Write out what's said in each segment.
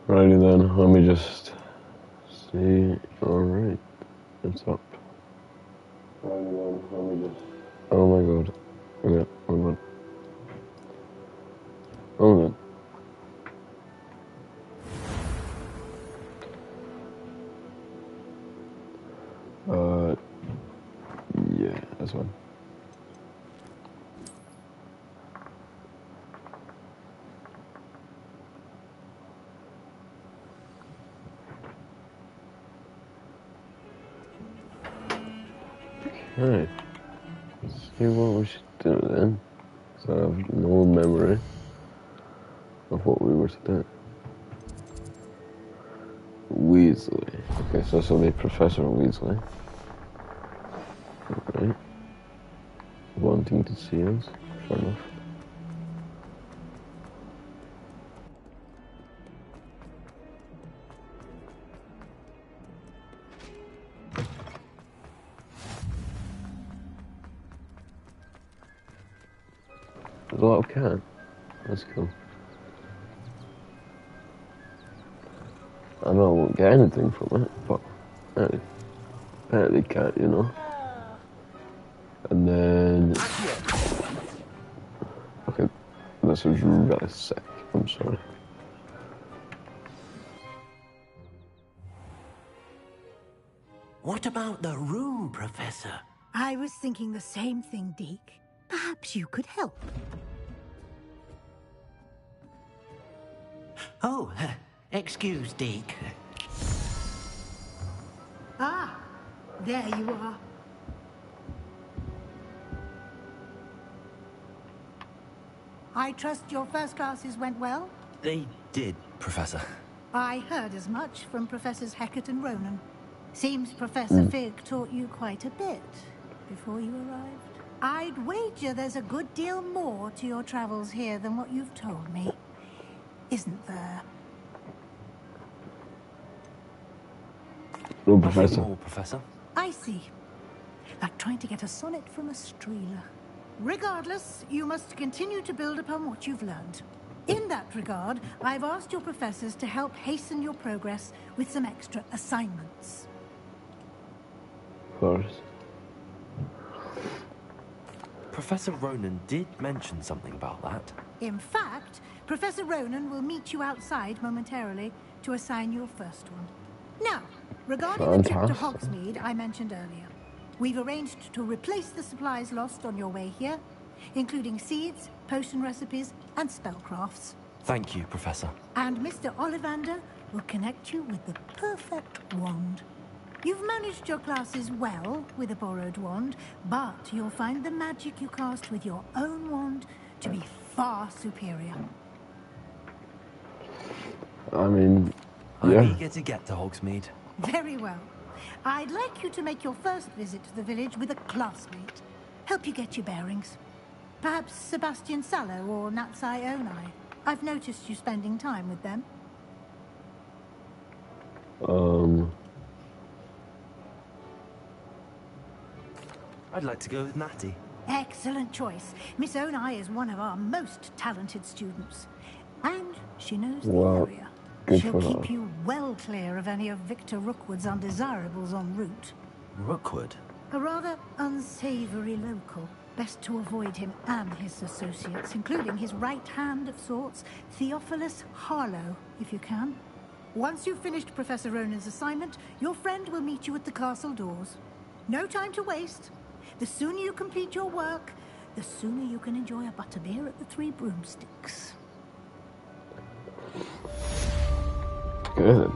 Righty then, let me just see. Alright, it's up. Righty then, let me just. Oh my god. Okay, hold on. Hold on. Yeah, that's one. Alright, let's see what we should do then. So I have no memory of what we were to do. Weasley. Okay, so this will be Professor Weasley. Alright. Wanting to see us. Fair enough. There's a lot of cat. That's cool. I know I won't get anything from it, but apparently cat, you know. And then... Okay, this was really sick. I'm sorry. What about the room, Professor? I was thinking the same thing, Deke. Perhaps you could help. Oh, excuse, Deke. Ah, there you are. I trust your first classes went well? They did, Professor. I heard as much from Professors Hecat and Ronan. Seems Professor Fig taught you quite a bit before you arrived. I'd wager there's a good deal more to your travels here than what you've told me. Isn't there? No, Professor. More, Professor. I see. Like trying to get a sonnet from a streeler. Regardless, you must continue to build upon what you've learned. In that regard, I've asked your professors to help hasten your progress with some extra assignments. Of course. Professor Ronan did mention something about that. In fact, Professor Ronan will meet you outside momentarily to assign your first one. Now, regarding the trip to Hogsmeade I mentioned earlier, we've arranged to replace the supplies lost on your way here, including seeds, potion recipes, and spellcrafts. Thank you, Professor. And Mr. Ollivander will connect you with the perfect wand. You've managed your classes well with a borrowed wand, but you'll find the magic you cast with your own wand to be far superior. I mean, I'm yeah. eager to get to Hogsmeade. Very well. I'd like you to make your first visit to the village with a classmate. Help you get your bearings. Perhaps Sebastian Sallow or Natsai Onai. I've noticed you spending time with them. I'd like to go with Natty. Excellent choice. Miss Onai is one of our most talented students. And she knows the area. She'll keep you well clear of any of Victor Rookwood's undesirables en route. Rookwood? A rather unsavory local. Best to avoid him and his associates, including his right hand of sorts, Theophilus Harlow, if you can. Once you've finished Professor Ronan's assignment, your friend will meet you at the castle doors. No time to waste. The sooner you complete your work, the sooner you can enjoy a butterbeer at the Three Broomsticks. Good.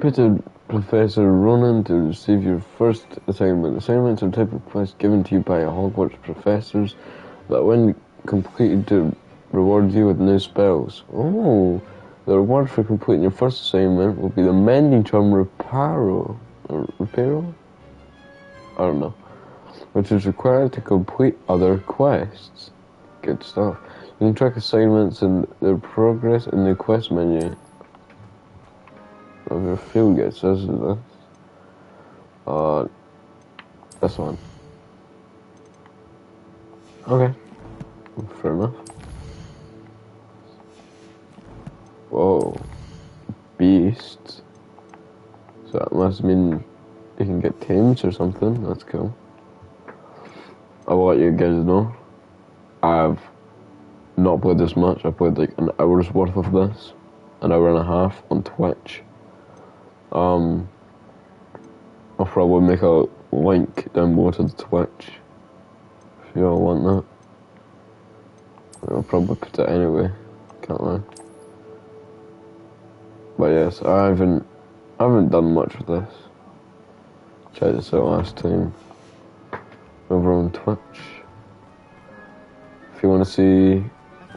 Peter, Professor Ronan to receive your first assignment. Assignments are a type of quest given to you by Hogwarts professors that when completed to reward you with new spells. Oh, The reward for completing your first assignment will be the mending charm Reparo. Or Reparo? I don't know. Which is required to complete other quests. Good stuff. You can track assignments and their progress in the quest menu. Of your field guide, so this is this one. Okay. Fair enough. Whoa. Beasts. So that must mean you can get tames or something. That's cool. I'll let you guys know. I've not played this much. I played like an hour's worth of this. An hour and a half on Twitch. I'll probably make a link down below to the Twitch. If you all want that. I'll probably put it anyway. Can't lie. But yes, I haven't done much with this. Tried this out last time. Over on Twitch. If you want to see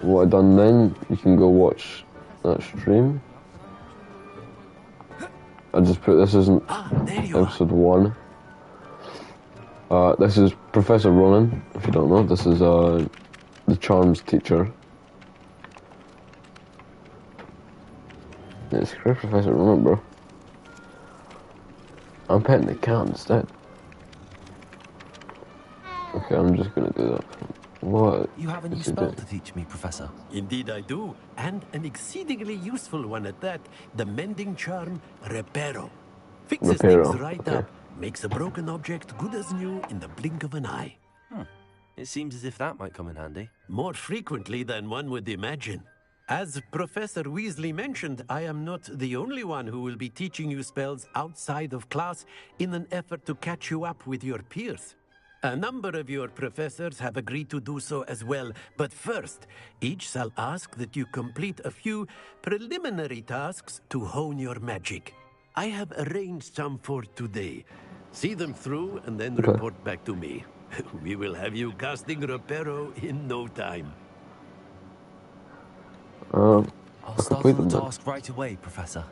what I done then, you can go watch that stream. I just put this isn't episode 1. This is Professor Ronan, if you don't know. This is the charms teacher. It's great, Professor Ronan, bro. I'm petting the cat instead. Okay, I'm just gonna do that. What? You have a new spell to teach me, Professor. Indeed I do, and an exceedingly useful one at that. The mending charm Reparo. Fixes Reparo, things right okay. up. Makes a broken object good as new in the blink of an eye. It seems as if that might come in handy. More frequently than one would imagine. As Professor Weasley mentioned, I am not the only one who will be teaching you spells outside of class in an effort to catch you up with your peers. A number of your professors have agreed to do so as well, but first, each shall ask that you complete a few preliminary tasks to hone your magic. I have arranged some for today. See them through and then report back to me. We will have you casting Reparo in no time. I'll start on the task right away, Professor.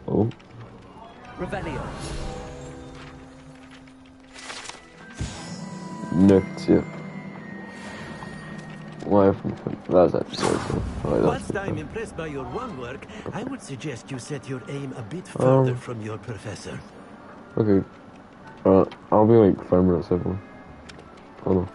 Oh. Revelio. Next, yeah. Live from that's actually cool. Whilst I'm impressed by your wand work, I would suggest you set your aim a bit further from your professor. Okay. I'll be like 5 minutes everyone. Hold on.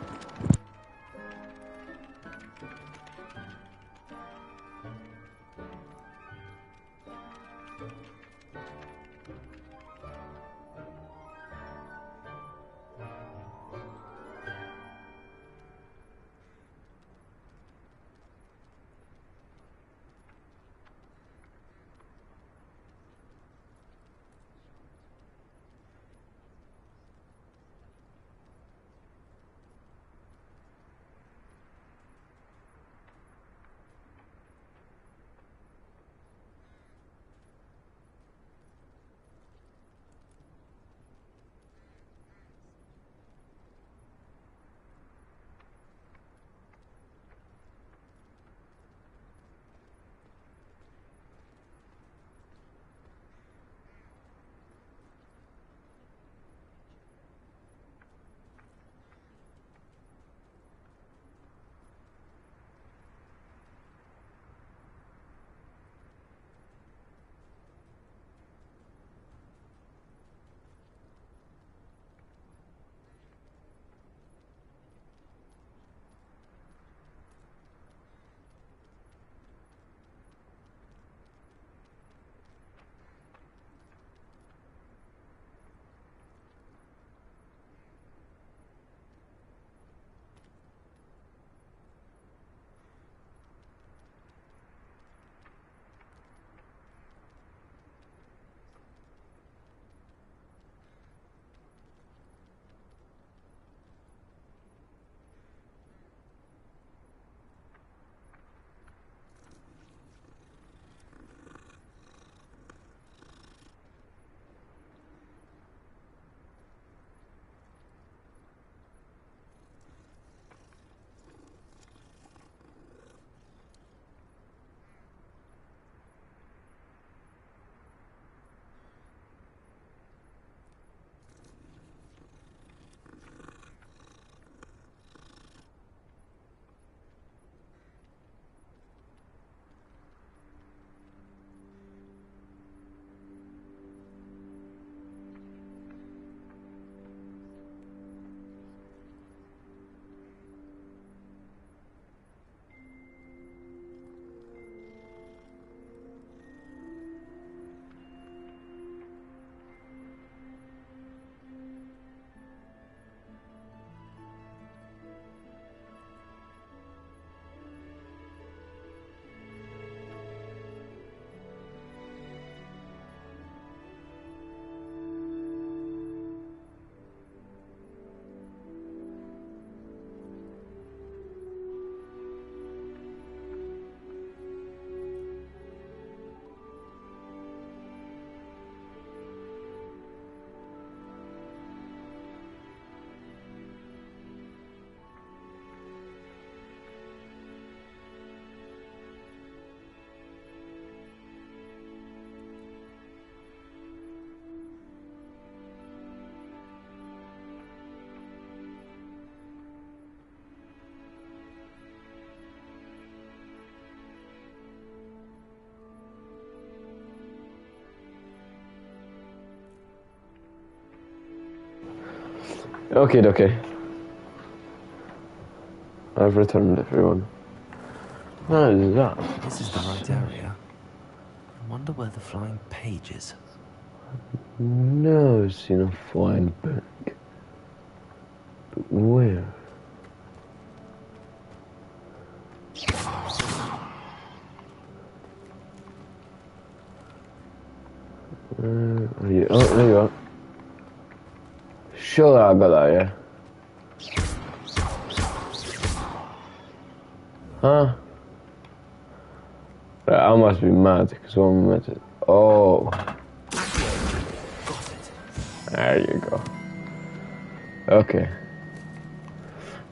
Okay. I've returned everyone. What is that? This is the right area. I wonder where the flying page is. No, I've seen a flying book. But where? Are you? Oh, there you are. Sure, I got that, yeah. Huh? Right, I must be mad because one minute. Oh. There you go. Okay.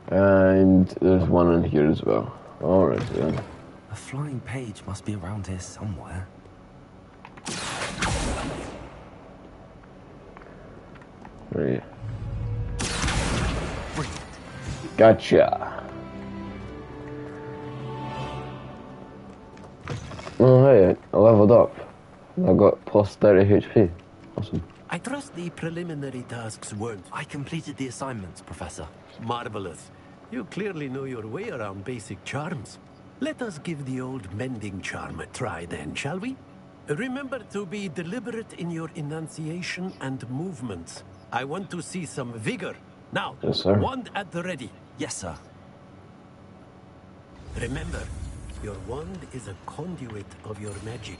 And there's one in here as well. Alright then. A flying page must be around here somewhere. Right. Gotcha. Oh hey, I leveled up. I got plus 30 HP. Awesome. I trust the preliminary tasks weren't. I completed the assignments, Professor. Marvelous. You clearly know your way around basic charms. Let us give the old mending charm a try then, shall we? Remember to be deliberate in your enunciation and movements. I want to see some vigor. Now, Yes, sir. wand at the ready. Yes, sir. Remember, your wand is a conduit of your magic.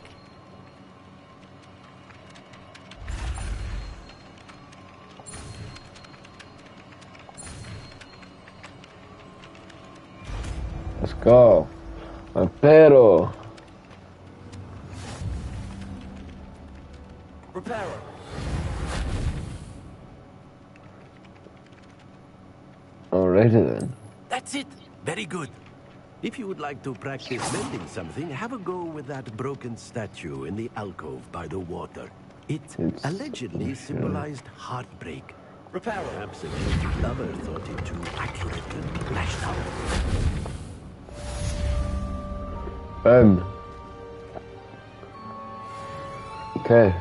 Let's go. Pero. Repairer. Alrighty then. That's it. Very good. If you would like to practice mending something, have a go with that broken statue in the alcove by the water. It It's allegedly symbolized heartbreak. Repairer. Perhaps a guilty lover thought it too accurate and lashed out. Okay.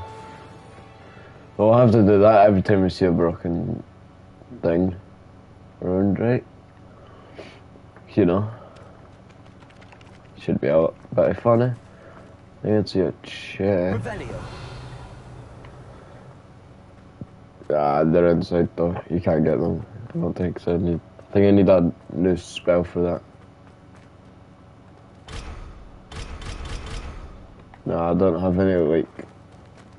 We'll have to do that every time we see a broken thing around, right? You know. Should be a bit funny. I can see a chair. Revelio. Ah, they're inside though. You can't get them. I don't think so. I think I need a new spell for that. No, I don't have any like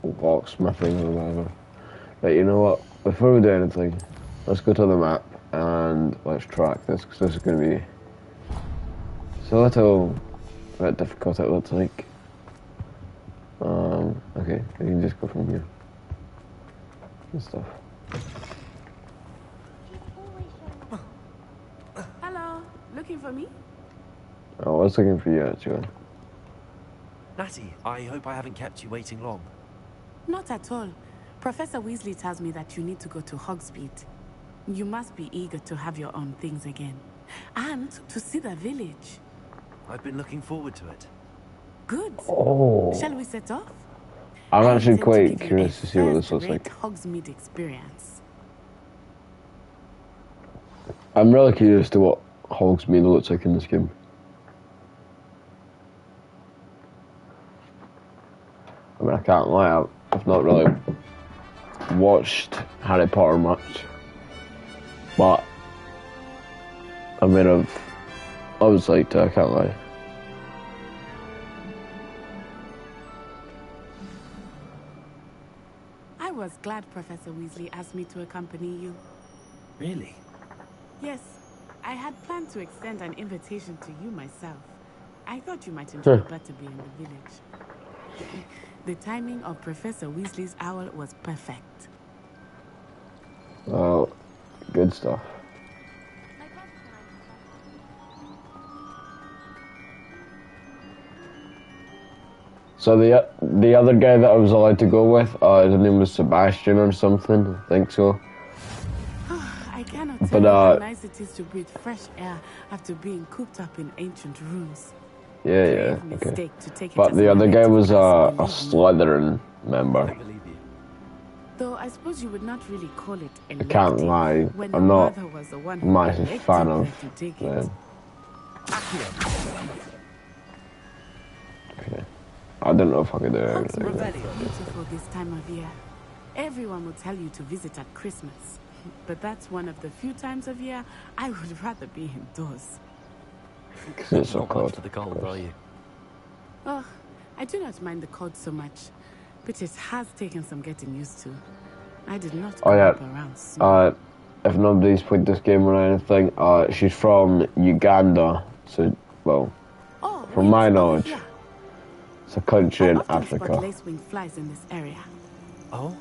locksmithing or whatever. But you know what? Before we do anything, let's go to the map and let's track this because this is going to be so little bit difficult. It looks like. Okay, we can just go from here and stuff. Hello, looking for me? I was looking for you actually. Natty, I hope I haven't kept you waiting long. Not at all. Professor Weasley tells me that you need to go to Hogsmeade. You must be eager to have your own things again. And to see the village. I've been looking forward to it. Good. Oh, Shall we set off? I'm I actually intend to quite give you curious a to see what this looks first-rate like. Hogsmeade experience. I'm really curious to what Hogsmeade looks like in this game. I mean, I can't lie, I've not really watched Harry Potter much. But, I mean, I was like, I can't lie. I was glad Professor Weasley asked me to accompany you. Really? Yes, I had planned to extend an invitation to you myself. I thought you might enjoy better being in the village. The timing of Professor Weasley's owl was perfect. Well, good stuff. So the other guy that I was allowed to go with, his name was Sebastian or something, I think so. I cannot But, tell you how nice it is to breathe fresh air after being cooped up in ancient rooms. Yeah, Grave okay. mistake to take it But as the an other guy event, was a believe me. Slytherin member. I believe you. Though I suppose you would not really call it a I can't lie, when I'm your not mother was the one a who massive elected fan of that you take it. them. Okay. I don't know if I could do anything. It's beautiful this time of year. Everyone will tell you to visit at Christmas. But that's one of the few times of year I would rather be indoors. Because it's so Not much cold. for the cold, are you? Oh, I do not mind the cold so much. But it has taken some getting used to. I did not grow up around snow. If nobody's played this game or anything, she's from Uganda, so, well, from my knowledge, it's a country in Africa. Spot lacewing flies in this area. Oh?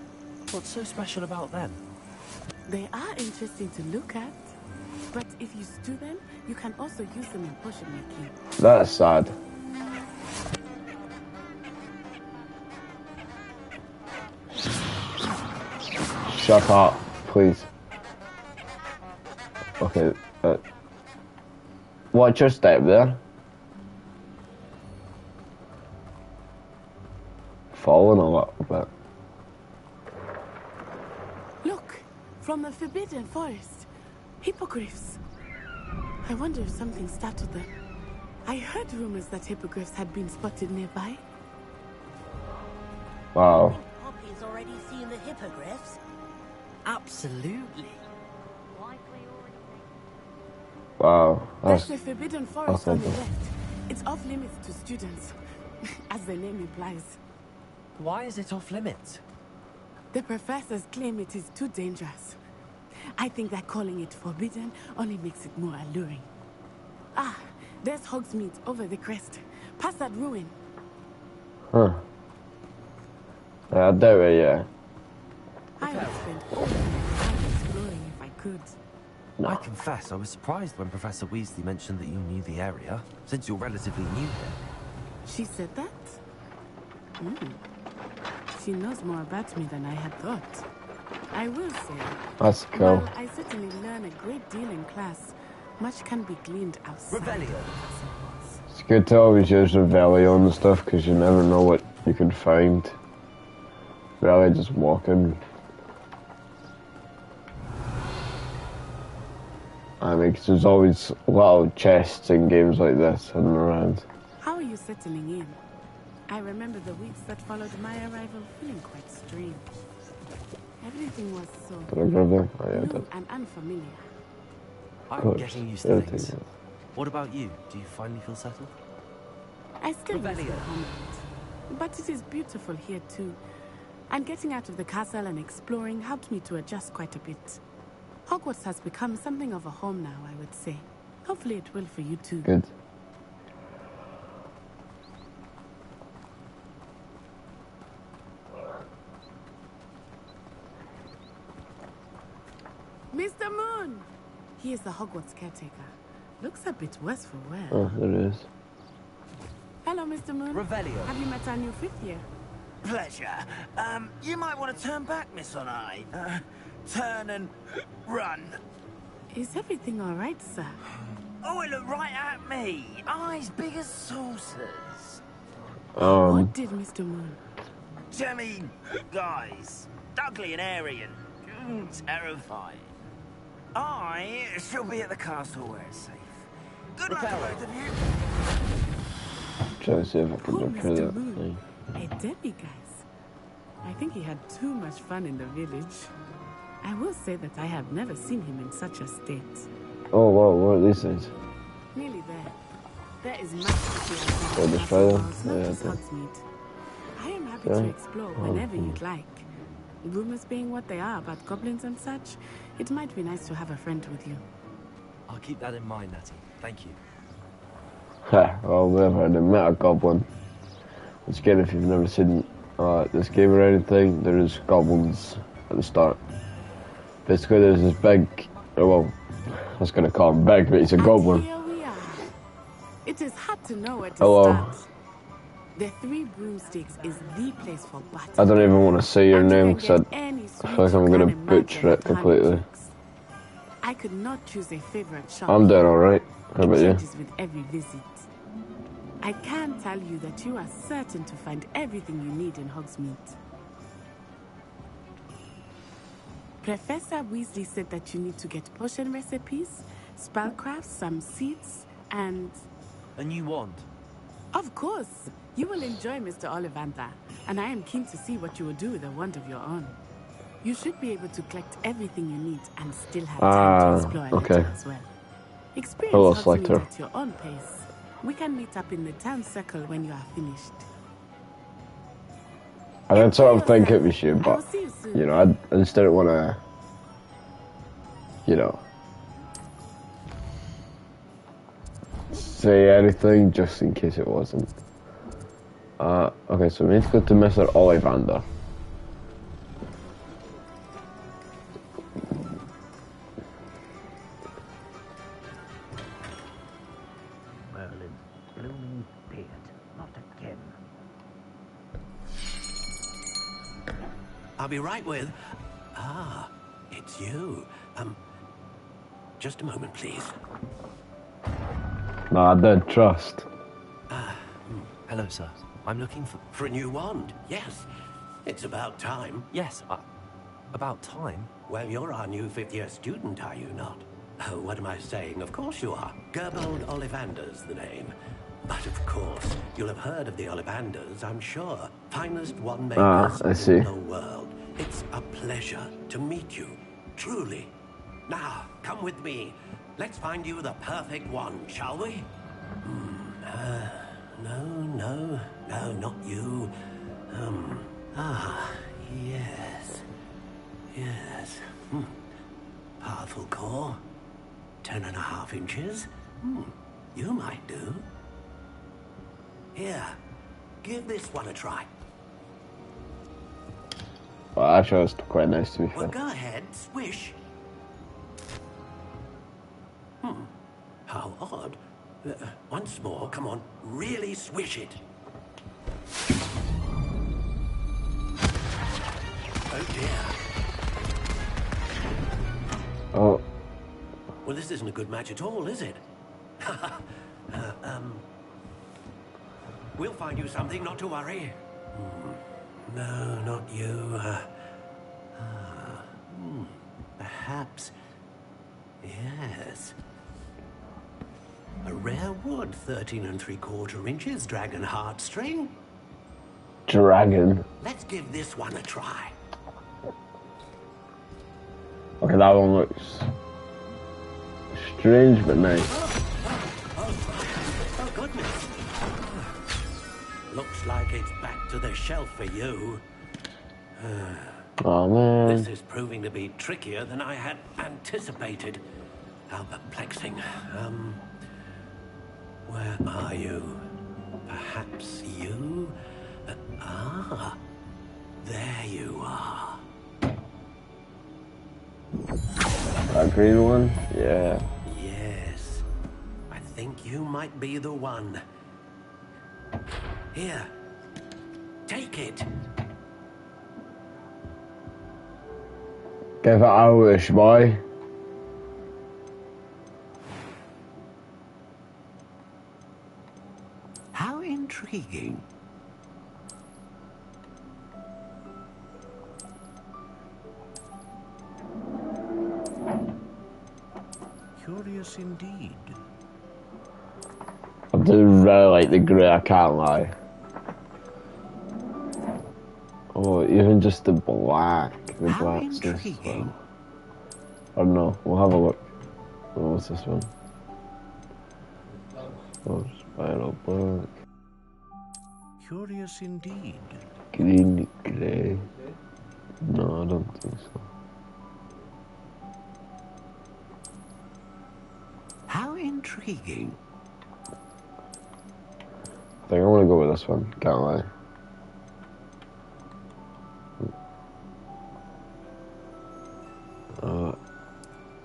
What's so special about them? They are interesting to look at, but if you stew them, you can also use them in potion making. That's sad. Shut up, please. Okay, watch your step there. Falling a little bit. Look, from the Forbidden Forest. Hippogriffs. I wonder if something startled them. I heard rumors that hippogriffs had been spotted nearby. Wow. Poppy's already seen the hippogriffs. Absolutely. Wow. That's the Forbidden Forest on the okay. left. It's off limits to students, as the name implies. Why is it off limits? The professors claim it is too dangerous. I think that calling it forbidden only makes it more alluring. Ah, there's Hogsmeade over the crest. Past that ruin. Huh. Yeah, I doubt it, yeah. I would spend all my time exploring if I could. I confess, I was surprised when Professor Weasley mentioned that you knew the area, since you're relatively new here. She said that? She knows more about me than I had thought. I will say, That's cool. while I certainly learn a great deal in class, much can be gleaned outside. Revelio. It's good to always use Revelio and stuff, because you never know what you can find. Really, just walking. I mean, 'cause there's always little chests in games like this hidden around. How are you settling in? I remember the weeks that followed my arrival feeling quite strange. Everything was so Did I grab them? Oh, yeah, I new did. and unfamiliar. I'm Course. getting used to Everything, things. yeah. What about you? Do you finally feel settled? I still miss the Revelio. homeland, but it is beautiful here too. And getting out of the castle and exploring helped me to adjust quite a bit. Hogwarts has become something of a home now, I would say. Hopefully it will for you too. Good. Mr. Moon! He is the Hogwarts caretaker. Looks a bit worse for wear. Oh, there it is. Hello, Mr. Moon. Revelio. Have you met our new fifth year? Pleasure. You might want to turn back, Miss Onai. Turn and run. Is everything all right, sir? Oh, it looked right at me. Eyes big as saucers. What did Mr. Moon? I mean, guys, ugly and airy and terrifying. I shall be at the castle where it's safe. Good luck to both of you. Trying to see if I can Poor look through Mr. that Moon. thing. A demiguise. I think he had too much fun in the village. I will say that I have never seen him in such a state. Oh, wow, what are these things? Nearly there. There is much to see outside Oh, the the castle trailer? walls, not Yeah, just okay. Hogsmeade. I am happy Yeah. to explore whenever you'd like. Rumors being what they are about goblins and such, it might be nice to have a friend with you. I'll keep that in mind, Natty. Thank you. Ha, well, we've already met a goblin. Once again, if you've never seen this game or anything, there is goblins at the start. Basically, there's this big, well, I was going to call him big, but he's a And goblin. here we are. It is hard to know where to Hello. start. The Three Broomsticks is the place for battle. I don't even want to say your And you name can because get any I sweet feel like I'm you going to can butcher imagine it at completely. Handshakes. I could not choose a favorite shop. I'm doing alright. How It about you? changes with every visit. I can tell you that you are certain to find everything you need in Hogsmeade. Professor Weasley said that you need to get potion recipes, spellcrafts, some seeds, and... A new wand. Of course! You will enjoy Mr. Ollivander, and I am keen to see what you will do with a wand of your own. You should be able to collect everything you need and still have time to explore a little as well. Experience helps meet at your own pace. We can meet up in the town circle when you are finished. I did sort of think it was you, but, you know, I just didn't want to, you know, say anything just in case it wasn't. Okay, so we need to go to Mr. Ollivander. Merlin's blooming beard, not again. I'll be right with... Ah, it's you. Just a moment, please. No, I did trust. Hello, sir. I'm looking for a new wand, yes. It's about time. Yes, about time? Well, you're our new fifth-year student, are you not? Oh, what am I saying? Of course you are. Gerbold Ollivander's the name. But of course, you'll have heard of the Ollivanders, I'm sure. Finest wand makers in the world. It's a pleasure to meet you, truly. Now, come with me. Let's find you the perfect wand, shall we? No, not you. Yes. Powerful core. 10.5 inches. You might do. Here, give this one a try. Well, actually, it's quite nice to be fair. Well, go ahead, swish. How odd. Once more, come on, really swish it. Oh dear. Oh. Well, this isn't a good match at all, is it? We'll find you something, not to worry. No, not you. Perhaps. Yes. A rare wood, 13 3/4 inches, dragon heartstring. Dragon? Let's give this one a try. Okay, that one looks strange but nice. Oh goodness. Looks like it's back to the shelf for you. Oh man. This is proving to be trickier than I had anticipated. How perplexing. Where are you? Perhaps you? There you are. That green one? Yeah. Yes. I think you might be the one. Here. Take it. Give it a wish, boy. How intriguing. Curious indeed. I do really like the grey, I can't lie. Oh, even just the black. The black's just well. I don't know, we'll have a look. Oh, what's this one? Oh, spiral black. Curious indeed. Green, grey. No, I don't think so. How intriguing. I think I want to go with this one, can't lie.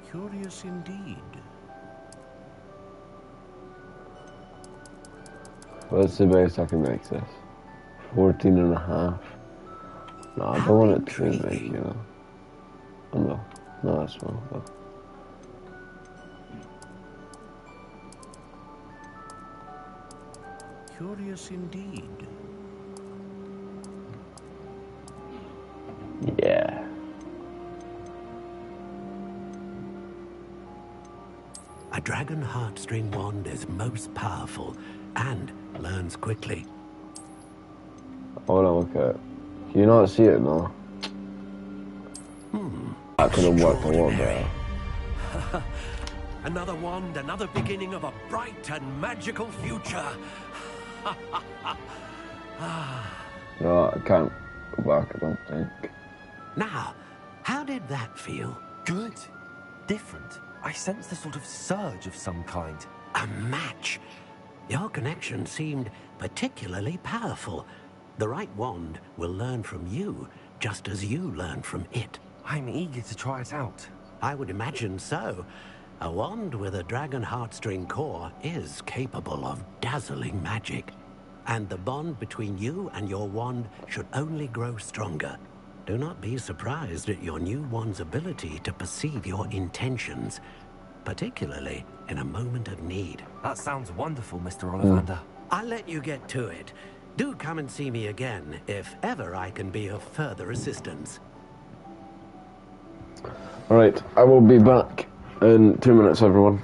Curious indeed. What's the best I can make this? 14.5. No, I don't want it too big, you know. Oh, no, no, that's small. No. Curious indeed. Yeah. dragon heartstring wand is most powerful and learns quickly. Hold on, look at it. Can you not see it now? That could have worked a lot better. Another wand, another beginning of a bright and magical future. No, I can't go back, I don't think. Now, how did that feel? Good. Different. I sensed a sort of surge of some kind. A match. Your connection seemed particularly powerful. The right wand will learn from you, just as you learn from it. I'm eager to try it out. I would imagine so. A wand with a dragon heartstring core is capable of dazzling magic. And the bond between you and your wand should only grow stronger. Do not be surprised at your new wand's ability to perceive your intentions, particularly in a moment of need. That sounds wonderful, Mr. Ollivander. I'll let you get to it. Do come and see me again if ever I can be of further assistance. Alright, I will be back in 2 minutes, everyone.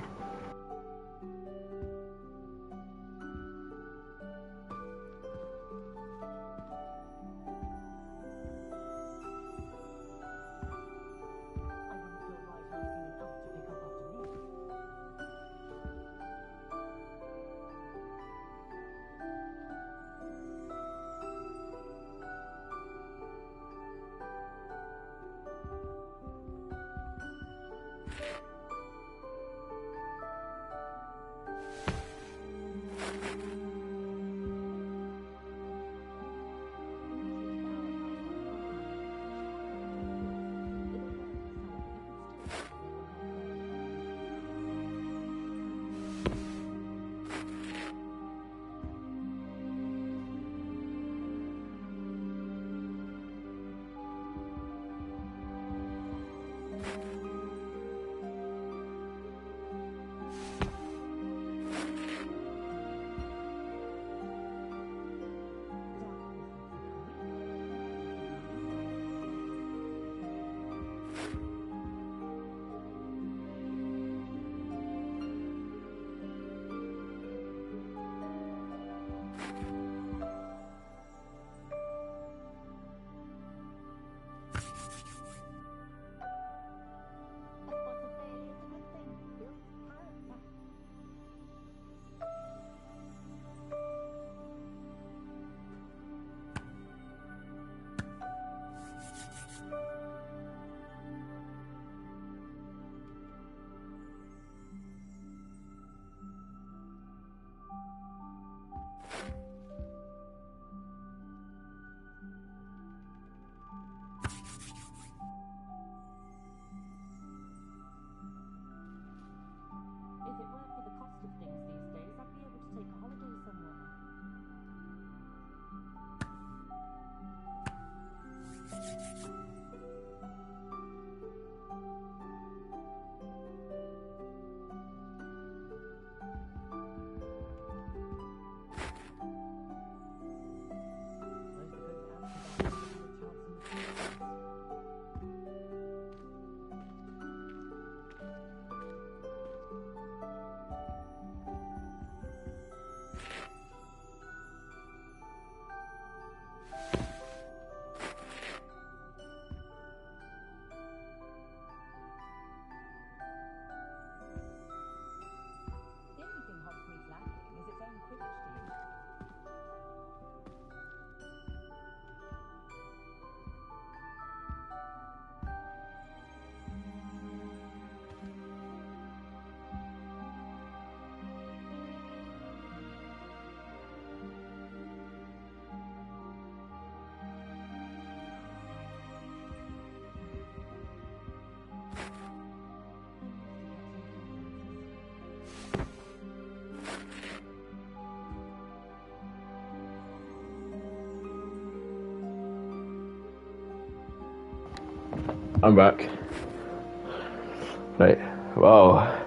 If it weren't for the cost of things these days, I'd be able to take a holiday somewhere. The only thing Hogsmeade's lacking is its own Quidditch team. I'm back. Right. Whoa.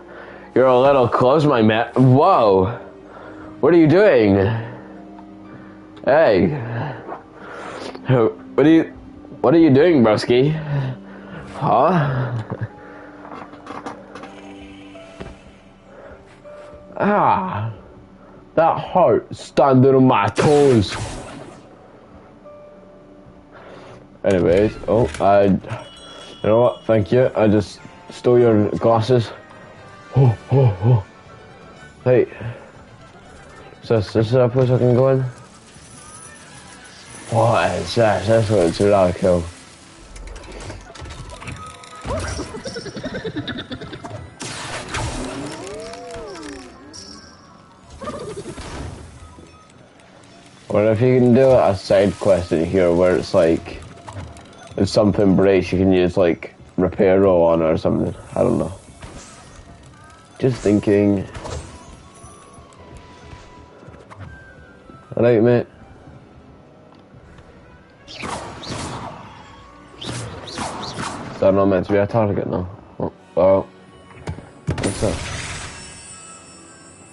You're a little close, my man. Whoa. What are you doing? Hey. What are you doing, broski? Huh? Ah, that hurt standing on my toes. Anyways, you know what? Thank you. I just stole your glasses. Oh. Hey, this is a place I can go in. What is this? This looks really cool. Or if you can do a side quest in here where it's like, if something breaks, you can use like repair roll on or something. I don't know. Just thinking. Alright, mate. Is that not meant to be a target now? Oh, well. What's that?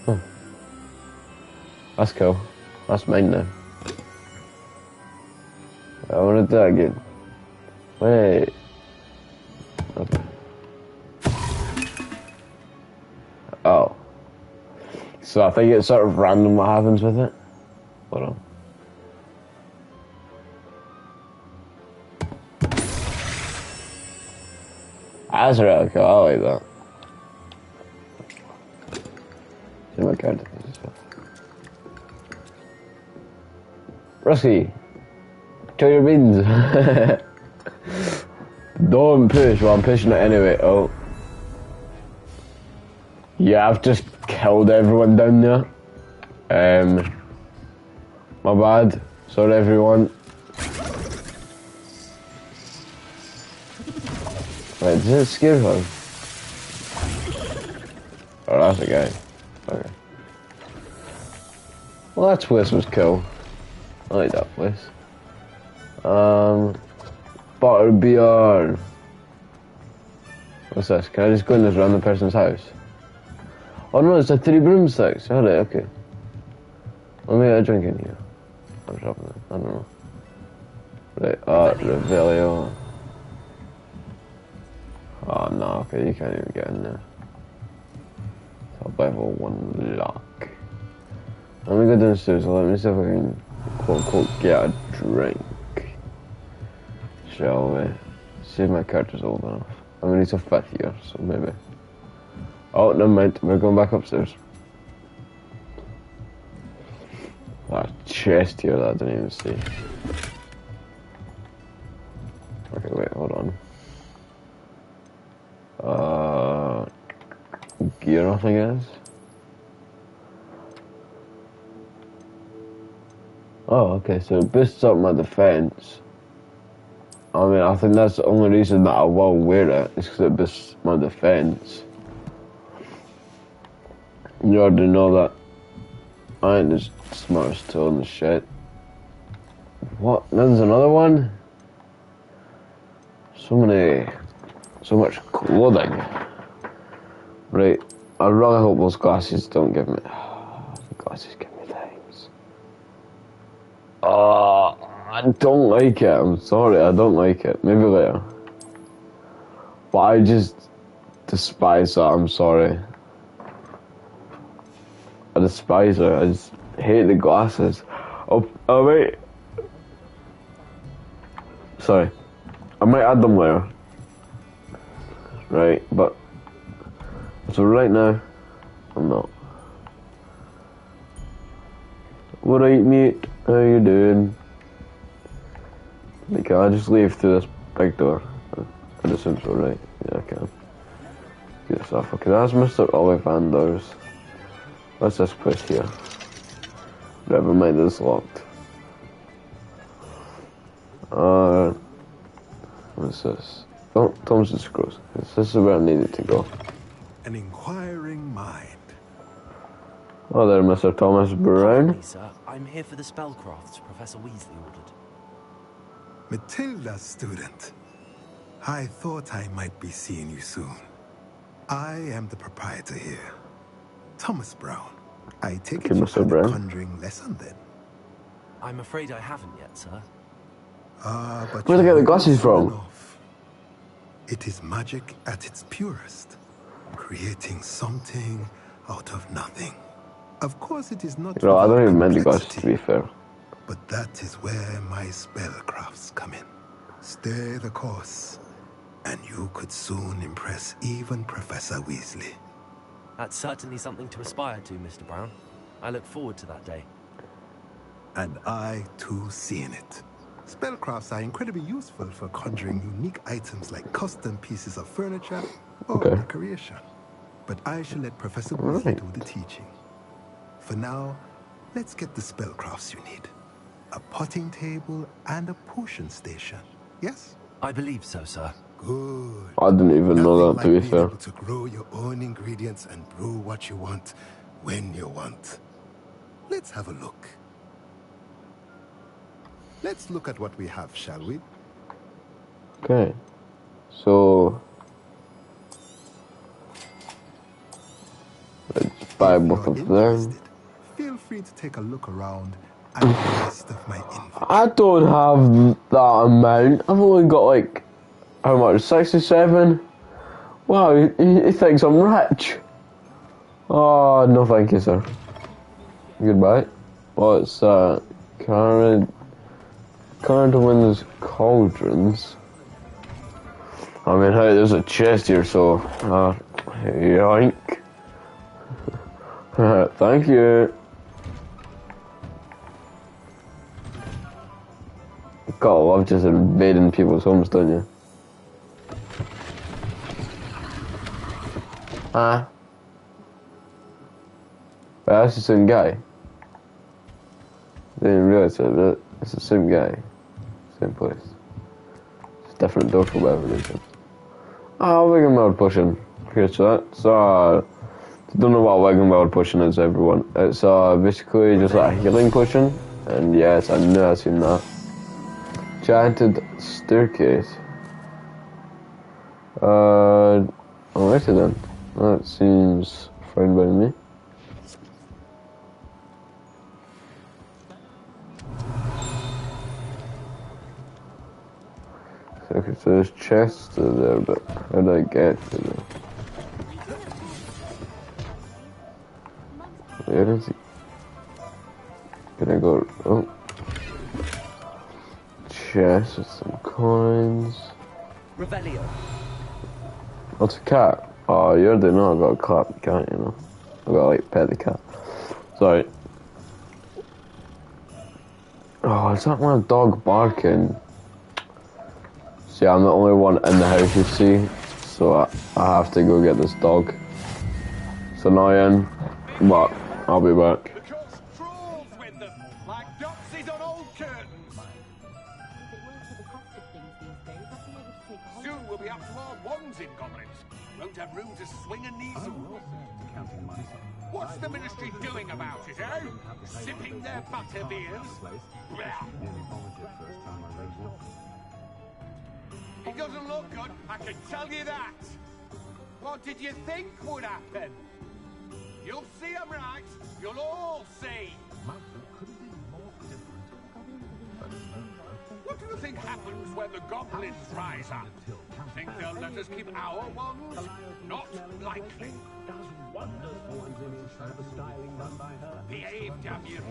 Oh. That's cool. That's mine now. I want to do that again. Wait. Okay. Oh. So I think it's sort of random what happens with it. Hold on. That's really cool. I like that. See my character and stuff. Rusky, show your beans. Don't push. Well, I'm pushing it anyway. Oh. Yeah, I've just killed everyone down there. My bad. Sorry, everyone. Wait, does it scare her? Oh, that's a guy. Okay. Well, that place was cool. I like that place. Butterbeer. What's this? Can I just go in this random person's house? Oh no, it's a 3 broomsticks. Alright, okay. Let me get a drink in here. I'm dropping it. I don't know. Right, Revelio. Oh no, okay, you can't even get in there. So level 1 lock. Let me go downstairs, so let me see if I can quote unquote get a drink. Shall we? See if my character's old enough. I mean, he's a 5th year, so maybe. Oh, never mind, we're going back upstairs. That chest here that I didn't even see. Okay, wait, hold on. Gear off, I guess. Oh, okay, so it boosts up my defense. I mean, I think that's the only reason that I will wear it, is because it boosts my defense. You already know that I ain't the smartest tool in the shit. What? There's another one? So much clothing. Right, I really hope those glasses don't give me... the glasses give me things. I don't like it, I'm sorry, I don't like it. Maybe later. But I just despise that, I'm sorry. I despise it, I just hate the glasses. Oh wait. Sorry. I might add them later. Right, but so right now, I'm not. What right, mate? How you doing? Can I just leave through this big door? I assume so, right? Yeah, I can. Good stuff. Okay, that's Mr. Ollivander's. What's this place here? Never mind, it's locked. What's this? Oh, Thompson Screws. This is where I needed to go. An inquiring mind. Oh, there, Mr. Thomas Brown. Pardon me, sir. I'm here for the spellcrafts Professor Weasley ordered. Matilda's student. I thought I might be seeing you soon. I am the proprietor here, Thomas Brown. I take it you've had a conjuring lesson then? I'm afraid I haven't yet, sir. But where'd they get the glasses from? It is magic at its purest, creating something out of nothing. Of course, it is not. You know, I don't even meant to go, complexity, to be fair. but that is where my spellcrafts come in. Stay the course, and you could soon impress even Professor Weasley. That's certainly something to aspire to, Mr. Brown. I look forward to that day. And I, too, see in it. Spellcrafts are incredibly useful for conjuring unique items like custom pieces of furniture or decoration. But I shall let Professor Weasley do the teaching. For now, let's get the spellcrafts you need. A potting table and a potion station. Yes? I believe so, sir. Good. I didn't even know that, to be fair. Able to grow your own ingredients and brew what you want, when you want. Let's have a look. Let's look at what we have, shall we? Okay. So let's buy both of them. Feel free to take a look around at the rest of my inventory. I don't have that amount. I've only got like, how much? 67? Wow, he thinks I'm rich. Oh, no thank you, sir. Goodbye. Well, it's Cardamom's Cauldrons. I mean, hey, there's a chest here, so yoink. Thank you. God, I love just invading people's homes, don't you? But that's the same guy. Didn't realize it, but it's the same guy. Same place. It's a different door for whatever reason. Oh, Wiggenweld potion. Here's that. So, don't know what Wiggenweld potion is, everyone. It's basically just like a healing potion. And yes, I know I've seen that. Enchanted staircase. Alrighty then. That seems fine by me. Okay, so there's chests there, but how do I get to them? Where is he? Can I go? Oh. Chest with some coins. Revelio. What's a cat? Oh, you already know I got a cat, you know? I gotta like pet the cat. Sorry. Oh, is that my dog barking? See, I'm the only one in the house, you see, so I have to go get this dog. It's annoying, but I'll be back. Soon we'll be up to our wands in goblins. Won't have room to swing a needle. What's the ministry doing about it, eh? Sipping their butter beers? It doesn't look good, I can tell you that. What did you think would happen? You'll see I'm right. You'll all see. What do you think happens when the goblins rise up? Think they'll let us keep our wands? Not likely. Behave, damn you.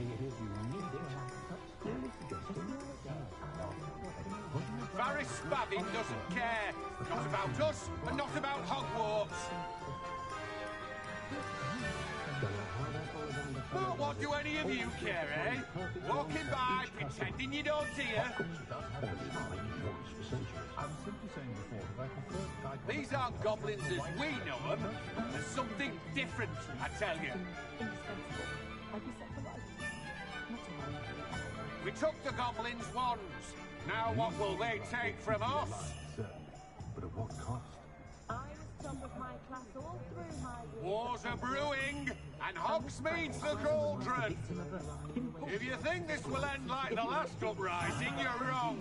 Varys Spavin doesn't care. Not about us, and not about Hogwarts. But what do any of you care, eh? Walking by, pretending you don't hear. These aren't goblins as we know them. There's something different, I tell you. We took the goblins' wands. Now what will they take from us? But at what cost? Wars are brewing, and Hogsmeade's the cauldron. If you think this will end like the last uprising, you're wrong.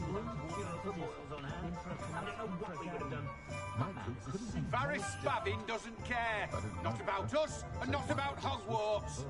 Varys Spavin doesn't care. Not about us, and not about Hogwarts.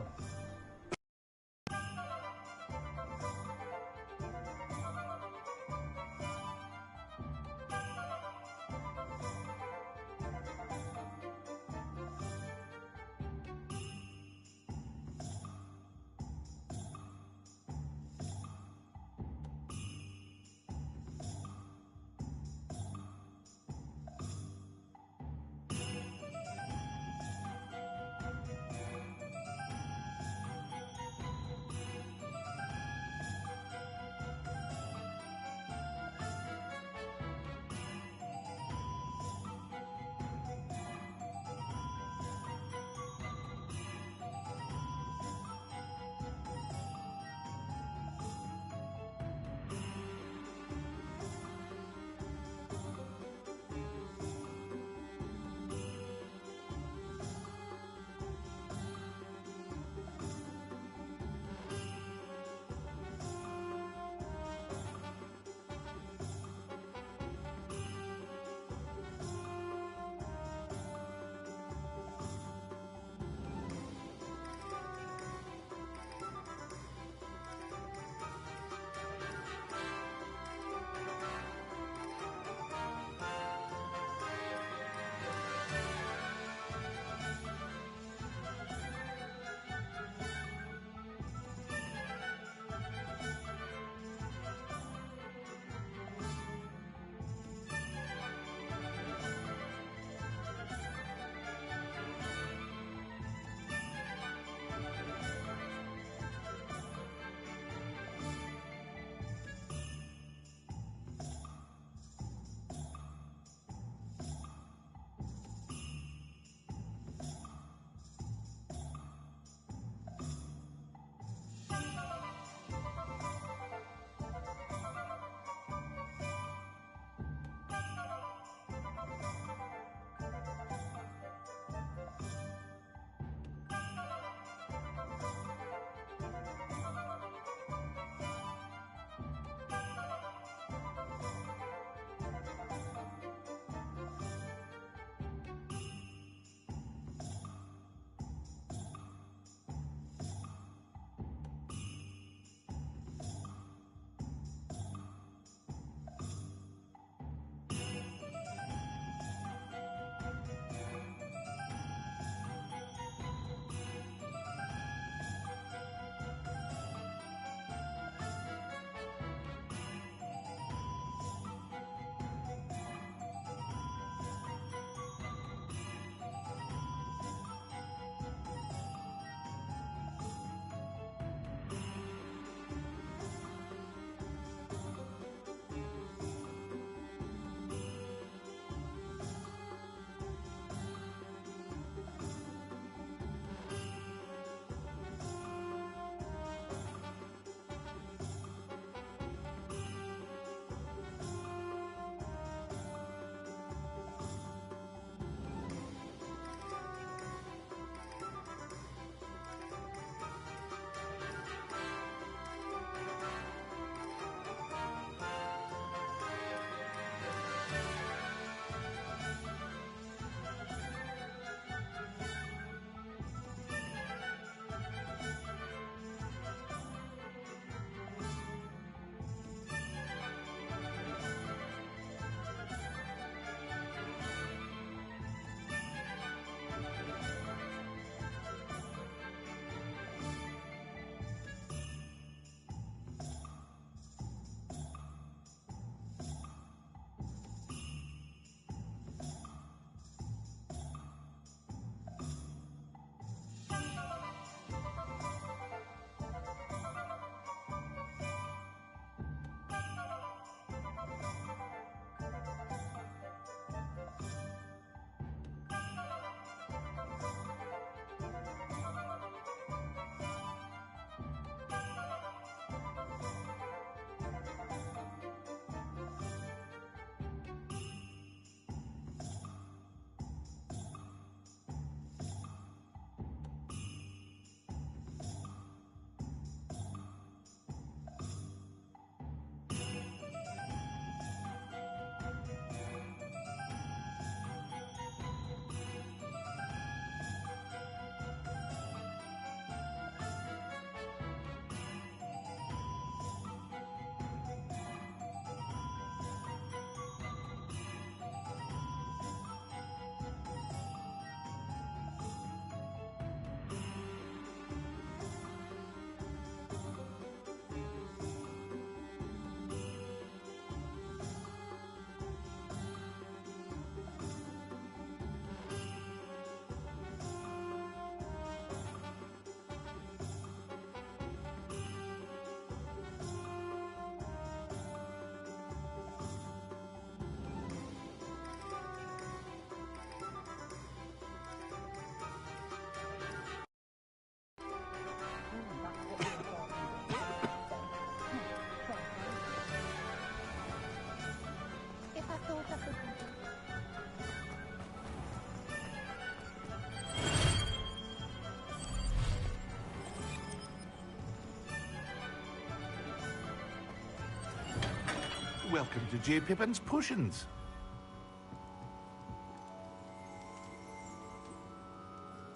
Welcome to J. Pippin's Potions.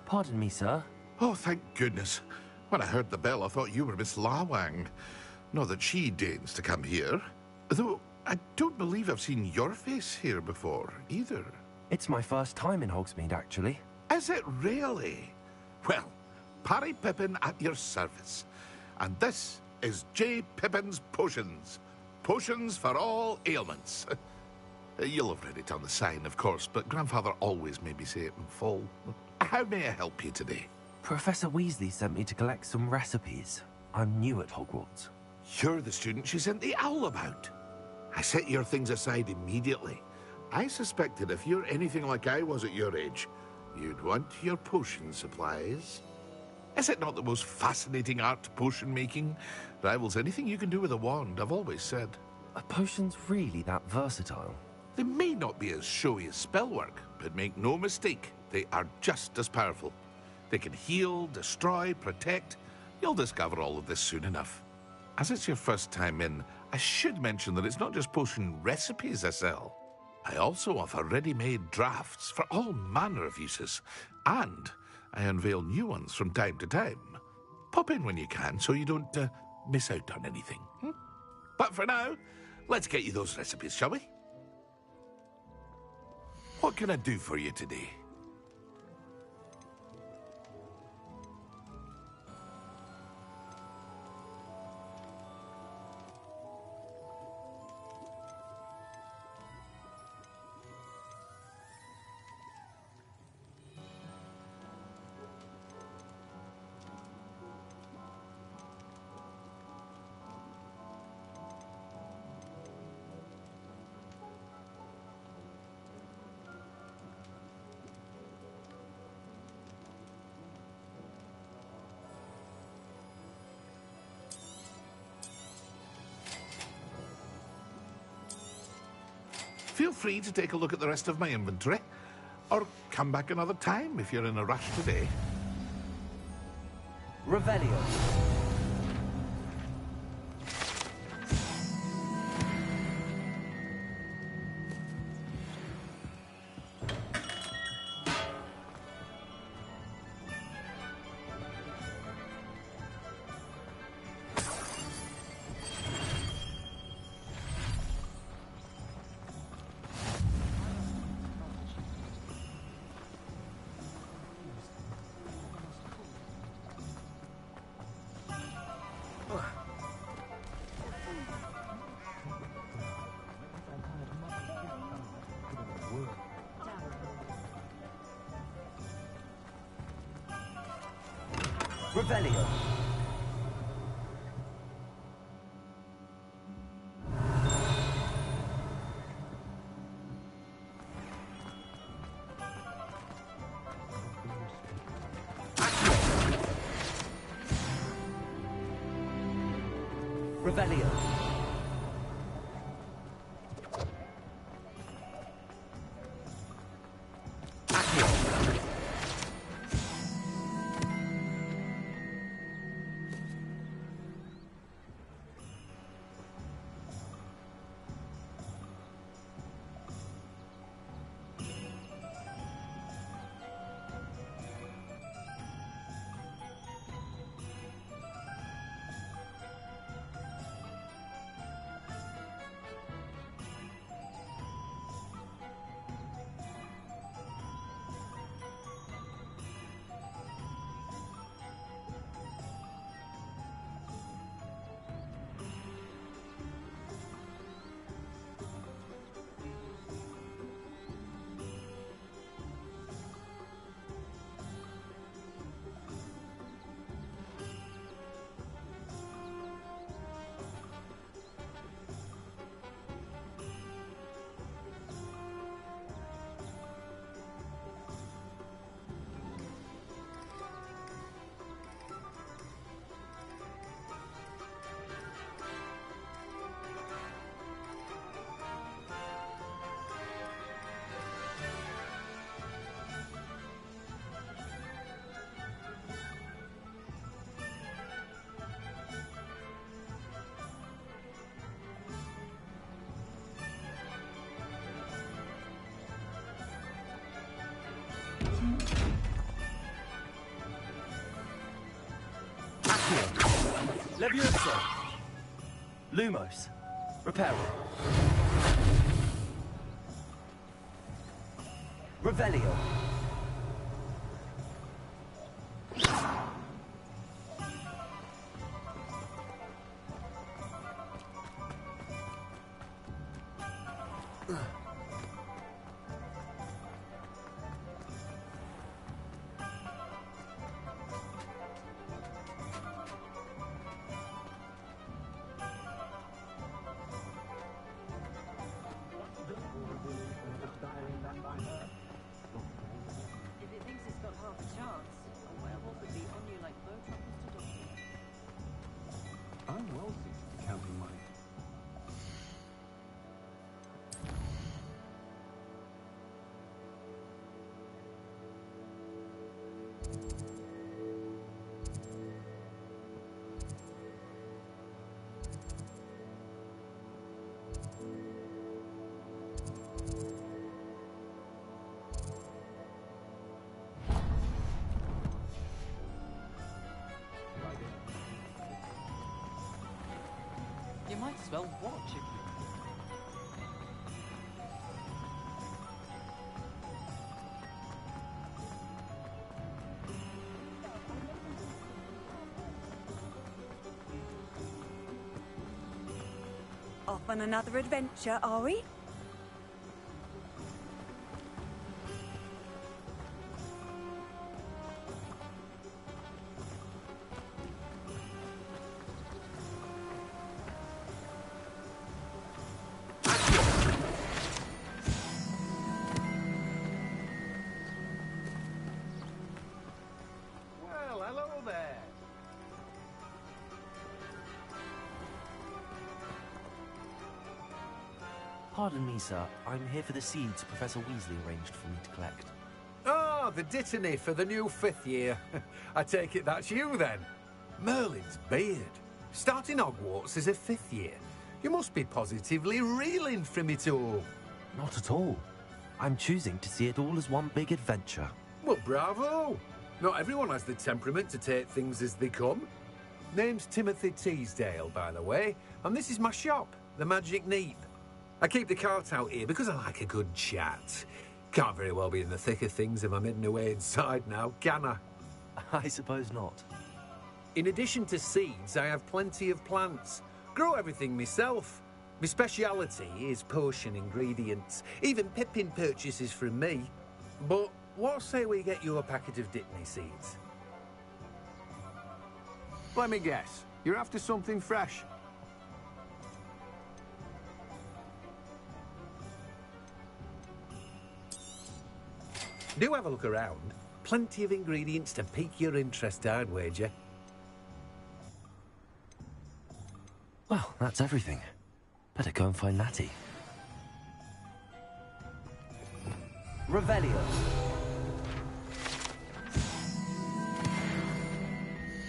Pardon me, sir. Oh, thank goodness. When I heard the bell, I thought you were Miss Lawang. Not that she deigns to come here. Though, I don't believe I've seen your face here before, either. It's my first time in Hogsmeade, actually. Is it really? Well, Parry Pippin at your service. And this is J. Pippin's Potions. Potions for all ailments. You'll have read it on the sign, of course, but Grandfather always made me say it in full. How may I help you today? Professor Weasley sent me to collect some recipes. I'm new at Hogwarts. You're the student she sent the owl about. I set your things aside immediately. I suspected if you're anything like I was at your age, you'd want your potion supplies. Is it not the most fascinating art, potion making? Rivals anything you can do with a wand, I've always said. Are potions really that versatile? They may not be as showy as spellwork, but make no mistake, they are just as powerful. They can heal, destroy, protect. You'll discover all of this soon enough. As it's your first time in, I should mention that it's not just potion recipes I sell. I also offer ready-made drafts for all manner of uses, and I unveil new ones from time to time. Pop in when you can so you don't miss out on anything. But for now, let's get you those recipes, shall we? What can I do for you today? Feel free to take a look at the rest of my inventory, or come back another time if you're in a rush today. Revelio. Revelio. Revelio. Levioso. Lumos. Reparo. Revelio. If it thinks it's got half a chance, a werewolf would be on you like bow trumpets to doctor. I'm wealthy, counting money. You might as well watch if you... Off on another adventure, are we? Well, hello there. Pardon me, sir. I'm here for the seeds Professor Weasley arranged for me to collect. Oh, the dittany for the new 5th year. I take it that's you then. Merlin's beard. Starting Hogwarts as a 5th year. You must be positively reeling from it all. Not at all. I'm choosing to see it all as one big adventure. Well, bravo. Not everyone has the temperament to take things as they come. Name's Timothy Teasdale, by the way, and this is my shop, the Magic Neep. I keep the cart out here because I like a good chat. Can't very well be in the thick of things if I'm hidden away inside now, can I? I suppose not. In addition to seeds, I have plenty of plants. Grow everything myself. My speciality is potion ingredients. Even Pippin purchases from me. But what say we get you a packet of Dittany seeds? Let me guess. You're after something fresh. Do have a look around. Plenty of ingredients to pique your interest, I'd wager. Well, that's everything. Better go and find Natty. Revelio.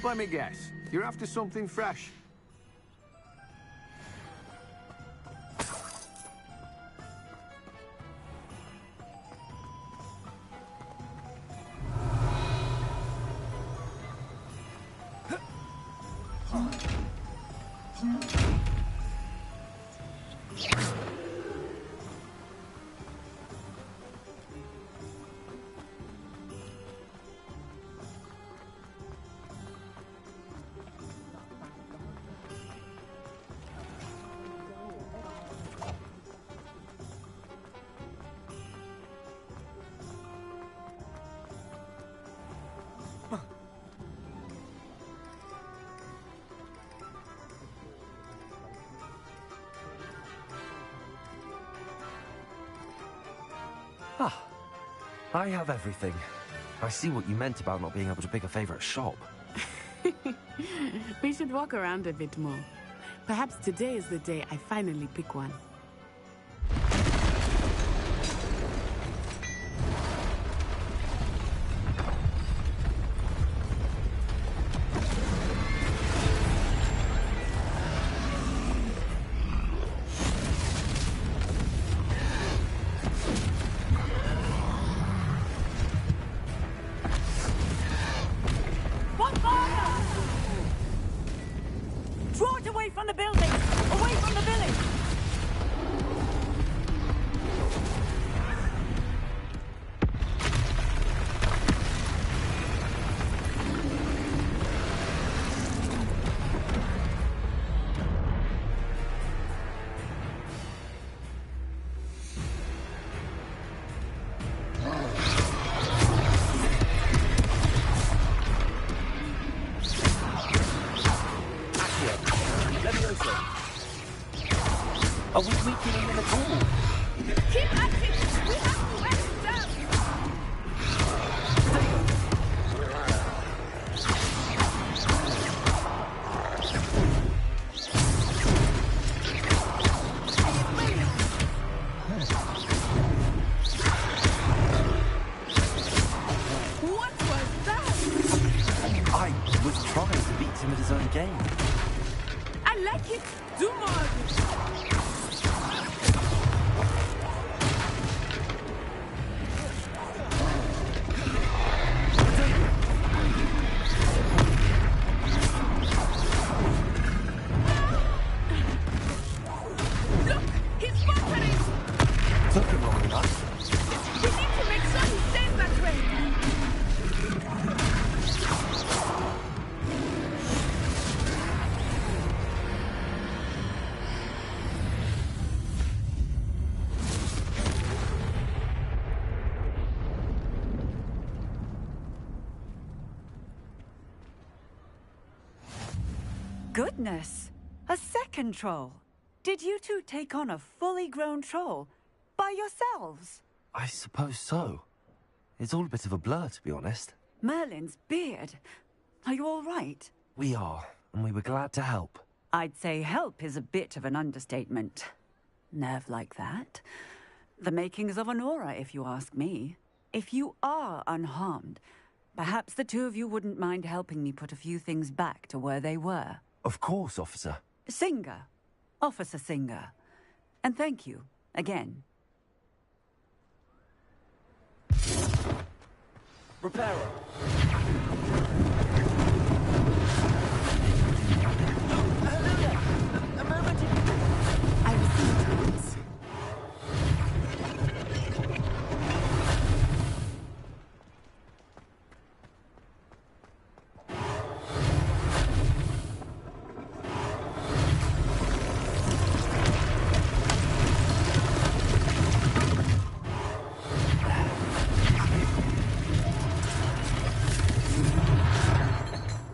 Let me guess. You're after something fresh. Ah, I have everything. I see what you meant about not being able to pick a favourite shop. We should walk around a bit more. Perhaps today is the day I finally pick one. Away from the building! Away from the village! Are we weakening them at all? Keep at it! We have to wear it down! What was that? I was trying to beat him at his own game. I like it! Do more of it! Look! He's faltering! Took him long enough. We need to make sure he stays that way! Goodness! A second troll! Did you two take on a fully grown troll? By yourselves? I suppose so. It's all a bit of a blur, to be honest. Merlin's beard. Are you all right? We are, and we were glad to help. I'd say help is a bit of an understatement. Nerve like that. The makings of an aura, if you ask me. If you are unharmed, perhaps the two of you wouldn't mind helping me put a few things back to where they were. Of course, officer. Singer. Officer Singer. And thank you, again. Repairer. I received this.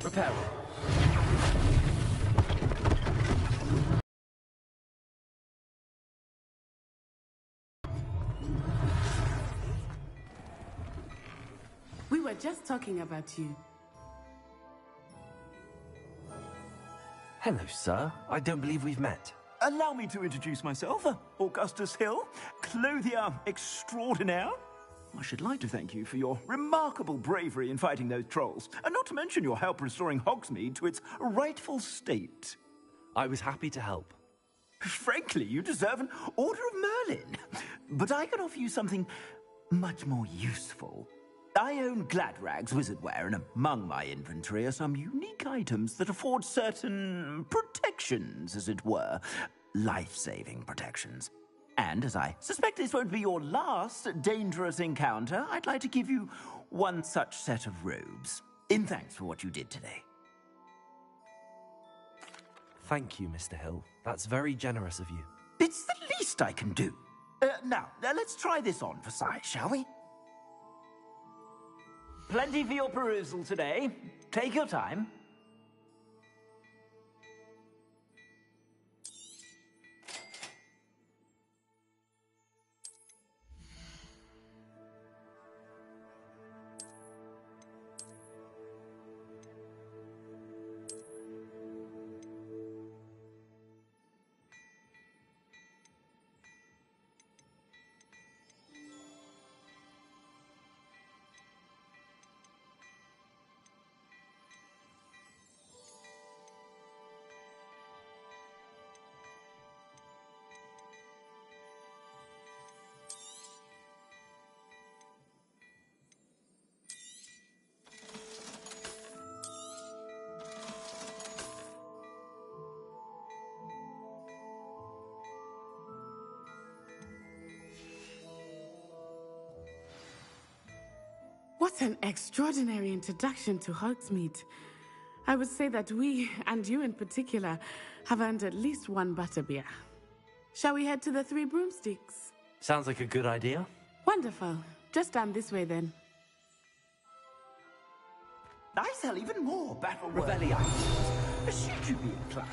Repairer. We were just talking about you. Hello, sir. I don't believe we've met. Allow me to introduce myself, Augustus Hill, clothier extraordinaire. I should like to thank you for your remarkable bravery in fighting those trolls, and not to mention your help restoring Hogsmeade to its rightful state. I was happy to help. Frankly, you deserve an Order of Merlin. But I can offer you something much more useful. I own Gladrag's wizardware, and among my inventory are some unique items that afford certain protections, as it were. Life-saving protections. And as I suspect this won't be your last dangerous encounter, I'd like to give you one such set of robes, in thanks for what you did today. Thank you, Mr. Hill. That's very generous of you. It's the least I can do. Now, let's try this on for size, shall we? Plenty for your perusal today. Take your time. What an extraordinary introduction to Hogsmeade. I would say that we, and you in particular, have earned at least one butterbeer. Shall we head to the Three Broomsticks? Sounds like a good idea. Wonderful. Just down this way then. I sell even more battle Revelli items. Should you be inclined,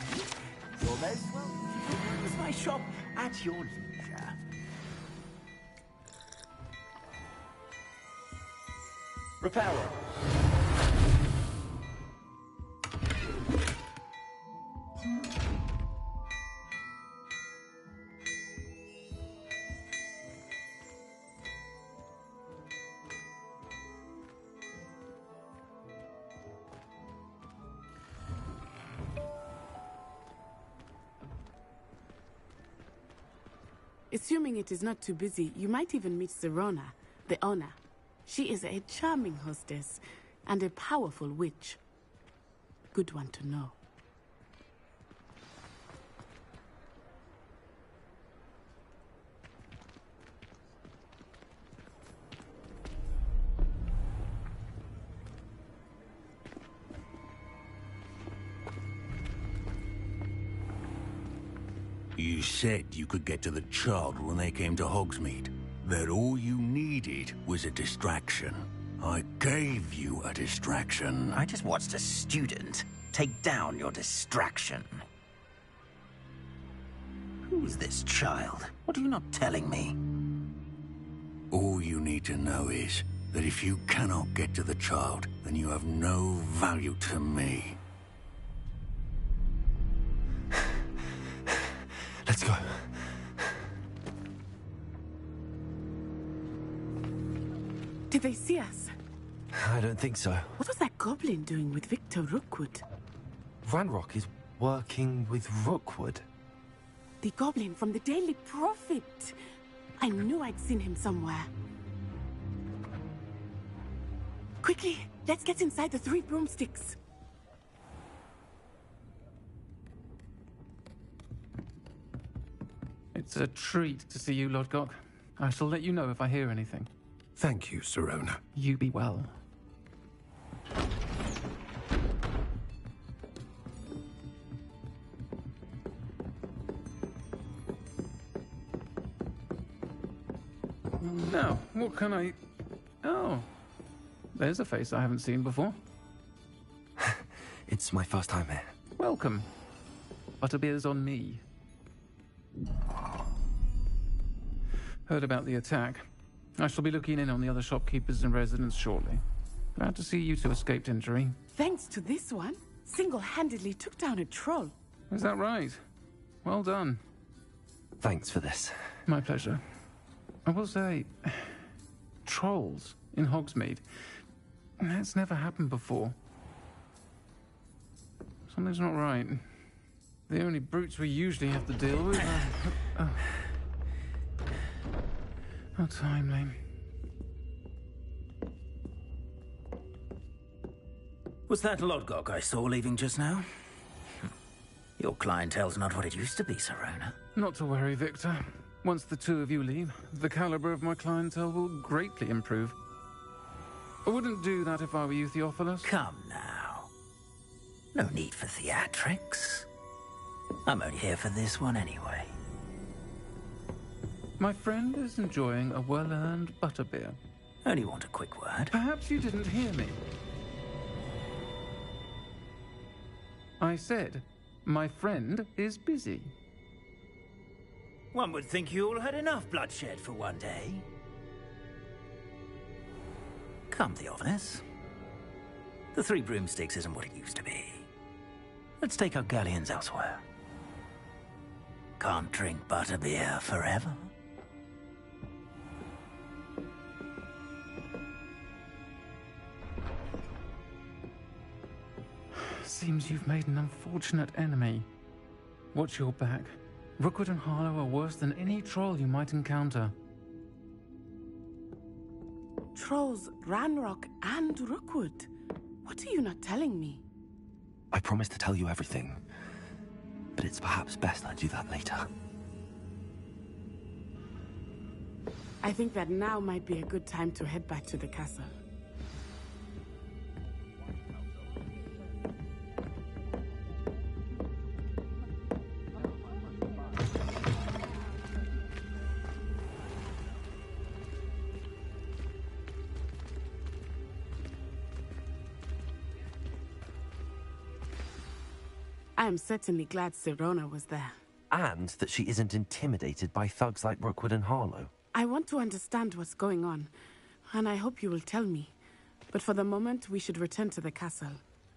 you're most welcome to use my shop at your leisure. Reparo. Assuming it is not too busy, you might even meet Serona, the owner. She is a charming hostess and a powerful witch. Good one to know. You said you could get to the child when they came to Hogsmeade. That all you needed was a distraction. I gave you a distraction. I just watched a student take down your distraction. Who's this child? What are you not telling me? All you need to know is that if you cannot get to the child, then you have no value to me. Let's go. Did they see us? I don't think so. What was that goblin doing with Victor Rookwood? Ranrock is working with Rookwood. The goblin from the Daily Prophet. I knew I'd seen him somewhere. Quickly, let's get inside the Three Broomsticks. It's a treat to see you, Lodgok. I shall let you know if I hear anything. Thank you, Serona. You be well. Now, what can I... Oh, there's a face I haven't seen before. It's my first time here. Welcome. Butterbeer's on me. Heard about the attack. I shall be looking in on the other shopkeepers and residents shortly. Glad to see you two escaped injury. Thanks to this one, single-handedly took down a troll. Is that right? Well done. Thanks for this. My pleasure. I will say, trolls in Hogsmeade. That's never happened before. Something's not right. The only brutes we usually have to deal with are... How timely. Was that Lodgok I saw leaving just now? Your clientele's not what it used to be, Serona. Not to worry, Victor. Once the two of you leave, the caliber of my clientele will greatly improve. I wouldn't do that if I were you, Theophilus. Come now. No need for theatrics. I'm only here for this one anyway. My friend is enjoying a well-earned butterbeer. Only want a quick word. Perhaps you didn't hear me. I said, my friend is busy. One would think you all had enough bloodshed for one day. Come, Theophilus. The Three Broomsticks isn't what it used to be. Let's take our galleons elsewhere. Can't drink butterbeer forever. Seems you've made an unfortunate enemy. Watch your back. Rookwood and Harlow are worse than any troll you might encounter. Trolls, Ranrock, and Rookwood. What are you not telling me? I promised to tell you everything, but it's perhaps best I do that later. I think that now might be a good time to head back to the castle. I am certainly glad Sirona was there. And that she isn't intimidated by thugs like Rookwood and Harlow. I want to understand what's going on, and I hope you will tell me. But for the moment, we should return to the castle.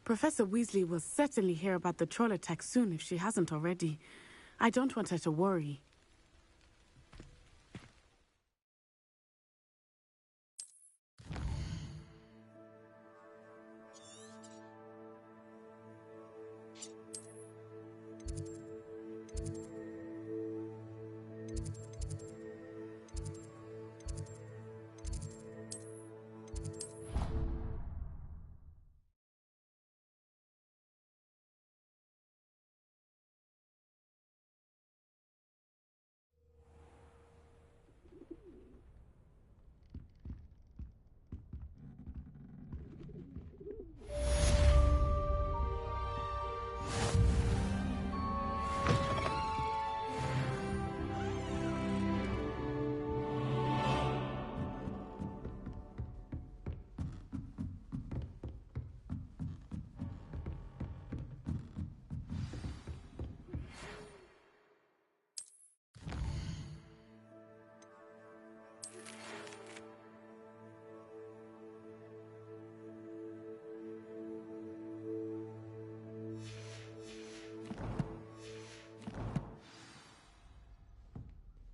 Professor Weasley will certainly hear about the troll attack soon if she hasn't already. I don't want her to worry.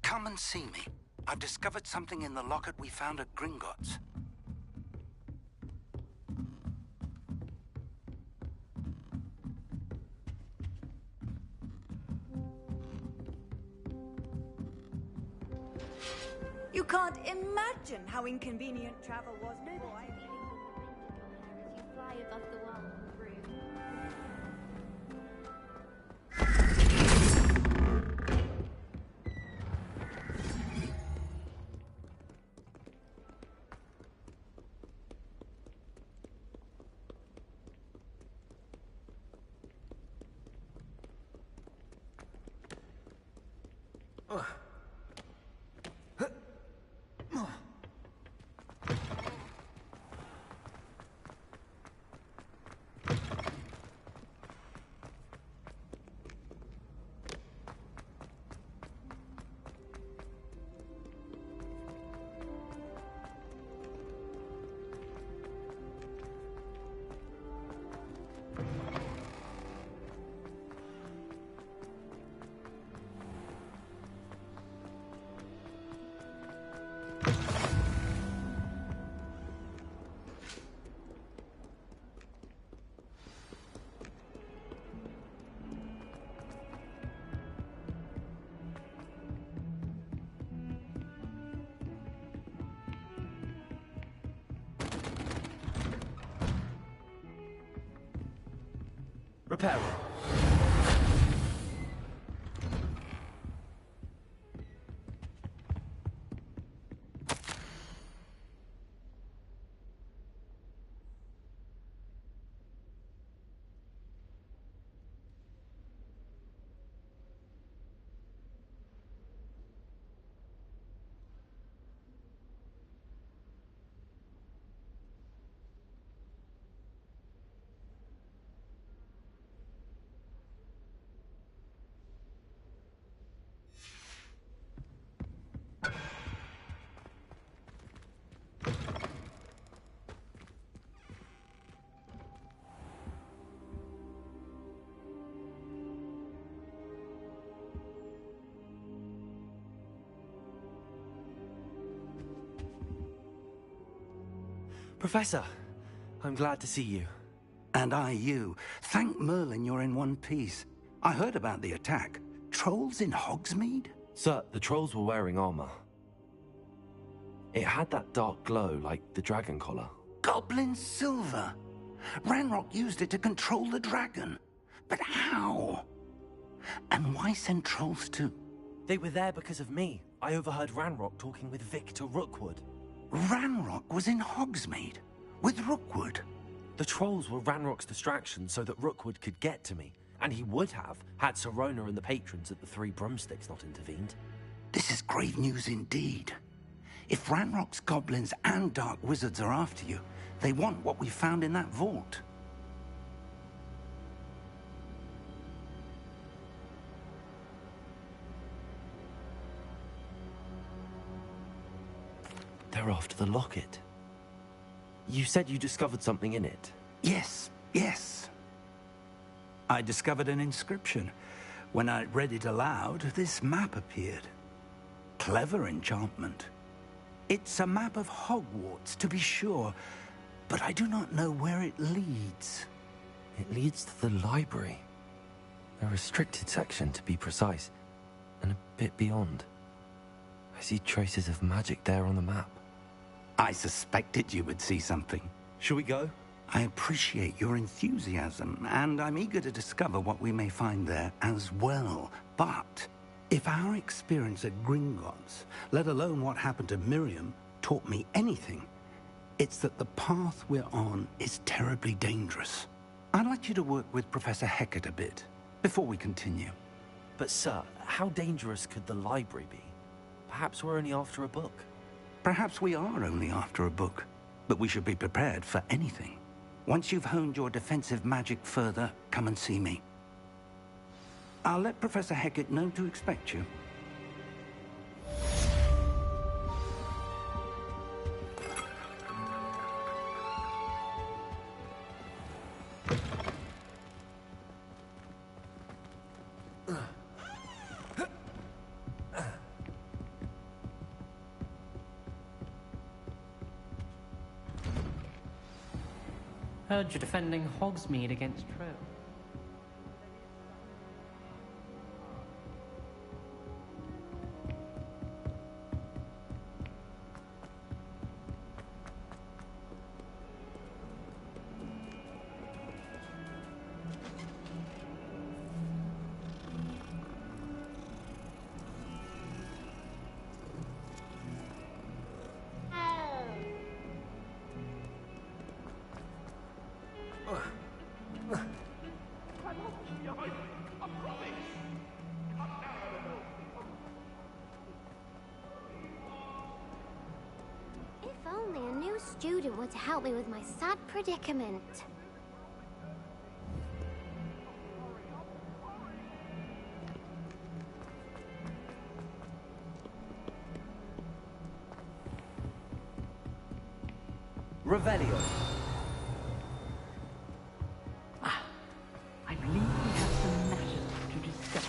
Come and see me. I've discovered something in the locket we found at Gringotts. You can't imagine how inconvenient travel was before I... As you fly above the wall room. Repair. Professor, I'm glad to see you. And I you. Thank Merlin you're in one piece. I heard about the attack. Trolls in Hogsmeade? Sir, the trolls were wearing armor. It had that dark glow like the dragon collar. Goblin silver. Ranrock used it to control the dragon. But how? And why send trolls too? They were there because of me. I overheard Ranrock talking with Victor Rookwood. Ranrock was in Hogsmeade with Rookwood. The trolls were Ranrock's distraction so that Rookwood could get to me. And he would have, had Sirona and the patrons at the Three Broomsticks not intervened. This is grave news indeed. If Ranrock's goblins and dark wizards are after you, they want what we found in that vault. They're after the locket. You said you discovered something in it. Yes, yes. I discovered an inscription. When I read it aloud, this map appeared. Clever enchantment. It's a map of Hogwarts, to be sure, but I do not know where it leads. It leads to the library. A restricted section, to be precise, and a bit beyond. I see traces of magic there on the map. I suspected you would see something. Shall we go? I appreciate your enthusiasm, and I'm eager to discover what we may find there as well. But if our experience at Gringotts, let alone what happened to Miriam, taught me anything, it's that the path we're on is terribly dangerous. I'd like you to work with Professor Hecat a bit before we continue. But sir, how dangerous could the library be? Perhaps we're only after a book. Perhaps we are only after a book, but we should be prepared for anything. Once you've honed your defensive magic further, come and see me. I'll let Professor Hecat know to expect you. Heard you're defending Hogsmeade against True. Student were to help me with my sad predicament. Revelio. I believe we have some matters to discuss.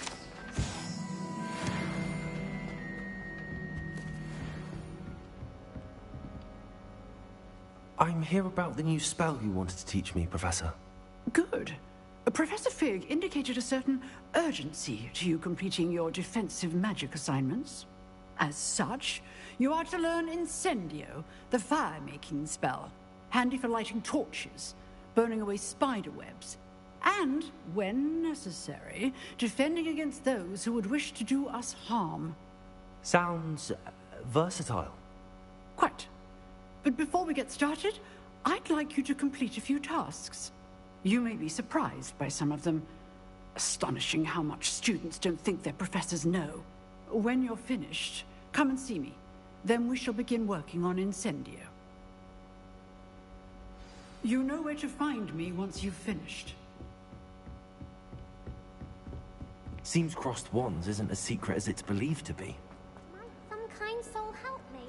I'm here about the new spell you wanted to teach me, Professor. Good. Professor Fig indicated a certain urgency to you completing your defensive magic assignments. As such, you are to learn Incendio, the fire-making spell, handy for lighting torches, burning away spider webs, and, when necessary, defending against those who would wish to do us harm. Sounds versatile. Quite. But before we get started, I'd like you to complete a few tasks. You may be surprised by some of them. Astonishing how much students don't think their professors know. When you're finished, come and see me. Then we shall begin working on Incendio. You know where to find me once you've finished. Seems crossed wands isn't as secret as it's believed to be. Might some kind soul help me?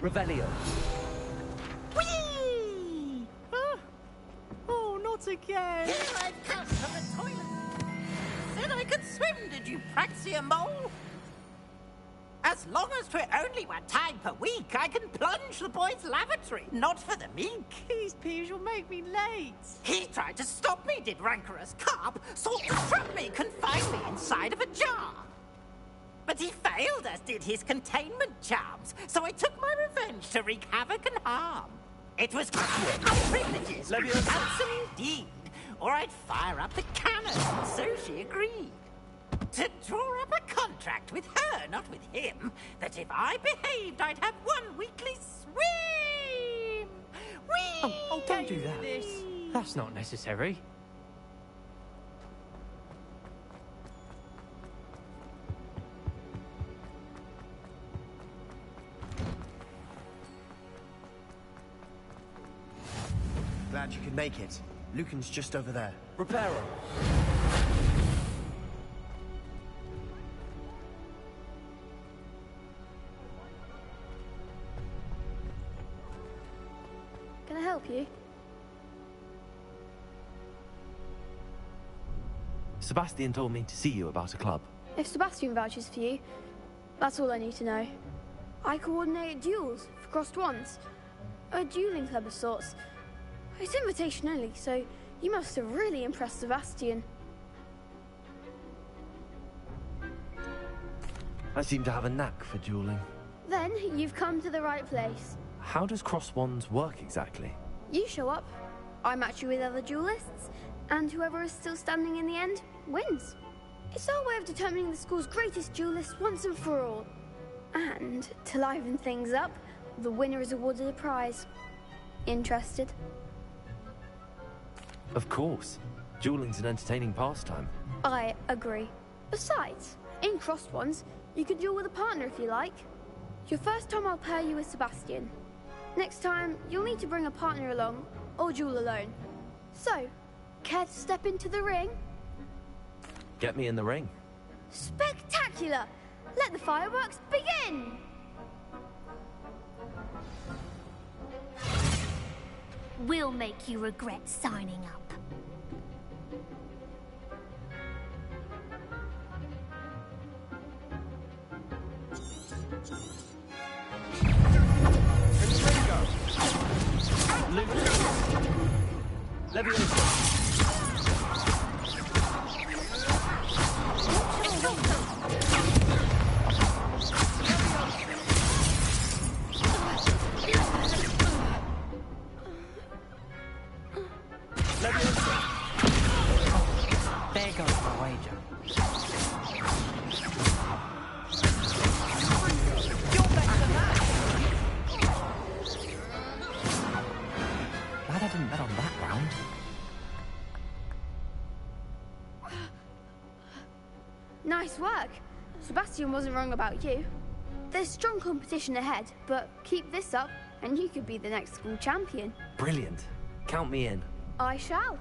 Revelio. Whee! Oh, not again! Here I've come from the toilet. Said I could swim, did you, Praxia Mole? As long as 'twere only 1 time per week, I can plunge the boy's lavatory, not for the meek. These peas will make me late. He tried to stop me, did rancorous carp, sought to trap me, confine me inside of a jar. But he failed, as did his containment charms, so I took my revenge to wreak havoc and harm. It was privileges, handsome indeed, or I'd fire up the cannons, and so she agreed. To draw up a contract with her, not with him, that if I behaved, I'd have 1 weekly swim! Whee! Oh, don't do that. That's not necessary. glad you could make it. Lucan's just over there. Reparo. Can I help you? Sebastian told me to see you about a club. If Sebastian vouches for you, that's all I need to know. I coordinate duels for crossed wands. A dueling club of sorts. It's invitation only, so you must have really impressed Sebastian. I seem to have a knack for dueling. Then you've come to the right place. How does cross wands work exactly? You show up, I match you with other duelists, and whoever is still standing in the end wins. It's our way of determining the school's greatest duelist once and for all. And to liven things up, the winner is awarded a prize. Interested? Of course. Dueling's an entertaining pastime. I agree. Besides, in crossed ones, you can duel with a partner if you like. Your first time I'll pair you with Sebastian. Next time, you'll need to bring a partner along, or duel alone. So, care to step into the ring? Get me in the ring. Spectacular! Let the fireworks begin! We'll make you regret signing up. There goes my wager. Glad I didn't bet on that round. Nice work. Sebastian wasn't wrong about you. There's strong competition ahead, but keep this up and you could be the next school champion. Brilliant. Count me in. I shall.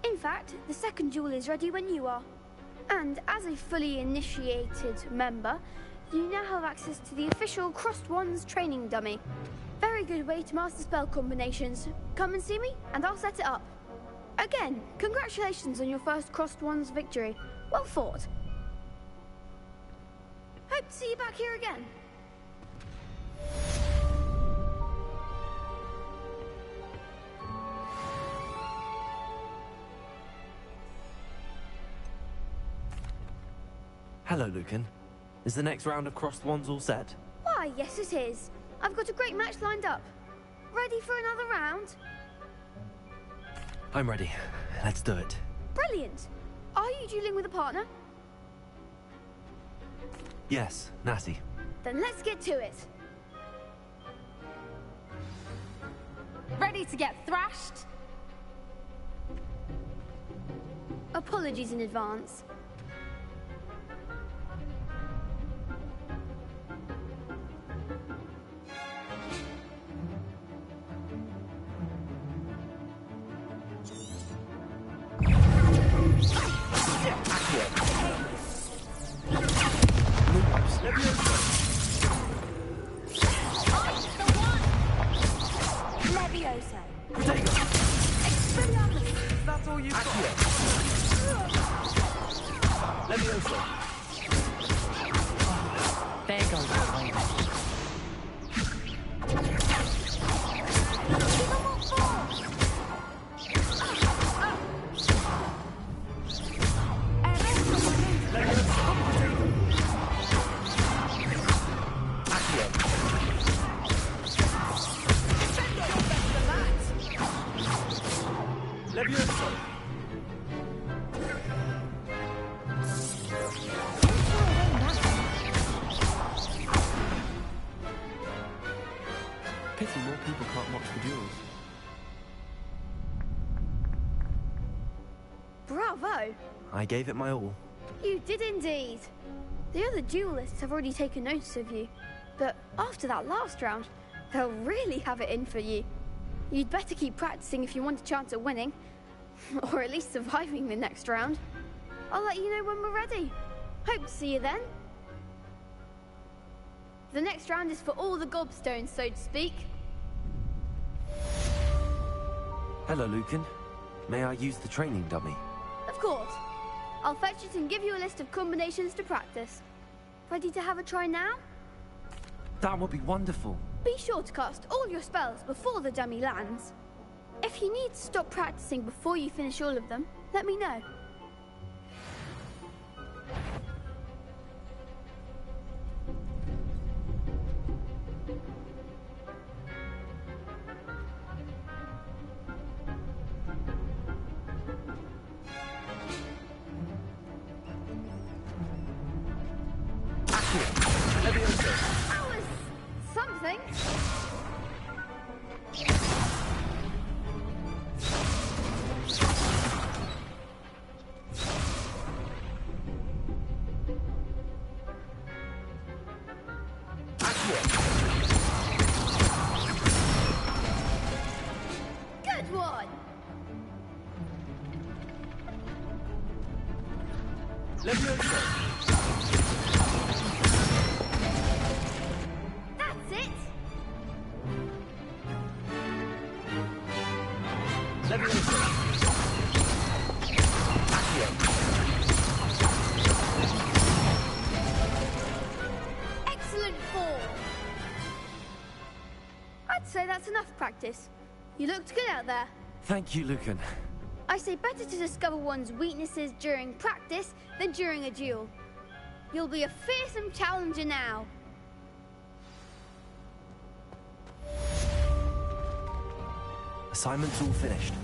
In fact, the second duel is ready when you are. And as a fully initiated member, you now have access to the official Crossed Wands training dummy. Very good way to master spell combinations. Come and see me, and I'll set it up. Again, congratulations on your first Crossed Wands victory. Well fought. Hope to see you back here again. Hello, Lucan. Is the next round of crossed wands all set? Why, yes it is. I've got a great match lined up. Ready for another round? I'm ready. Let's do it. Brilliant. Are you dueling with a partner? Yes, Natty. Then let's get to it. Ready to get thrashed? Apologies in advance. That's all you've got. There goes the way. Pity more people can't watch the duels. Bravo! I gave it my all. You did indeed. The other duelists have already taken notice of you, but after that last round, they'll really have it in for you. You'd better keep practicing if you want a chance at winning. Or at least surviving the next round. I'll let you know when we're ready. Hope to see you then. The next round is for all the gobstones, so to speak. Hello, Lucan. May I use the training dummy? Of course. I'll fetch it and give you a list of combinations to practice. Ready to have a try now? That would be wonderful. Be sure to cast all your spells before the dummy lands. If you need to stop practicing before you finish all of them, let me know. That was something. Good one. That's it. Excellent form. I'd say that's enough practice. You looked good out there. Thank you, Lucan. I say better to discover one's weaknesses during practice than during a duel. You'll be a fearsome challenger now. Assignment's all finished.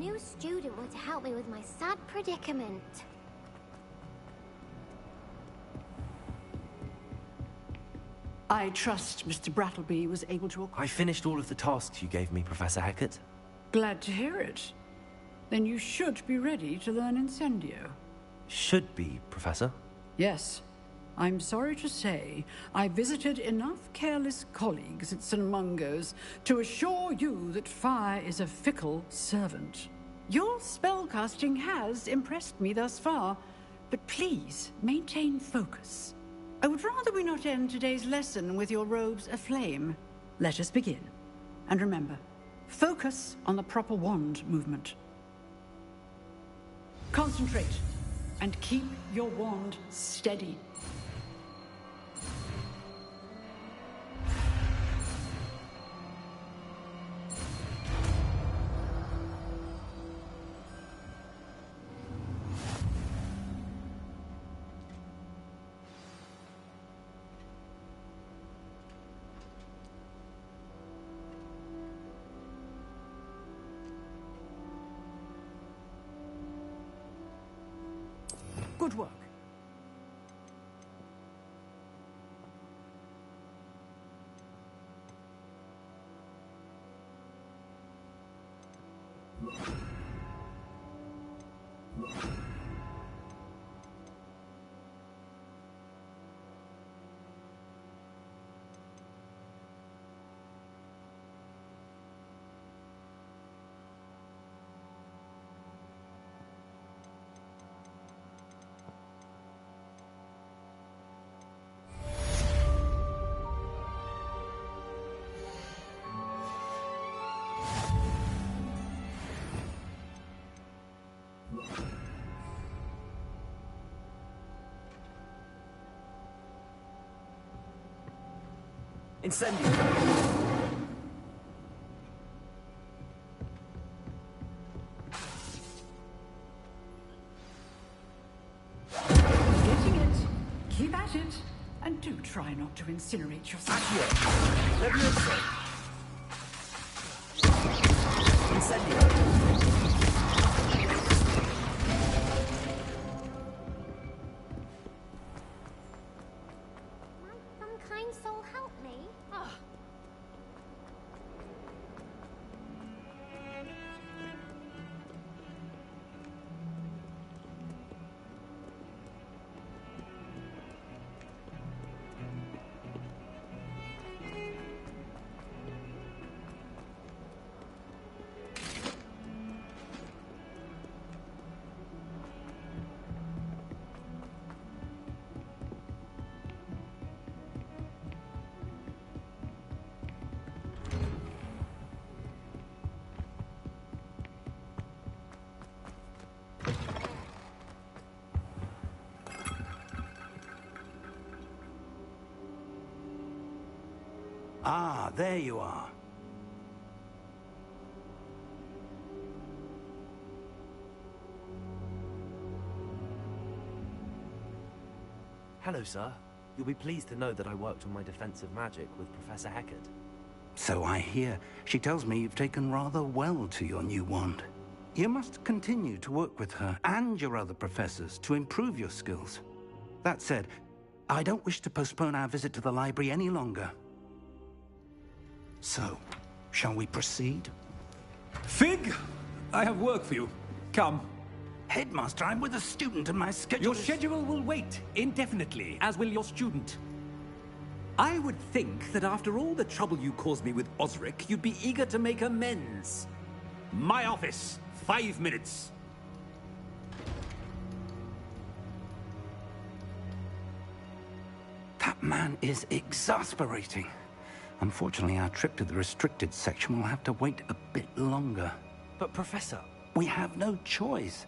new student were to help me with my sad predicament. I trust Mr. Brattleby was able to... I finished all of the tasks you gave me, Professor Hackett. Glad to hear it. Then you should be ready to learn Incendio. Should be, Professor. Yes. I'm sorry to say, I visited enough careless colleagues at St. Mungo's to assure you that fire is a fickle servant. Your spellcasting has impressed me thus far, but please maintain focus. I would rather we not end today's lesson with your robes aflame. Let us begin. And remember, focus on the proper wand movement. Concentrate, and keep your wand steady. Good work. Incendio! Getting it. Keep at it. And do try not to incinerate yourself. Incendio! Some kind soul help me. Oh. Ah, there you are. Hello, sir. You'll be pleased to know that I worked on my defensive magic with Professor Hackett. So I hear. She tells me you've taken rather well to your new wand. You must continue to work with her and your other professors to improve your skills. That said, I don't wish to postpone our visit to the library any longer. So, shall we proceed? Fig, I have work for you. Come. Headmaster, I'm with a student and my schedule Your schedule will wait indefinitely, as will your student. I would think that after all the trouble you caused me with Osric, you'd be eager to make amends. My office, 5 minutes. That man is exasperating. Unfortunately, our trip to the restricted section will have to wait a bit longer. But, Professor... We have no choice.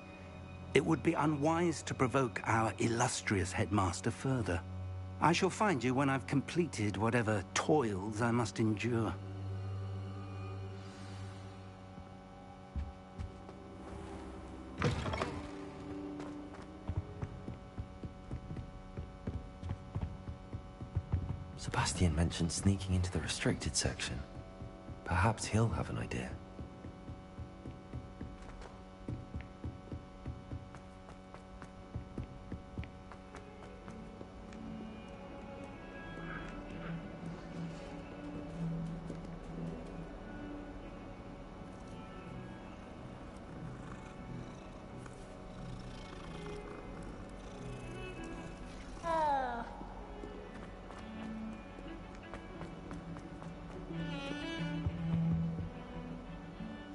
It would be unwise to provoke our illustrious headmaster further. I shall find you when I've completed whatever toils I must endure. Sebastian mentioned sneaking into the restricted section. Perhaps he'll have an idea.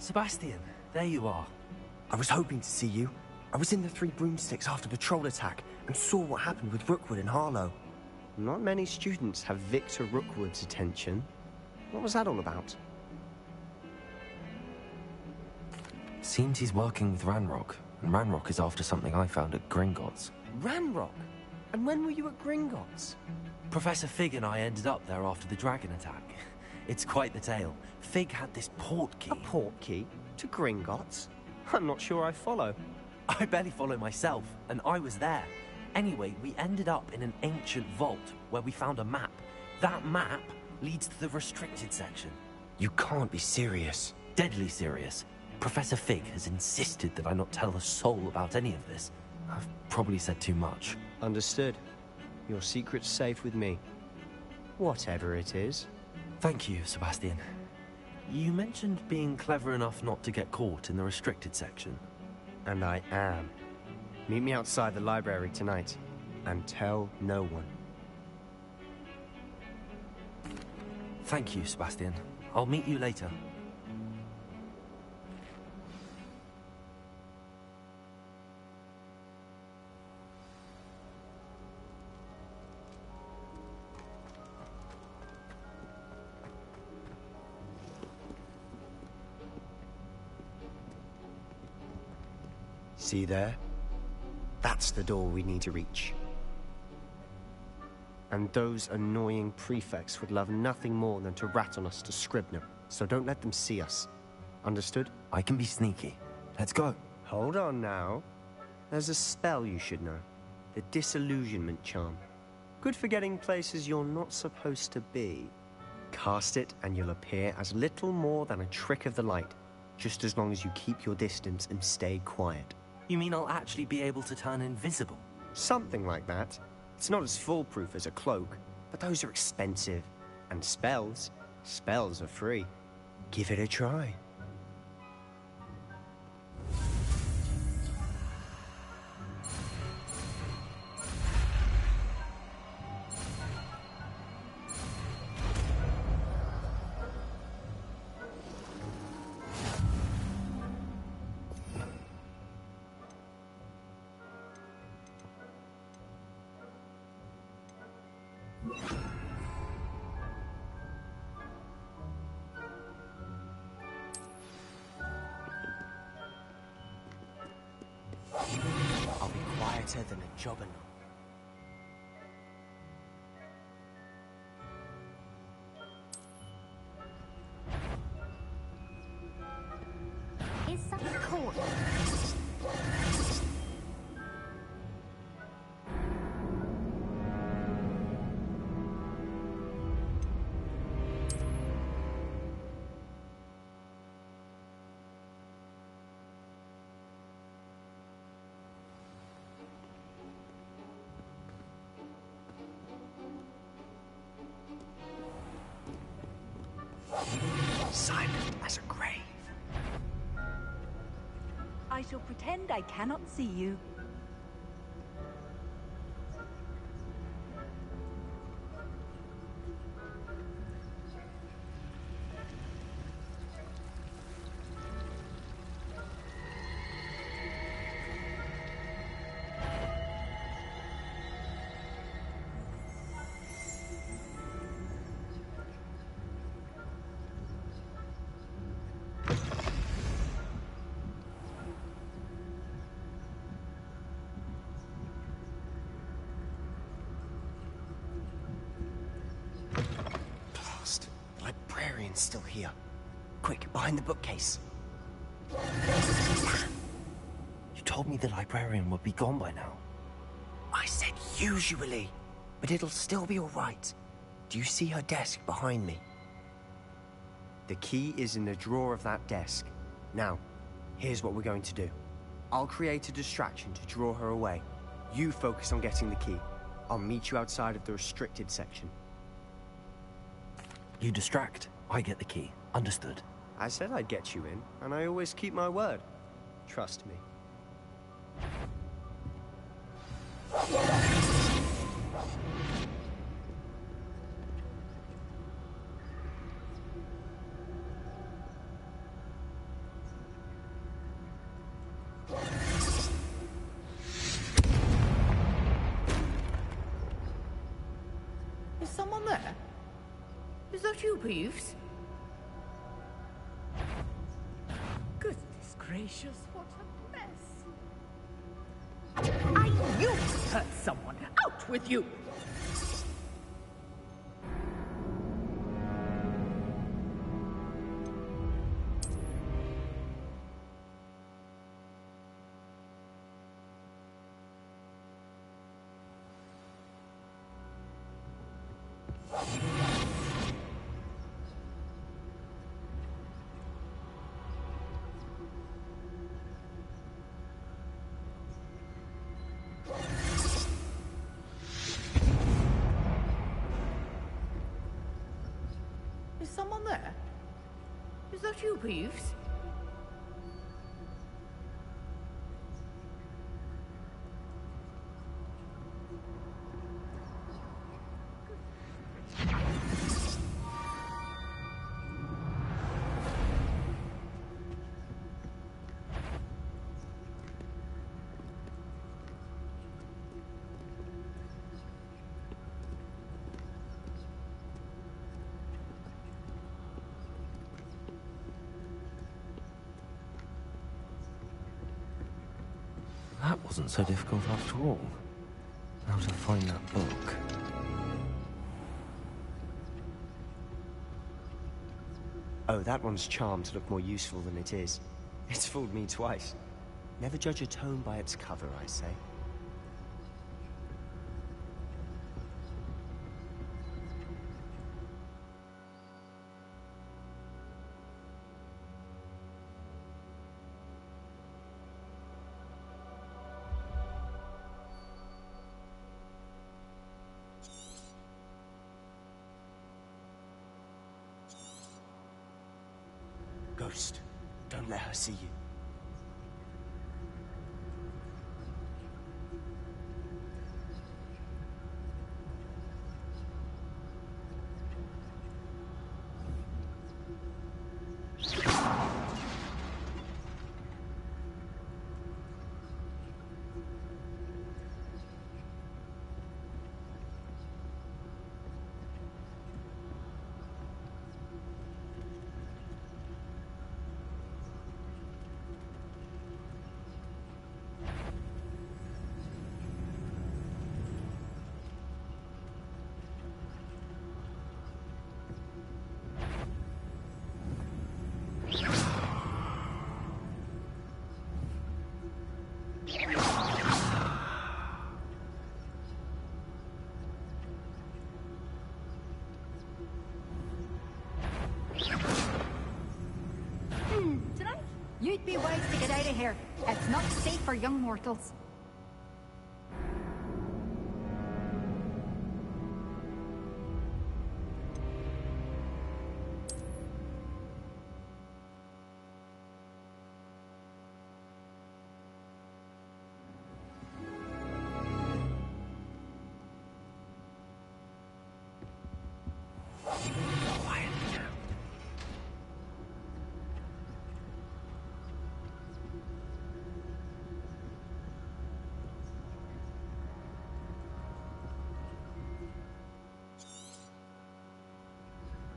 Sebastian, there you are. I was hoping to see you. I was in the Three Broomsticks after the troll attack and saw what happened with Rookwood and Harlow. Not many students have Victor Rookwood's attention. What was that all about? Seems he's working with Ranrock, and Ranrock is after something I found at Gringotts. Ranrock? And when were you at Gringotts? Professor Fig and I ended up there after the dragon attack. It's quite the tale. Fig had this port key. A port key? To Gringotts? I'm not sure I follow. I barely follow myself, and I was there. Anyway, we ended up in an ancient vault where we found a map. That map leads to the restricted section. You can't be serious. Deadly serious. Professor Fig has insisted that I not tell a soul about any of this. I've probably said too much. Understood. Your secret's safe with me. Whatever it is. Thank you, Sebastian. You mentioned being clever enough not to get caught in the restricted section. And I am. Meet me outside the library tonight, and tell no one. Thank you, Sebastian. I'll meet you later. See there? That's the door we need to reach. And those annoying prefects would love nothing more than to rat on us to Scribner, so don't let them see us. Understood? I can be sneaky. Let's go. Hold on now. There's a spell you should know. The Disillusionment Charm. Good for getting places you're not supposed to be. Cast it and you'll appear as little more than a trick of the light, just as long as you keep your distance and stay quiet. You mean I'll actually be able to turn invisible? Something like that. It's not as foolproof as a cloak, but those are expensive. And spells are free. Give it a try. I'll be quieter than a jobber. Is something caught? Silent as a grave. I shall pretend I cannot see you. The librarian's still here. Quick, behind the bookcase. You told me the librarian would be gone by now. I said usually, but it'll still be all right. Do you see her desk behind me? The key is in the drawer of that desk. Now, here's what we're going to do. I'll create a distraction to draw her away. You focus on getting the key. I'll meet you outside of the restricted section. You distract, I get the key. Understood. I said I'd get you in, and I always keep my word. Trust me. there? Is that you, Peeves? Goodness gracious, what a mess! I knew you hurt someone! Out with you! Is someone there? Is that you, Peeves? That wasn't so difficult after all. How to find that book. Oh, that one's charmed to look more useful than it is. It's fooled me twice. Never judge a tome by its cover, I say. Ghost, don't let her see you. Tonight, you'd be wise to get out of here. It's not safe for young mortals.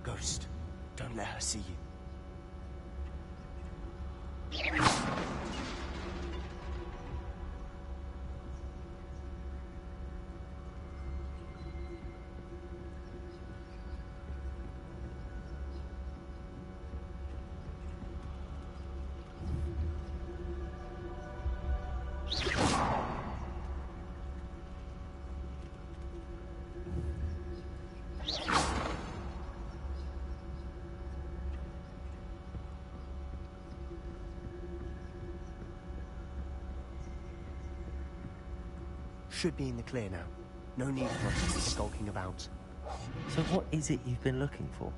Ghost, don't let her see you. Should be in the clear now. No need for us to be skulking about. So what is it you've been looking for?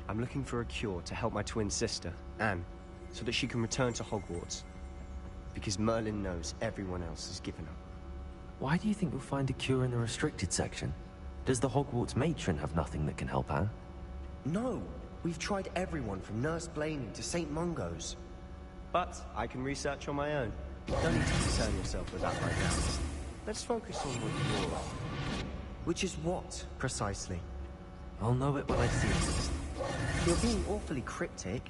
I'm looking for a cure to help my twin sister, Anne, so that she can return to Hogwarts. Because Merlin knows everyone else has given up. Why do you think you'll find a cure in the restricted section? Does the Hogwarts matron have nothing that can help Anne? No! We've tried everyone from Nurse Blaney to St. Mungo's. But I can research on my own. Don't need to concern yourself with that right now. Let's focus on what you're... Which is what, precisely? I'll know it when I see it. You're being awfully cryptic.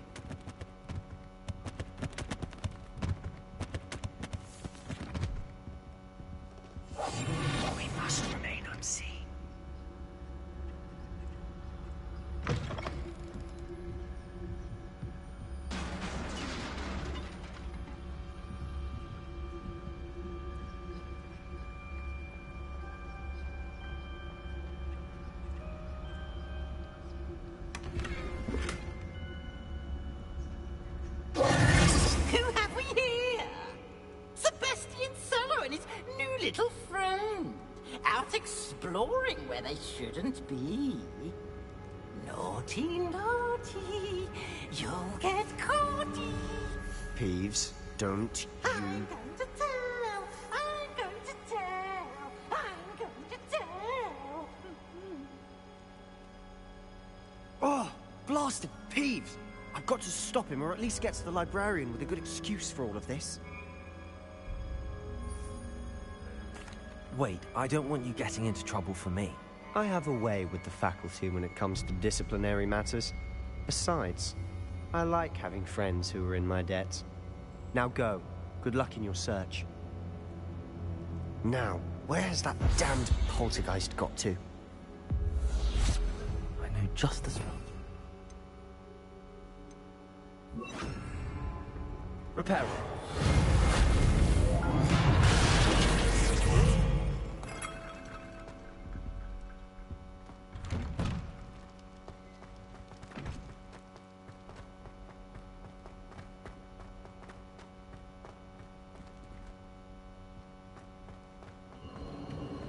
We must remain unseen. Little friend, out exploring where they shouldn't be. Naughty, naughty, you'll get caughty. Peeves, don't you... I'm going to tell, I'm going to tell, I'm going to tell. Oh, blasted Peeves! I've got to stop him, or at least get to the librarian with a good excuse for all of this. Wait, I don't want you getting into trouble for me. I have a way with the faculty when it comes to disciplinary matters. Besides, I like having friends who are in my debt. Now go. Good luck in your search. Now, where has that damned poltergeist got to? I know just as well. Repair.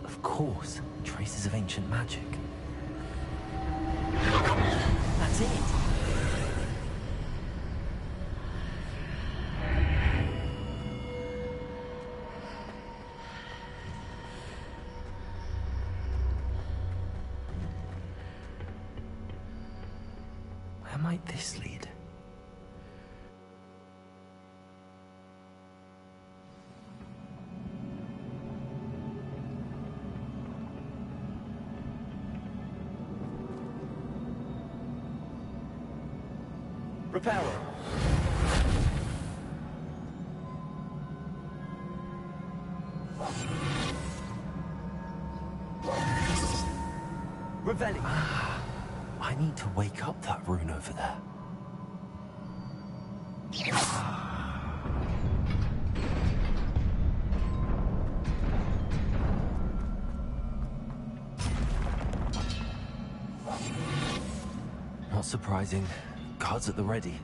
Of course, traces of ancient magic. That's it. Where might this lead? Repairer. Revelli. I need to wake up that rune over there. Not surprising. Guards at the ready.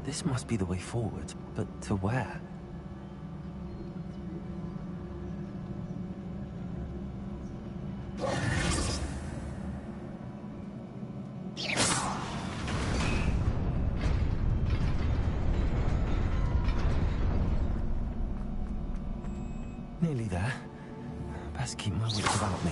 This must be the way forward, but to where? Nearly there. Best keep my wits about me.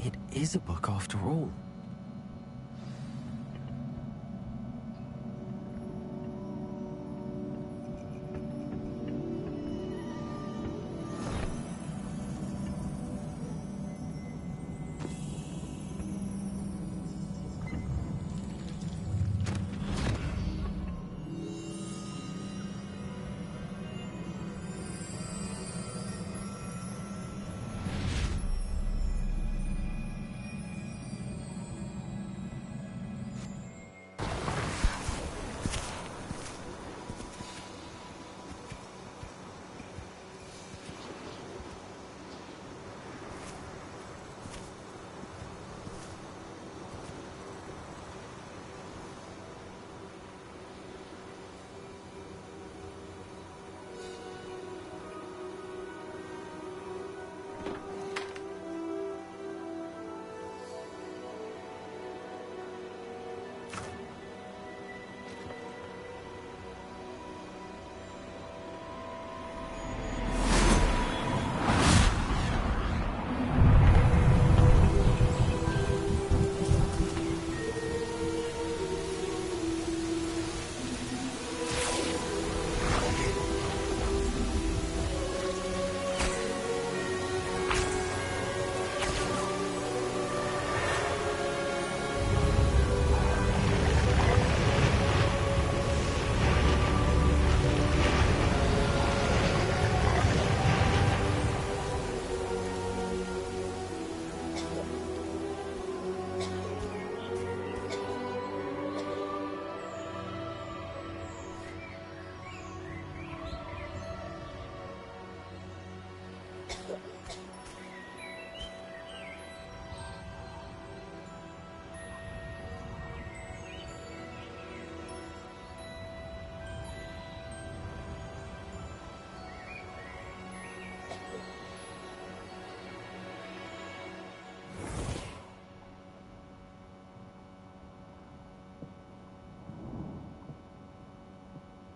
It is a book after all.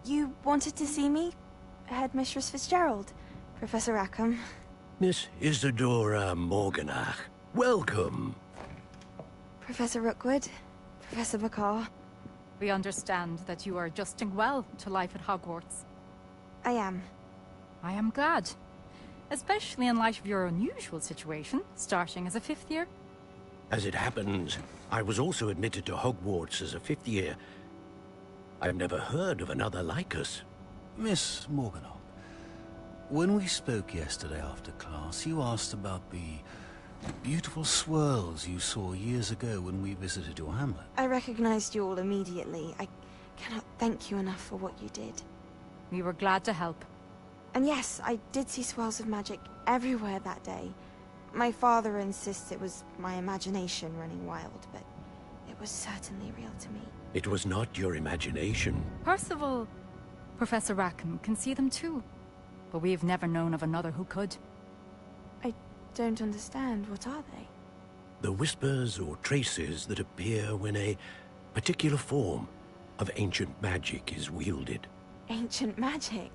You wanted to see me? Headmistress Fitzgerald? Professor Rackham? Miss Isadora Morganach, welcome. Professor Rookwood? Professor McCaw? We understand that you are adjusting well to life at Hogwarts. I am. I am glad. Especially in light of your unusual situation, starting as a 5th year. As it happens, I was also admitted to Hogwarts as a fifth year. I've never heard of another like us. Miss Morganock, when we spoke yesterday after class, you asked about the beautiful swirls you saw years ago when we visited your hamlet. I recognized you all immediately. I cannot thank you enough for what you did. We were glad to help. And yes, I did see swirls of magic everywhere that day. My father insists it was my imagination running wild, but it was certainly real to me. It was not your imagination. Percival, Professor Rackham can see them too. But we've never known of another who could. I don't understand. What are they? The whispers or traces that appear when a particular form of ancient magic is wielded. Ancient magic?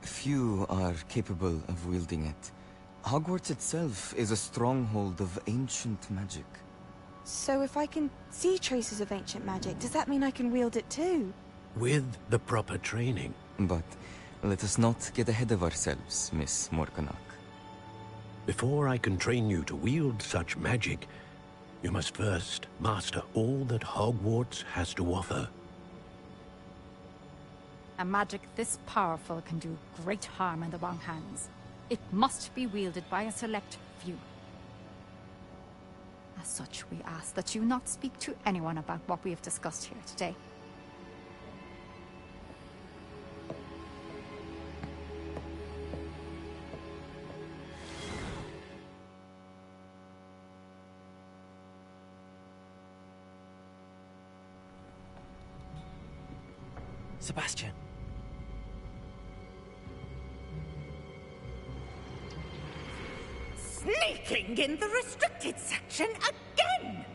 Few are capable of wielding it. Hogwarts itself is a stronghold of ancient magic. So if I can see traces of ancient magic, does that mean I can wield it too? With the proper training. But let us not get ahead of ourselves, Miss Morganock. Before I can train you to wield such magic, you must first master all that Hogwarts has to offer. A magic this powerful can do great harm in the wrong hands. It must be wielded by a select few. As such, we ask that you not speak to anyone about what we have discussed here today. Sebastian. Sneaking in the restricted section again!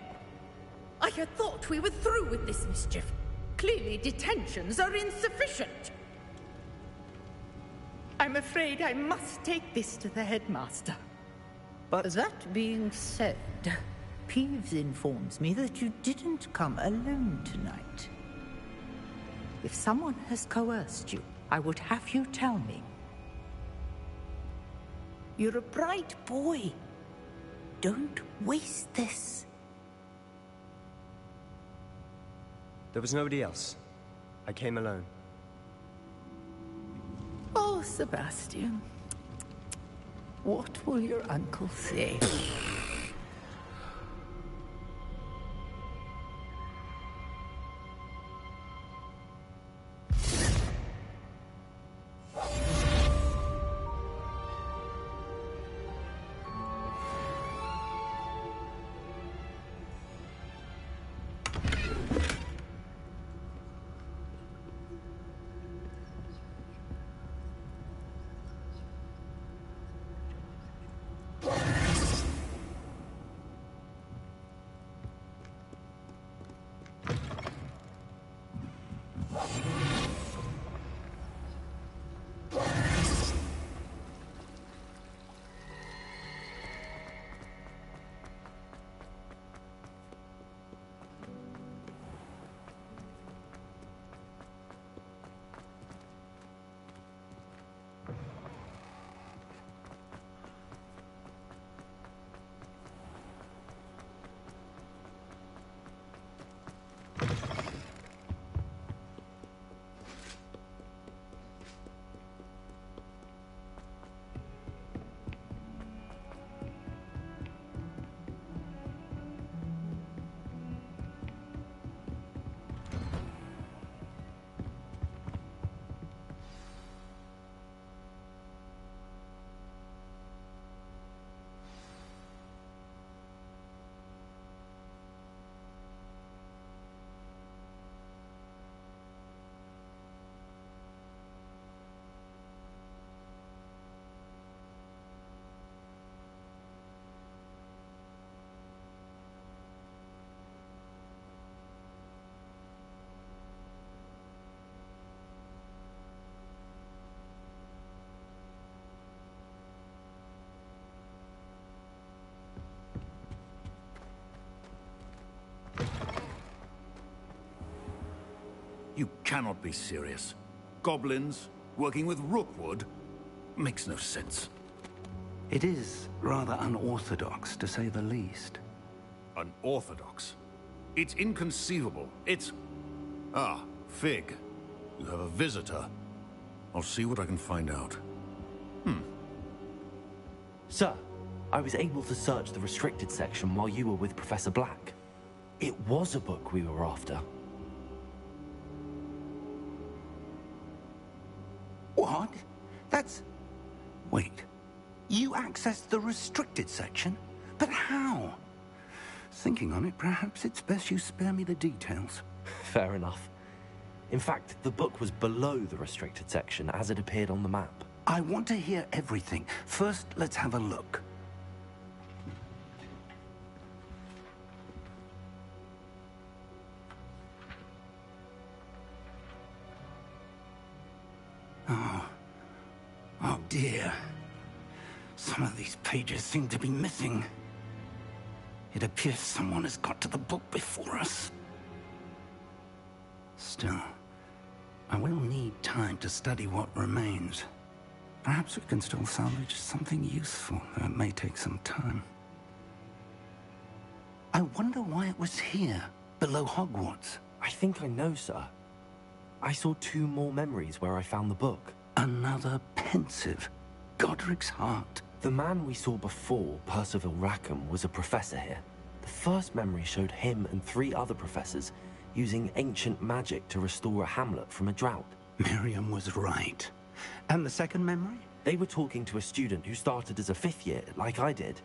I had thought we were through with this mischief. Clearly detentions are insufficient. I'm afraid I must take this to the headmaster. But that being said, Peeves informs me that you didn't come alone tonight. If someone has coerced you, I would have you tell me. You're a bright boy. Don't waste this. There was nobody else. I came alone. Oh, Sebastian. What will your uncle say? You cannot be serious. Goblins working with Rookwood makes no sense. It is rather unorthodox, to say the least. Unorthodox. It's inconceivable. It's... Ah, Fig. You have a visitor. I'll see what I can find out. Sir, I was able to search the restricted section while you were with Professor Black. It was a book we were after. What? That's... Wait. You accessed the restricted section? But how? Thinking on it, perhaps it's best you spare me the details. Fair enough. In fact, the book was below the restricted section as it appeared on the map. I want to hear everything. First, let's have a look. Oh dear. Some of these pages seem to be missing. It appears someone has got to the book before us. Still, I will need time to study what remains. Perhaps we can still salvage something useful, though it may take some time. I wonder why it was here, below Hogwarts. I think I know, sir. I saw 2 more memories where I found the book. Another pensive. Godric's heart. The man we saw before, Percival Rackham, was a professor here. The first memory showed him and 3 other professors using ancient magic to restore a hamlet from a drought. Miriam was right. And the second memory? They were talking to a student who started as a 5th year, like I did.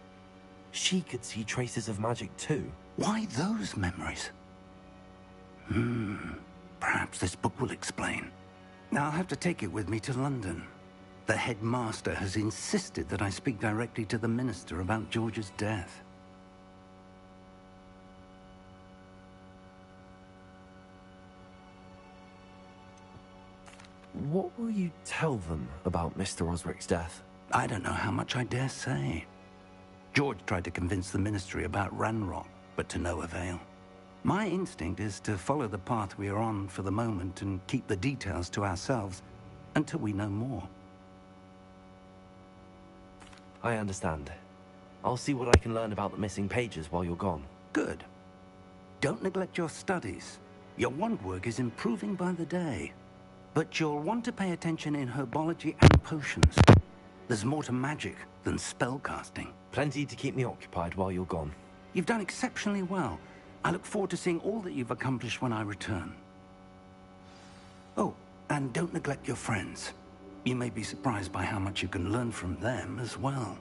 She could see traces of magic too. Why those memories? Perhaps this book will explain. Now I'll have to take it with me to London. The headmaster has insisted that I speak directly to the minister about George's death. What will you tell them about Mr. Osric's death? I don't know how much I dare say. George tried to convince the ministry about Ranrock, but to no avail. My instinct is to follow the path we are on for the moment and keep the details to ourselves until we know more. I understand. I'll see what I can learn about the missing pages while you're gone. Good. Don't neglect your studies. Your wand work is improving by the day. But you'll want to pay attention in herbology and potions. There's more to magic than spellcasting. Plenty to keep me occupied while you're gone. You've done exceptionally well. I look forward to seeing all that you've accomplished when I return. Oh, and don't neglect your friends. You may be surprised by how much you can learn from them as well.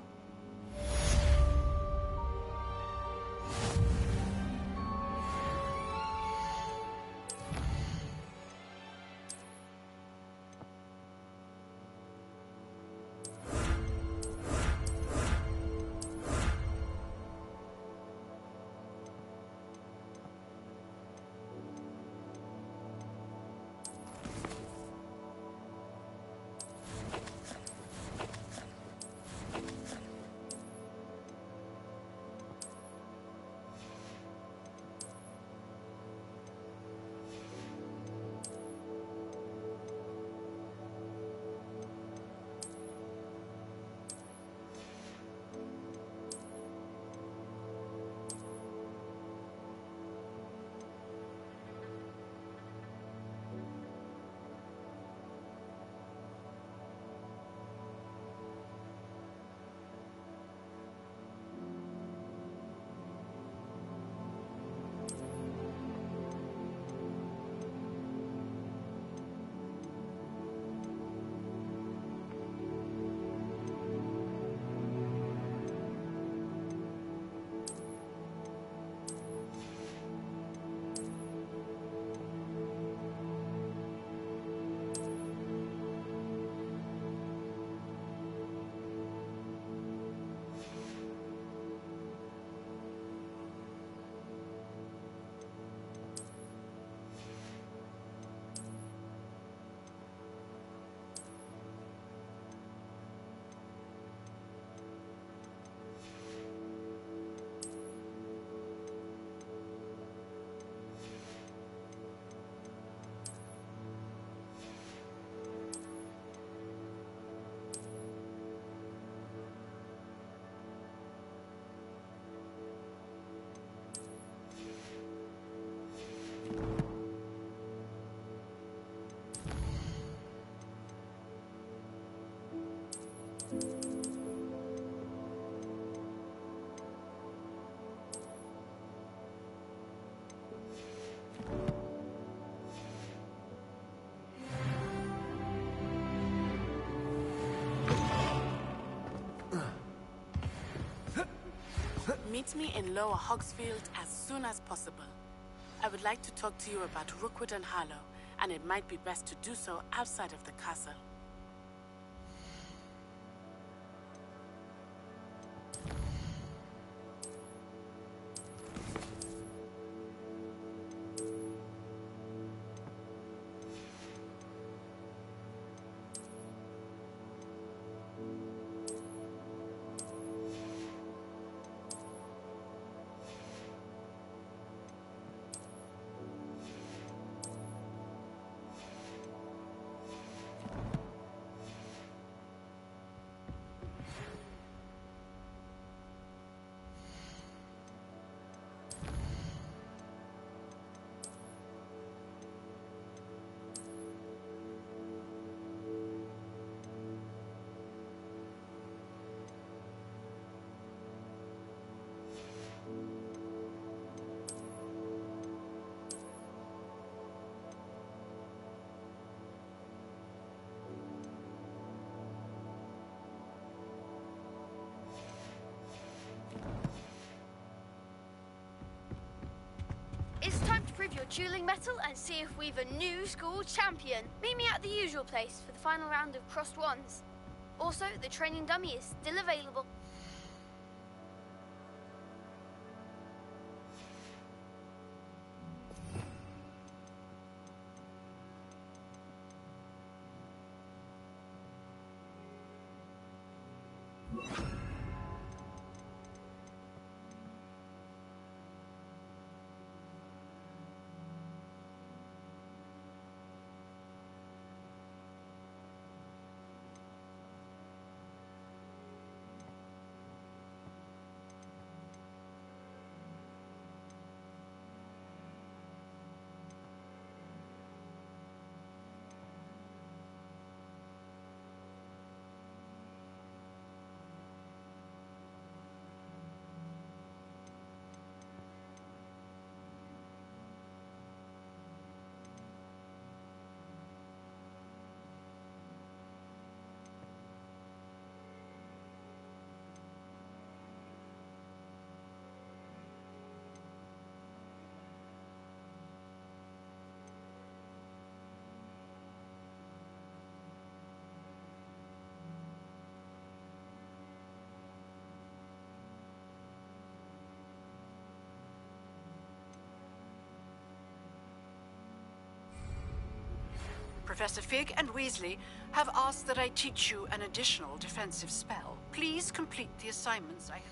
Meet me in Lower Hogsfield as soon as possible. I would like to talk to you about Rookwood and Harlow, and it might be best to do so outside of the castle. It's time to prove your dueling mettle and see if we've a new school champion. Meet me at the usual place for the final round of crossed wands. Also, the training dummy is still available. Professor Fig and Weasley have asked that I teach you an additional defensive spell. Please complete the assignments I have.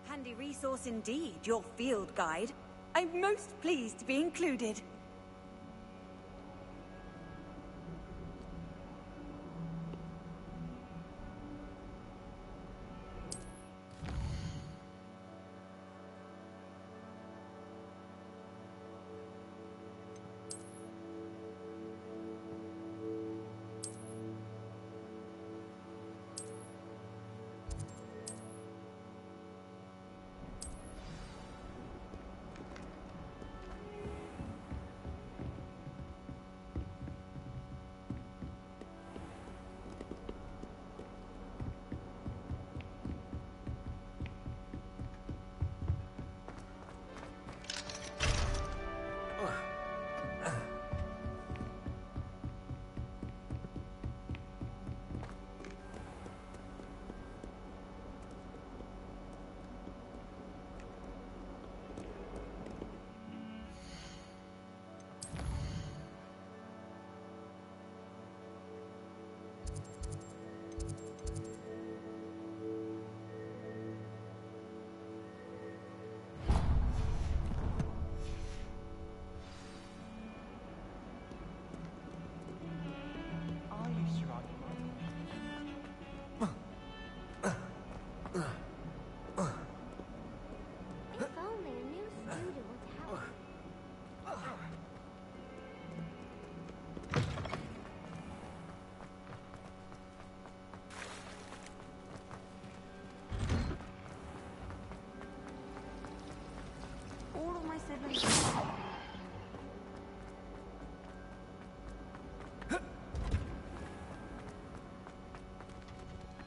Handy resource indeed, your field guide. I'm most pleased to be included.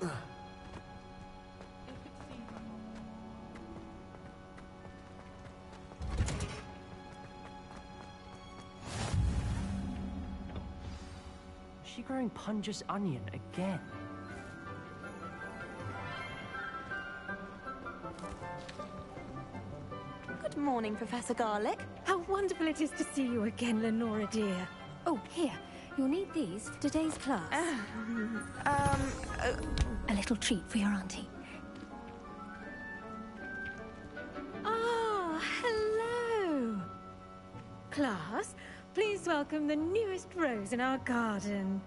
Is she growing Punja's onion again? Good morning, Professor Garlic. How wonderful it is to see you again, Lenora dear. Oh, here. You'll need these for today's class. A little treat for your auntie. Ah, hello. Class, please welcome the newest rose in our garden.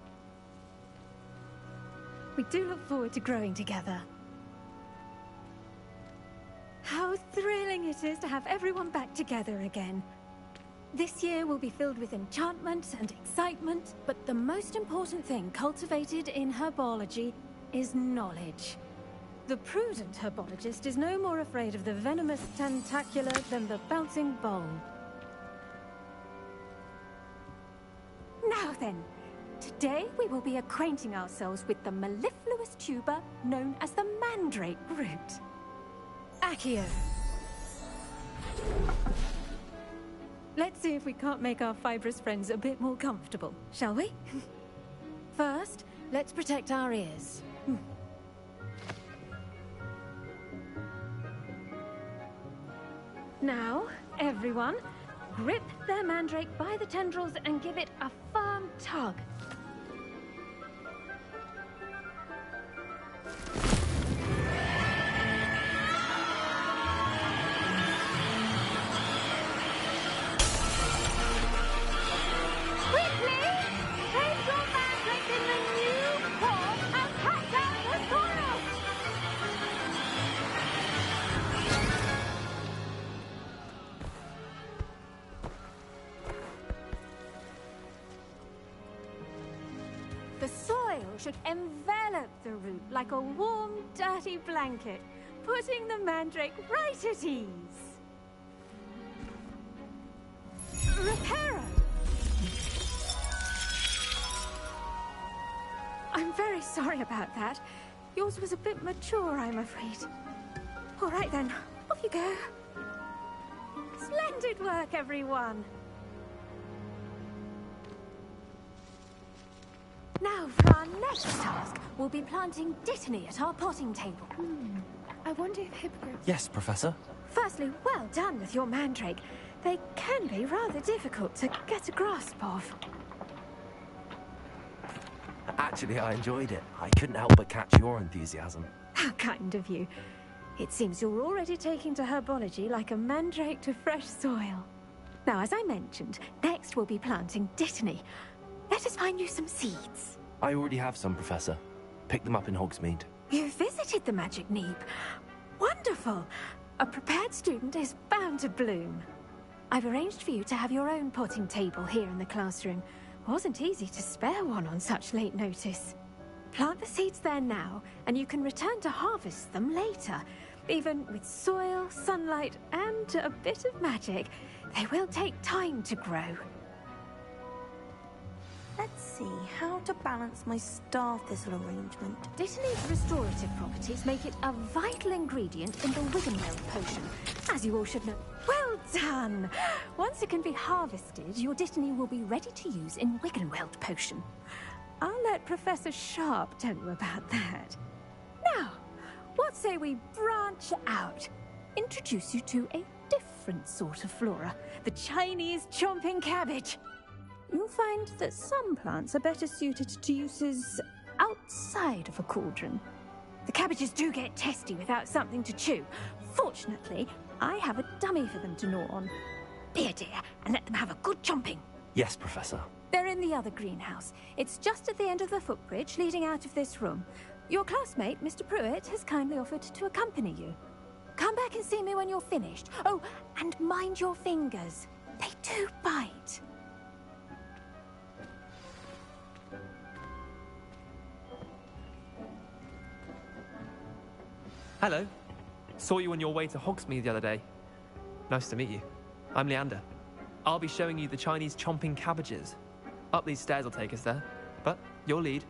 We do look forward to growing together. How thrilling it is to have everyone back together again. This year will be filled with enchantment and excitement, but the most important thing cultivated in herbology is knowledge. The prudent herbologist is no more afraid of the venomous tentacula than the bouncing bowl. Now then, today we will be acquainting ourselves with the mellifluous tuber known as the mandrake root. Accio. Let's see if we can't make our fibrous friends a bit more comfortable, shall we? First, let's protect our ears. Now, everyone, grip their mandrake by the tendrils and give it a firm tug. Should envelop the root like a warm, dirty blanket, putting the mandrake right at ease. Reparo! I'm very sorry about that. Yours was a bit mature, I'm afraid. All right then, off you go. Splendid work, everyone. Now, for our next task, we'll be planting dittany at our potting table. I wonder if hippogriffs... Yes, Professor. Firstly, well done with your mandrake. They can be rather difficult to get a grasp of. Actually, I enjoyed it. I couldn't help but catch your enthusiasm. How kind of you. It seems you're already taking to herbology like a mandrake to fresh soil. Now, as I mentioned, next we'll be planting dittany. Let us find you some seeds. I already have some, Professor. Picked them up in Hogsmeade. You visited the Magic Neep. Wonderful. A prepared student is bound to bloom. I've arranged for you to have your own potting table here in the classroom. Wasn't easy to spare one on such late notice. Plant the seeds there now, and you can return to harvest them later. Even with soil, sunlight, and a bit of magic, they will take time to grow. Let's see how to balance my star thistle arrangement. Dittany's restorative properties make it a vital ingredient in the Wiggenweld potion, as you all should know. Well done! Once it can be harvested, your dittany will be ready to use in Wiggenweld potion. I'll let Professor Sharp tell you about that. Now, what say we branch out? Introduce you to a different sort of flora, the Chinese chomping cabbage. You'll find that some plants are better suited to uses outside of a cauldron. The cabbages do get testy without something to chew. Fortunately, I have a dummy for them to gnaw on. Be a dear and let them have a good chomping. Yes, Professor. They're in the other greenhouse. It's just at the end of the footbridge leading out of this room. Your classmate, Mr. Pruitt, has kindly offered to accompany you. Come back and see me when you're finished. Oh, and mind your fingers. They do bite. Hello. Saw you on your way to Hogsmeade the other day. Nice to meet you. I'm Leander. I'll be showing you the Chinese chomping cabbages. Up these stairs will take us there, but your lead.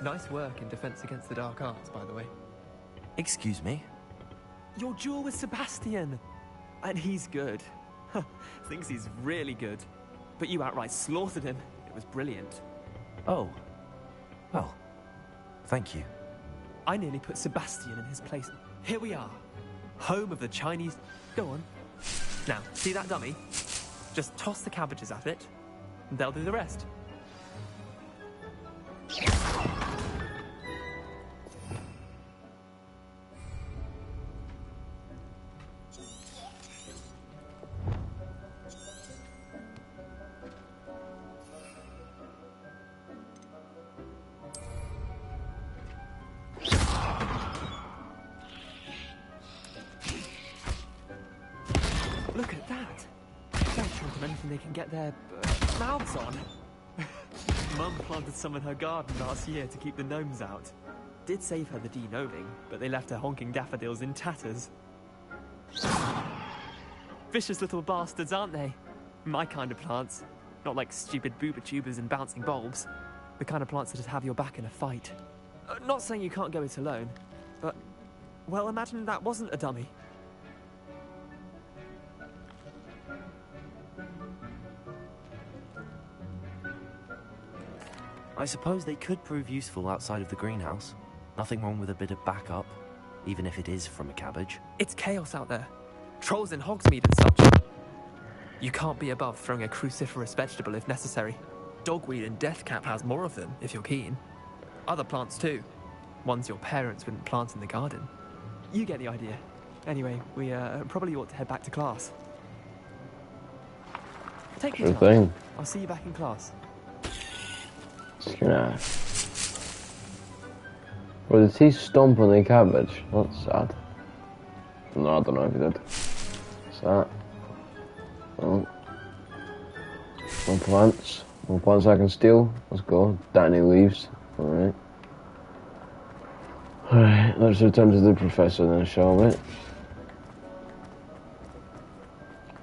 Nice work in Defense Against the Dark Arts, by the way. Excuse me? Your duel with Sebastian! And he's good. Thinks he's really good. But you outright slaughtered him. It was brilliant. Oh. Well, thank you. I nearly put Sebastian in his place. Here we are. Home of the Chinese... Go on. Now, see that dummy? Just toss the cabbages at it, and they'll do the rest. Look at that! Don't show them anything they can get their mouths on. Mum planted some in her garden last year to keep the gnomes out. Did save her the de-gnoming, but they left her honking daffodils in tatters. Vicious little bastards, aren't they? My kind of plants. Not like stupid booba tubers and bouncing bulbs. The kind of plants that'd have your back in a fight. Not saying you can't go it alone, but... Well, imagine that wasn't a dummy. I suppose they could prove useful outside of the greenhouse. Nothing wrong with a bit of backup, even if it is from a cabbage. It's chaos out there. Trolls in Hogsmeade and such. You can't be above throwing a cruciferous vegetable if necessary. Dogweed and deathcap has more of them, if you're keen. Other plants too. Ones your parents wouldn't plant in the garden. You get the idea. Anyway, we probably ought to head back to class. Take your Sure time. thing. I'll see you back in class. Just gonna... Well, did he stomp on the cabbage? That's sad. No, I don't know if he did. What's that? Oh. No plants. No plants I can steal. Let's go. Danny leaves. Alright. Alright, let's return to the professor then, shall we?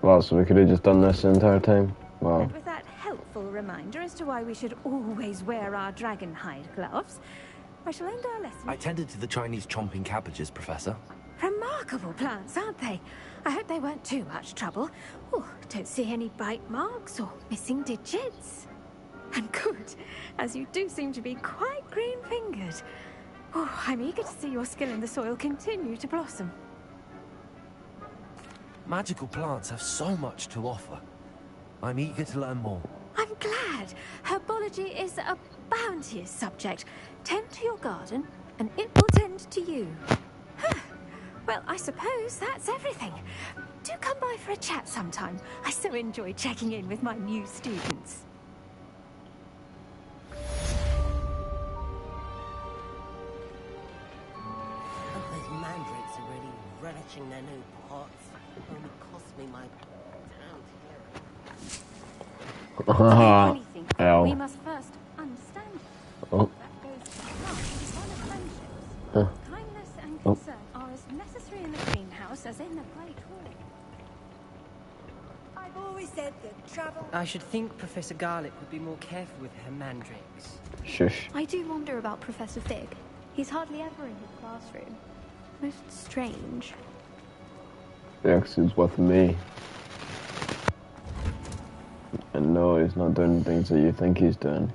Wow, so we could have just done this the entire time? Wow. And with that helpful reminder as to why we should always wear our dragon hide gloves, I shall end our lesson. I tended to the Chinese chomping cabbages, Professor. Remarkable plants, aren't they? I hope they weren't too much trouble. Oh, don't see any bite marks or missing digits. And good, as you do seem to be quite green-fingered. Oh, I'm eager to see your skill in the soil continue to blossom. Magical plants have so much to offer. I'm eager to learn more. I'm glad. Herbology is a bounteous subject. Tend to your garden, and it will tend to you. Well, I suppose that's everything. Do come by for a chat sometime. I so enjoy checking in with my new students. Those mandrakes are really relishing their new pots. Only cost me my Funny thing, Ow. we must first understand it. Oh. That goes to one of friendships. Huh. Kindness and Oh. concern are as necessary in the greenhouse as in the Great Hall. I've always said that travel... I should think Professor Garlick would be more careful with her mandrakes. Shush. I do wonder about Professor Fig. He's hardly ever in his classroom. Most strange. Yeah, 'cause he's with me. And no, he's not doing the things that you think he's doing.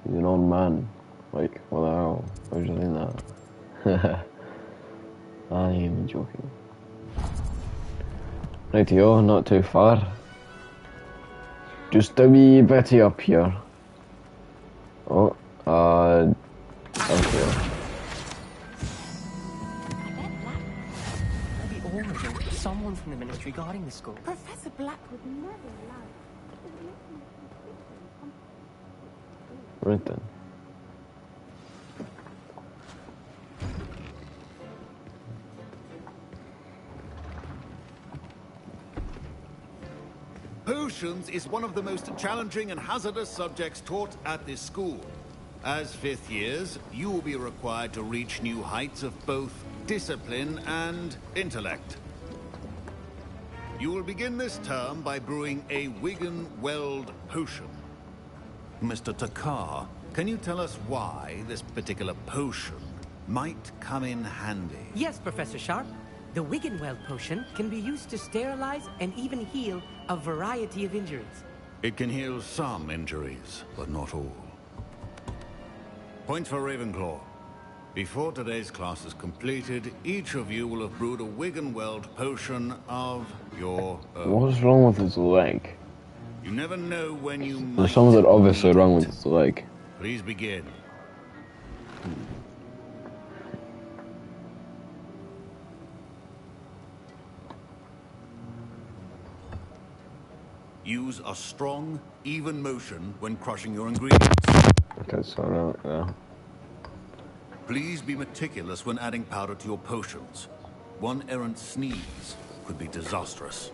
He's an old man. Like, what the hell? Why would you think that? I am joking. Rightio, not too far. Just a wee bit up here. Oh, okay. Maybe all of them. Someone from the ministry guarding the school. Professor Black would never allow. Right then. Potions is one of the most challenging and hazardous subjects taught at this school. As fifth years, you will be required to reach new heights of both discipline and intellect. You will begin this term by brewing a Wigan Weld potion. Mr. Takar, Can you tell us why this particular potion might come in handy? Yes, Professor Sharp. The Wiggenweld potion can be used to sterilize and even heal a variety of injuries. It can heal some injuries, but not all. Point for Ravenclaw. Before today's class is completed, each of you will have brewed a Wiggenweld potion of your own. What's wrong with his leg? You never know when you might. There's something obviously wrong with his leg. Please begin. Use a strong, even motion when crushing your ingredients. Okay, so yeah. Please be meticulous when adding powder to your potions. One errant sneeze could be disastrous.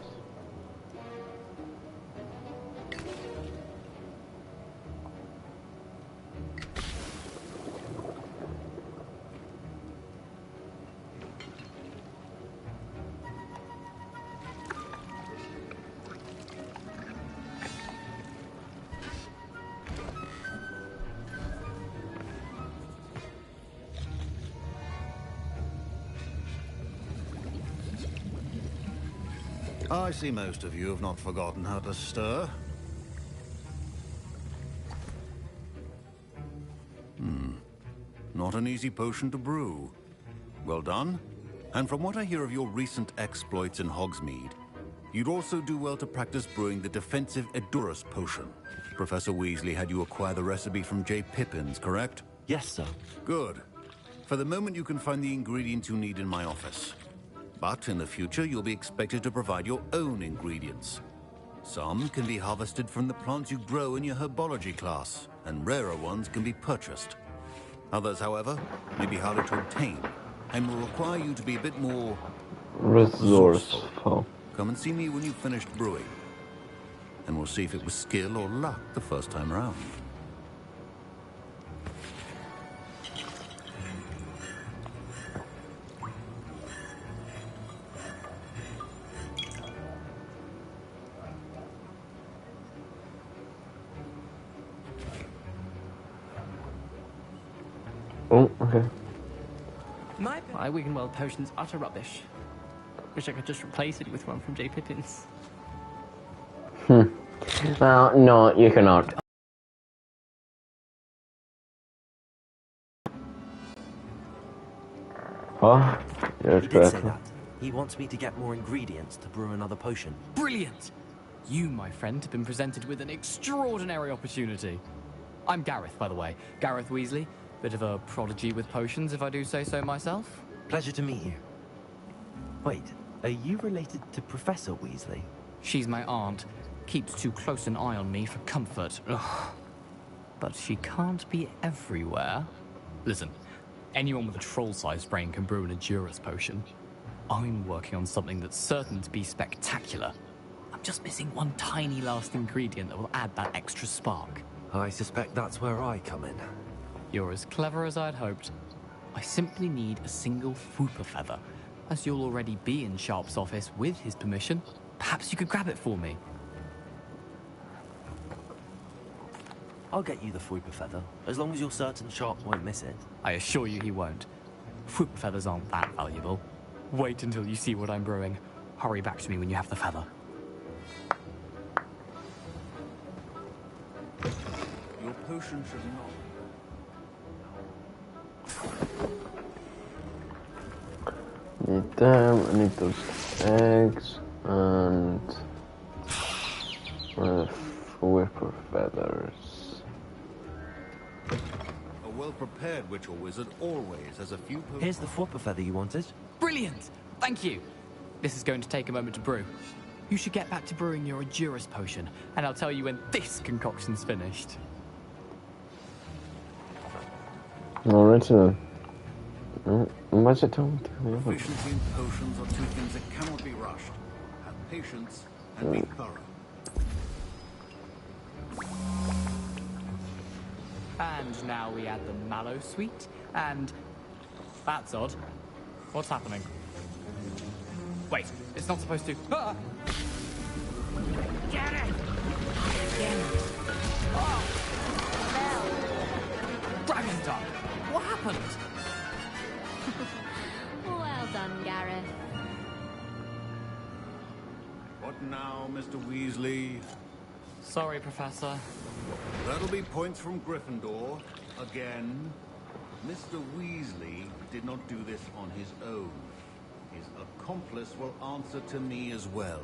I see most of you have not forgotten how to stir. Not an easy potion to brew. Well done. And from what I hear of your recent exploits in Hogsmeade, you'd also do well to practice brewing the defensive Edurus potion. Professor Weasley had you acquire the recipe from J. Pippin's, correct? Yes, sir. Good. For the moment, you can find the ingredients you need in my office. But in the future, you'll be expected to provide your own ingredients. Some can be harvested from the plants you grow in your herbology class, and rarer ones can be purchased. Others, however, may be harder to obtain, and will require you to be a bit more resourceful. Come and see me when you've finished brewing, and we'll see if it was skill or luck the first time round. Oh, okay. My Wiggenweld potion's utter rubbish. Wish I could just replace it with one from J. Pippin's. Well, no, you cannot. Oh, you're He did say correct. that. He wants me to get more ingredients to brew another potion. Brilliant! You, my friend, have been presented with an extraordinary opportunity. I'm Gareth, by the way. Gareth Weasley. Bit of a prodigy with potions, if I do say so myself. Pleasure to meet you. Wait, are you related to Professor Weasley? She's my aunt. Keeps too close an eye on me for comfort. Ugh. But she can't be everywhere. Listen, anyone with a troll-sized brain can brew an Edurus potion. I'm working on something that's certain to be spectacular. I'm just missing one tiny last ingredient that will add that extra spark. I suspect that's where I come in. You're as clever as I'd hoped. I simply need a single Fwooper feather. As you'll already be in Sharp's office with his permission, perhaps you could grab it for me. I'll get you the Fwooper feather, as long as you're certain Sharp won't miss it. I assure you he won't. Fwooper feathers aren't that valuable. Wait until you see what I'm brewing. Hurry back to me when you have the feather. Your potion should not... Need them, I need those eggs, and Fwooper feathers. A well-prepared witch or wizard always has a few... Here's the Fwooper feather you wanted. Brilliant! Thank you! This is going to take a moment to brew. You should get back to brewing your Edurus potion, and I'll tell you when this concoction's finished. Alright then. What's it told? Efficiency in potions are two things that cannot be rushed. Have patience and be thorough. And now we add the mallow sweet, and... That's odd. What's happening? Wait, it's not supposed to... Ah! Get it! Again. Oh! done? What happened? Well done, Gareth. What now, Mr. Weasley? Sorry, Professor. That'll be points from Gryffindor. Again. Mr. Weasley did not do this on his own. His accomplice will answer to me as well.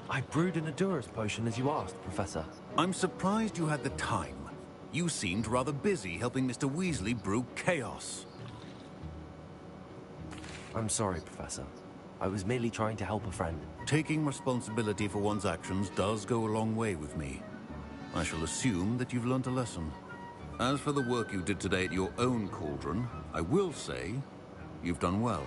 I brewed an Adurus potion as you asked, Professor. I'm surprised you had the time. You seemed rather busy helping Mr. Weasley brew chaos. I'm sorry, Professor. I was merely trying to help a friend. Taking responsibility for one's actions does go a long way with me. I shall assume that you've learnt a lesson. As for the work you did today at your own cauldron, I will say you've done well.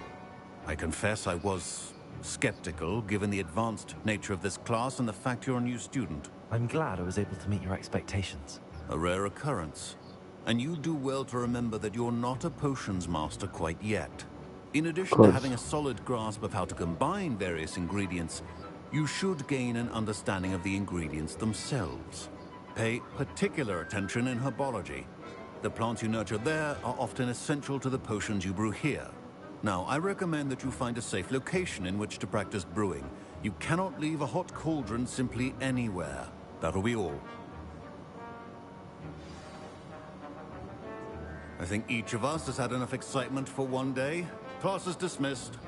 I confess I was skeptical, given the advanced nature of this class and the fact you're a new student. I'm glad I was able to meet your expectations. A rare occurrence. And you do well to remember that you're not a potions master quite yet. In addition to having a solid grasp of how to combine various ingredients, you should gain an understanding of the ingredients themselves. Pay particular attention in herbology. The plants you nurture there are often essential to the potions you brew here. Now, I recommend that you find a safe location in which to practice brewing. You cannot leave a hot cauldron simply anywhere. That'll be all. I think each of us has had enough excitement for one day. Class is dismissed.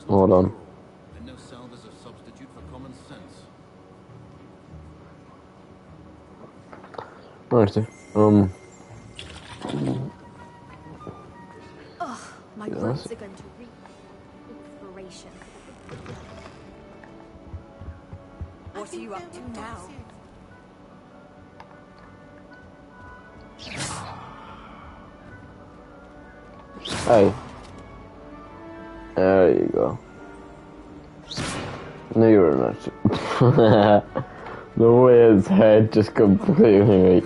Hold on. And no salve is a substitute for common sense. Alrighty. My words are going to reap inspiration. What are you up to now? Hey. There you go. No, you're not. The way his head just completely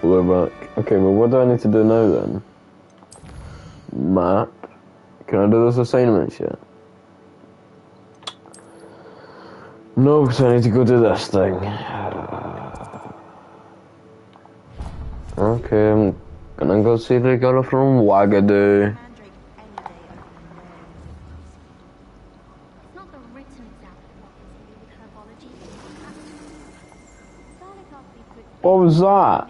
blew back. Okay, well, what do I need to do now then? Map. Can I do those assignments yet? No, because I need to go do this thing. Okay, I'm gonna go see the girl from Wagadu. What was that?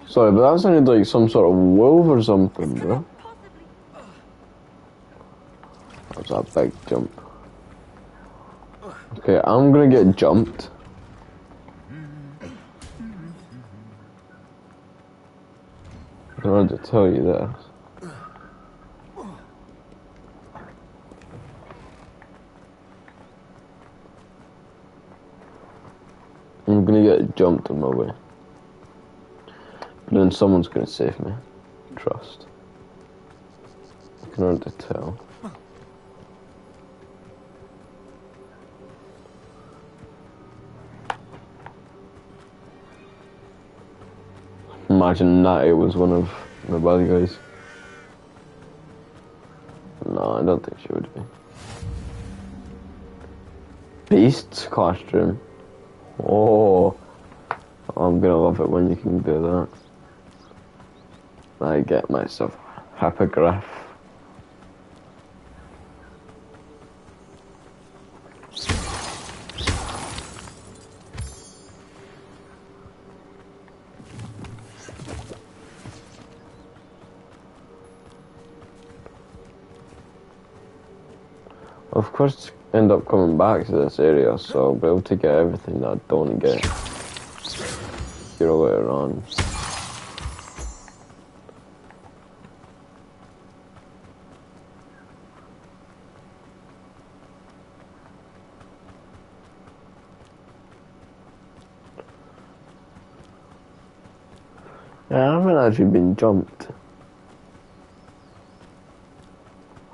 Sorry, but that sounded like some sort of wolf or something, bro. That was a big jump. Okay, I'm gonna get jumped. I wanted to tell you this. I'm gonna get jumped on my way. But then someone's gonna save me. Trust. I can already tell. Imagine that it was one of the bad guys. No, I don't think she would be. Beast's costume. Oh, I'm gonna love it when you can do that. I get myself a hypograph. Of course, end up coming back to this area, so I'll be able to get everything that I don't get here later on. Yeah, I haven't actually been jumped.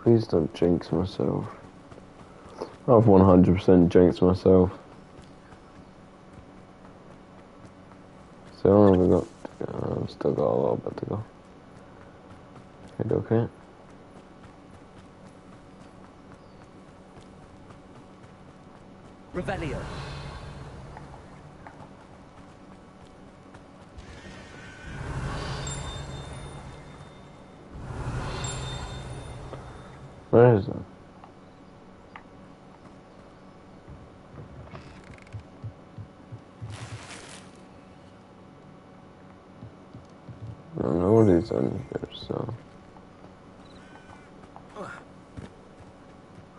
Please don't jinx myself. I've 100% jinxed myself. So how long have I got? I've still got a little bit to go. Okay. Revelio. Where is it? I don't know what he's done here, so...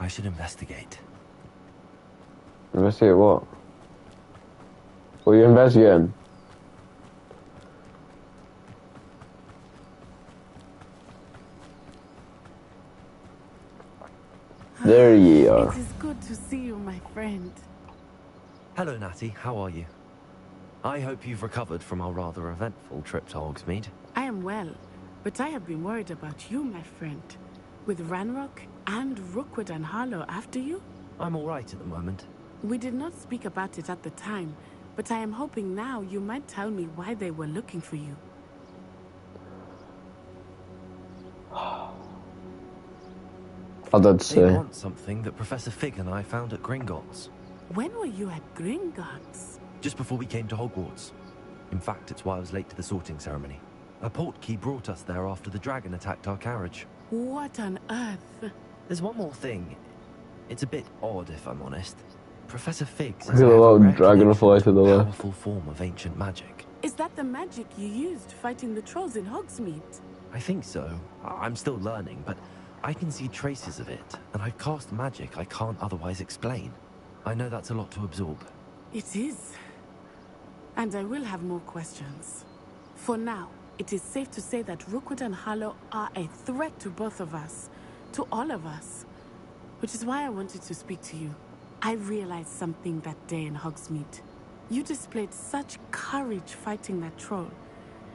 I should investigate. Investigate what? What are you investigating? There ye are. It is good to see you, my friend. Hello, Natty. How are you? I hope you've recovered from our rather eventful trip to Hogsmeade. I am well, but I have been worried about you, my friend. With Ranrock and Rookwood and Harlow after you? I'm all right at the moment. We did not speak about it at the time, but I am hoping now you might tell me why they were looking for you. I did say. They want something that Professor Fig and I found at Gringotts. When were you at Gringotts? Just before we came to Hogwarts. In fact, it's why I was late to the sorting ceremony. A portkey brought us there after the dragon attacked our carriage. What on earth? There's one more thing. It's a bit odd, if I'm honest. Professor Fig says I feel a lot of dragonfly to the left. Powerful form of ancient magic. Is that the magic you used fighting the trolls in Hogsmeade? I think so. I'm still learning, but I can see traces of it, and I've cast magic I can't otherwise explain. I know that's a lot to absorb. It is. And I will have more questions. For now, it is safe to say that Rookwood and Harlow are a threat to both of us. To all of us. Which is why I wanted to speak to you. I realized something that day in Hogsmeade. You displayed such courage fighting that troll.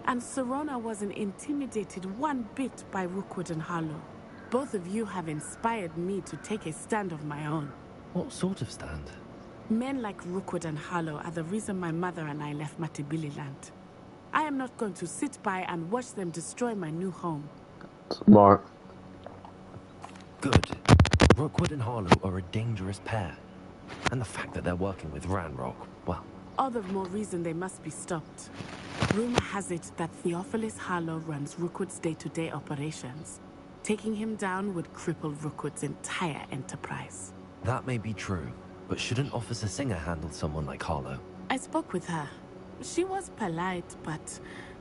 And Serona wasn't intimidated one bit by Rookwood and Harlow. Both of you have inspired me to take a stand of my own. What sort of stand? Men like Rookwood and Harlow are the reason my mother and I left Matibili land. I am not going to sit by and watch them destroy my new home. Smart. Good. Rookwood and Harlow are a dangerous pair. And the fact that they're working with Ranrock, well... All the more reason they must be stopped. Rumor has it that Theophilus Harlow runs Rookwood's day-to-day operations. Taking him down would cripple Rookwood's entire enterprise. That may be true, but shouldn't Officer Singer handle someone like Harlow? I spoke with her. She was polite, but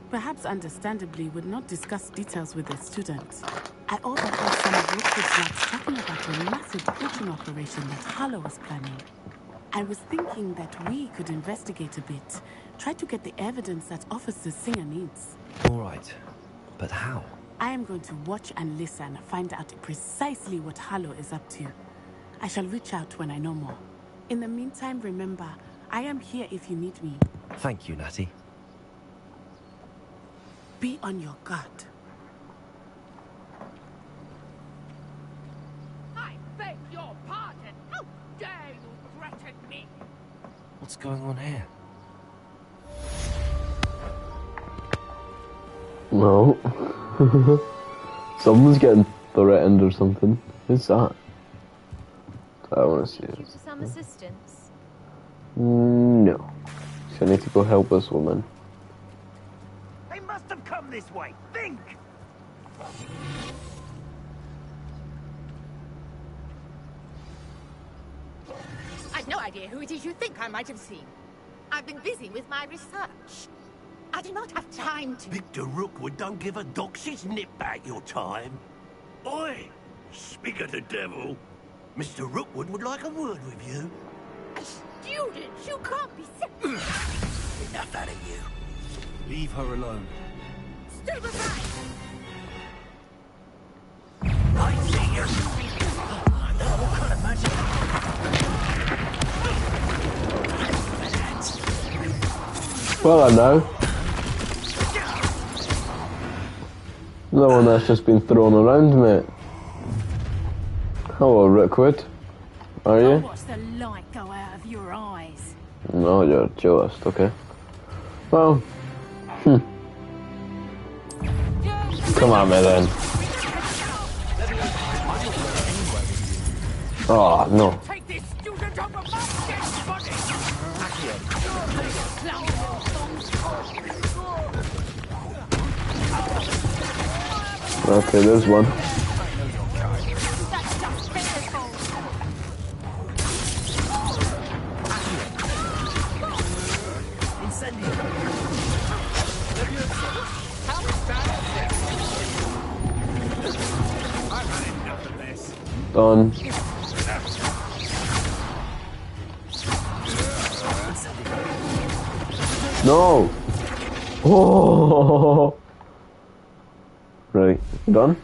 perhaps understandably would not discuss details with a student. I overheard some of Rookwood's lads talking about a massive poaching operation that Harlow was planning. I was thinking that we could investigate a bit, try to get the evidence that Officer Singer needs. All right, but how? I am going to watch and listen, find out precisely what Harlow is up to. I shall reach out when I know more. In the meantime, remember, I am here if you need me. Thank you, Natty. Be on your guard. I beg your pardon. How dare you threaten me? What's going on here? No. Someone's getting threatened or something. Who's that? I want to see it. For some assistance? No. So I need to go help this woman. They must have come this way. Think! I've no idea who it is you think I might have seen. I've been busy with my research. I do not have time to... Victor Rookwood don't give a doxy's nip back your time. Oi! Speak of the devil. Mr. Rookwood would like a word with you. A student? You can't be serious. Enough out of you. Leave her alone. Still behind! I see you. What kind of magic? Well, I know. No one that's just been thrown around, mate. Hello, Rookwood. Are you? Watch the light go out of your eyes. No, you're jealous. Okay. Well. Come on, me then. Oh, no. Take this student over my dead body! Okay, there's one. Done. No! Oh! Right, done?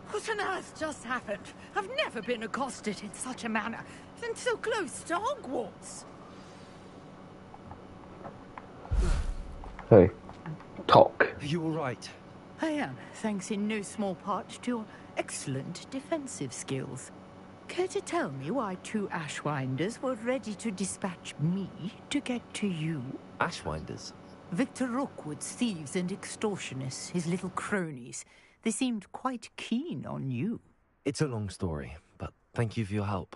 What on earth just happened? I've never been accosted in such a manner, and so close to Hogwarts. Hey, talk. Are you all right? I am, thanks in no small part to your excellent defensive skills. Care to tell me why 2 Ashwinders were ready to dispatch me to get to you? Ashwinders? Victor Rookwood's thieves and extortionists, his little cronies. They seemed quite keen on you. It's a long story, but thank you for your help.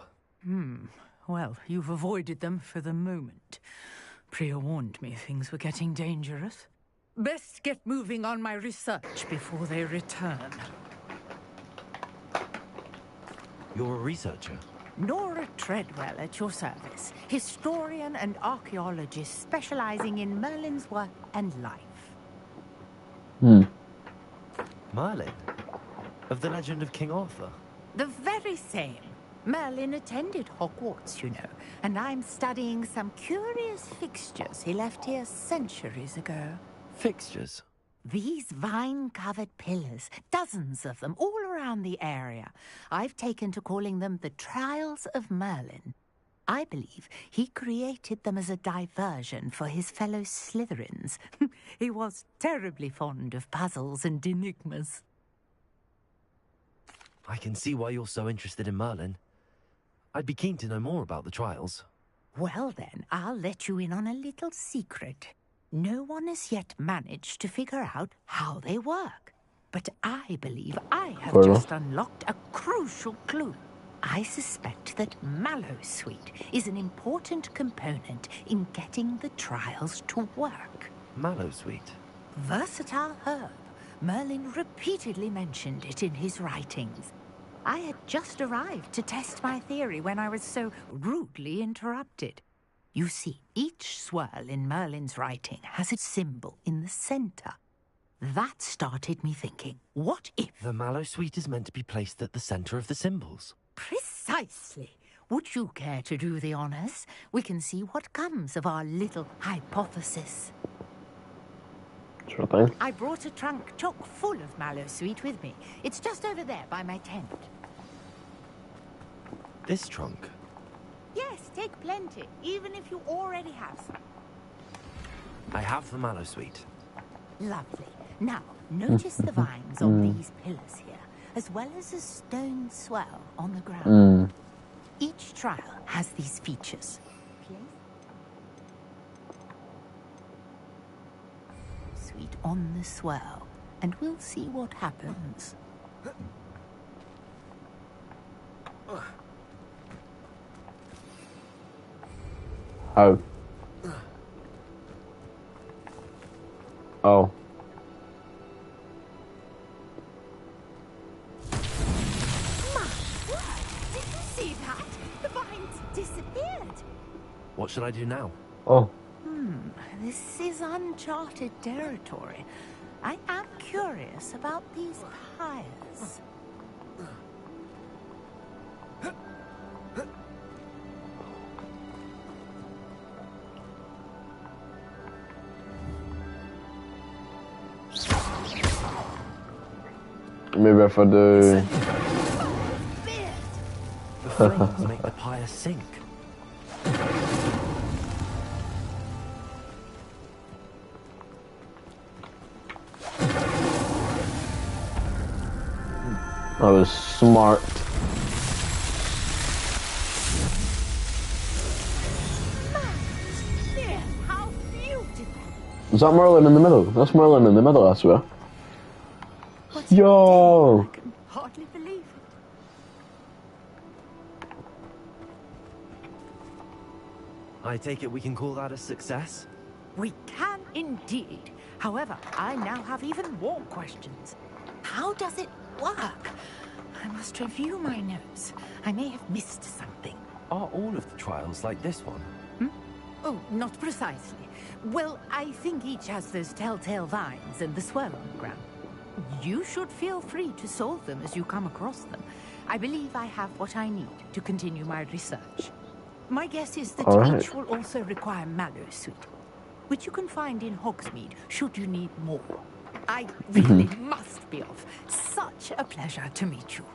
Well, you've avoided them for the moment. Priya warned me things were getting dangerous. Best get moving on my research before they return. You're a researcher? Nora Treadwell at your service. Historian and archaeologist specializing in Merlin's work and life. Merlin? Of the legend of King Arthur? The very same. Merlin attended Hogwarts, you know, and I'm studying some curious fixtures he left here centuries ago. Fixtures? These vine-covered pillars, dozens of them, all around the area. I've taken to calling them the Trials of Merlin. I believe he created them as a diversion for his fellow Slytherins. He was terribly fond of puzzles and enigmas. I can see why you're so interested in Merlin. I'd be keen to know more about the trials. Well then, I'll let you in on a little secret. No one has yet managed to figure out how they work. But I believe I have just unlocked a crucial clue. I suspect that Mallowsweet is an important component in getting the trials to work. Mallowsweet? Versatile herb. Merlin repeatedly mentioned it in his writings. I had just arrived to test my theory when I was so rudely interrupted. You see, each swirl in Merlin's writing has a symbol in the center. That started me thinking, what if... The Mallowsweet is meant to be placed at the center of the symbols. Precisely. Would you care to do the honors? We can see what comes of our little hypothesis. Sure thing. I brought a trunk chock full of Mallowsweet with me. It's just over there by my tent. This trunk? Yes, take plenty, even if you already have some. I have the Mallowsweet. Lovely. Now, notice the vines on these pillars here, as well as a stone swell on the ground. Each trial has these features. Sweet on the swell, and we'll see what happens. Oh. Oh. Did you see that? The vines disappeared. What should I do now? Oh. This is uncharted territory. I am curious about these pyres. Maybe if I do... The flames make the pyre sink. I was smart. Is that Merlin in the middle? That's Merlin in the middle, I swear. Yo! I can hardly believe it. I take it we can call that a success? We can indeed. However, I now have even more questions. How does it work? I must review my notes. I may have missed something. Are all of the trials like this one? Oh, not precisely. Well, I think each has those telltale vines and the swirl on the ground. You should feel free to solve them as you come across them. I believe I have what I need to continue my research. My guess is that each will also require Mallow Sweet, which you can find in Hogsmeade should you need more. I really must be off. Such a pleasure to meet you.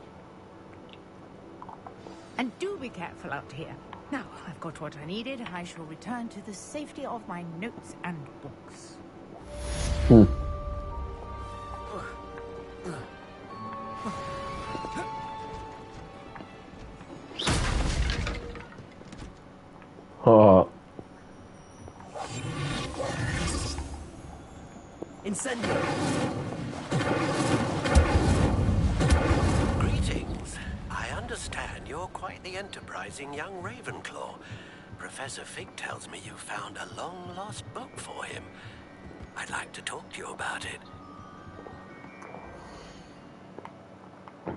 And do be careful out here. Now, I've got what I needed. I shall return to the safety of my notes and books. Oh. Incendio. Greetings. I understand you're quite the enterprising young Ravenclaw. Professor Fig tells me you found a long-lost book for him. I'd like to talk to you about it.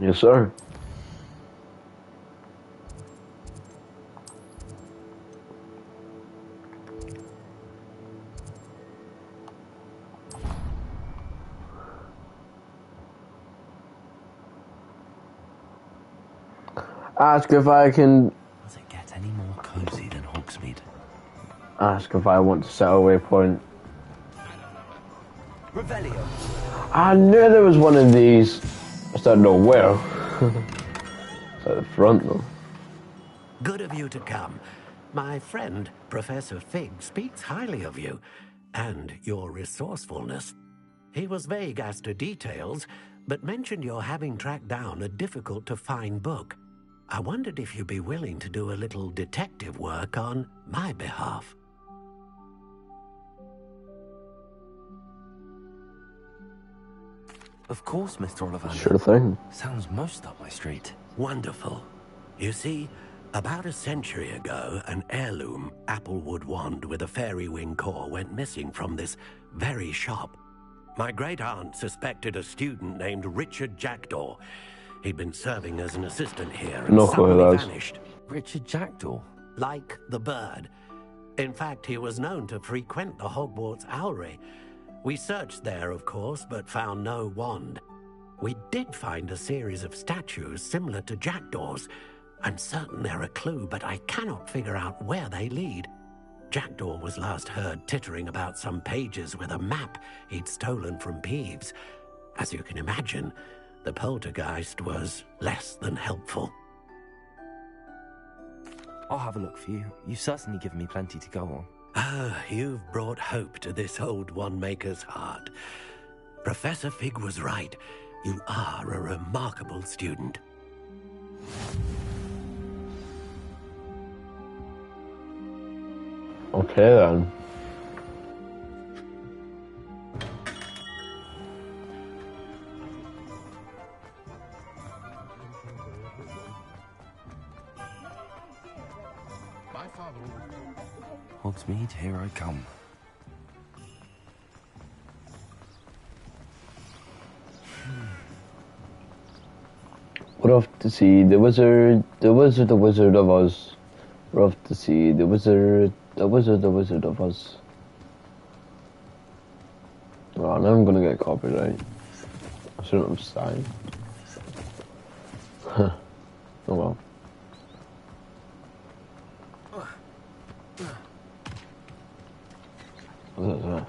Yes, sir. Ask if I can... Does it get any more cozy than Hogsmeade? Ask if I want to set a waypoint. Revelio. I knew there was one of these. I just don't know where. It's at the front, though. Good of you to come. My friend, Professor Fig, speaks highly of you and your resourcefulness. He was vague as to details, but mentioned your having tracked down a difficult-to-find book. I wondered if you'd be willing to do a little detective work on my behalf. Of course, Mr. Ollivander. Sure thing. Sounds most up my street. Wonderful. You see, about a century ago, an heirloom applewood wand with a fairy wing core went missing from this very shop. My great-aunt suspected a student named Richard Jackdaw. He'd been serving as an assistant here and suddenly vanished. Richard Jackdaw? Like the bird. In fact, he was known to frequent the Hogwarts Owlery. We searched there, of course, but found no wand. We did find a series of statues similar to Jackdaw's. I'm certain they're a clue, but I cannot figure out where they lead. Jackdaw was last heard tittering about some pages with a map he'd stolen from Peeves. As you can imagine, the poltergeist was less than helpful. I'll have a look for you. You've certainly given me plenty to go on. Ah, you've brought hope to this old one-maker's heart. Professor Fig was right. You are a remarkable student. Okay, then. Hogsmeade, here I come. We're off to see the wizard of Oz. We're off to see the wizard of Oz. Oh, now I'm gonna get copyright. I shouldn't have signed. Oh well. What is this?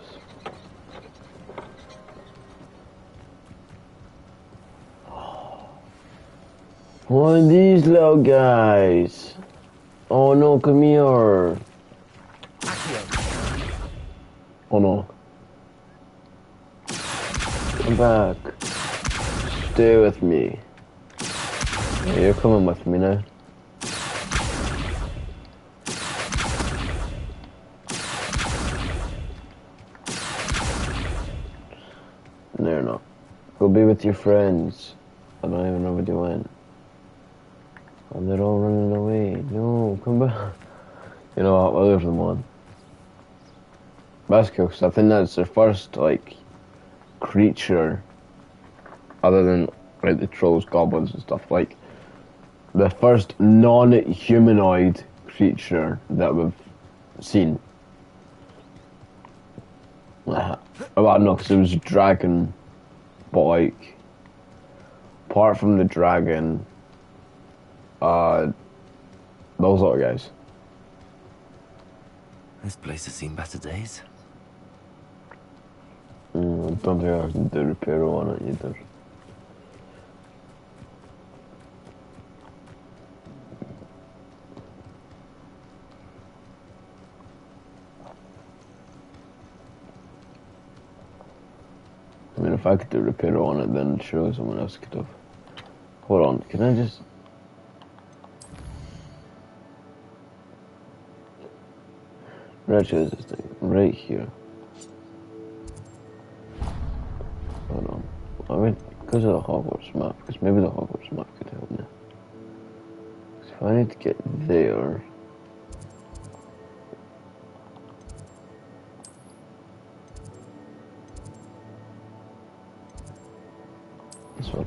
One of these little guys. Oh no, come here. Oh no. Come back. Stay with me. Yeah, you're coming with me now. Go be with your friends. I don't even know where they went. And they're all running away. No, come back. You know what, we'll leave them on. That's cool, because I think that's the first, like, creature, other than, like, the trolls, goblins and stuff, like, the first non-humanoid creature that we've seen. Well, no, because it was a dragon, but, like, apart from the dragon, those little guys. This place has seen better days. I don't think I can do repair on it either. I mean, if I could do repair on it, then surely someone else could have. Hold on, can I just... Where is this thing? Right here. Hold on. I mean, because of the Hogwarts map, because maybe the Hogwarts map could help me. If I need to get there... This one.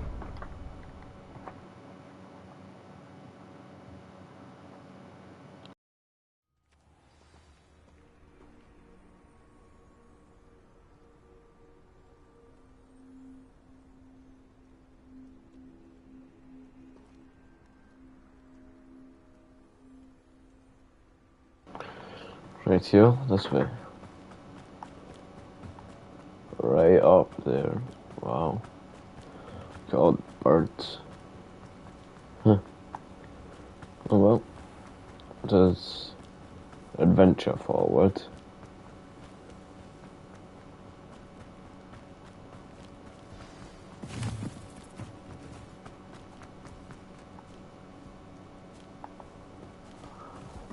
Right here, this way. Right up there. Wow. God, birds. Huh. Oh well. Does adventure forward.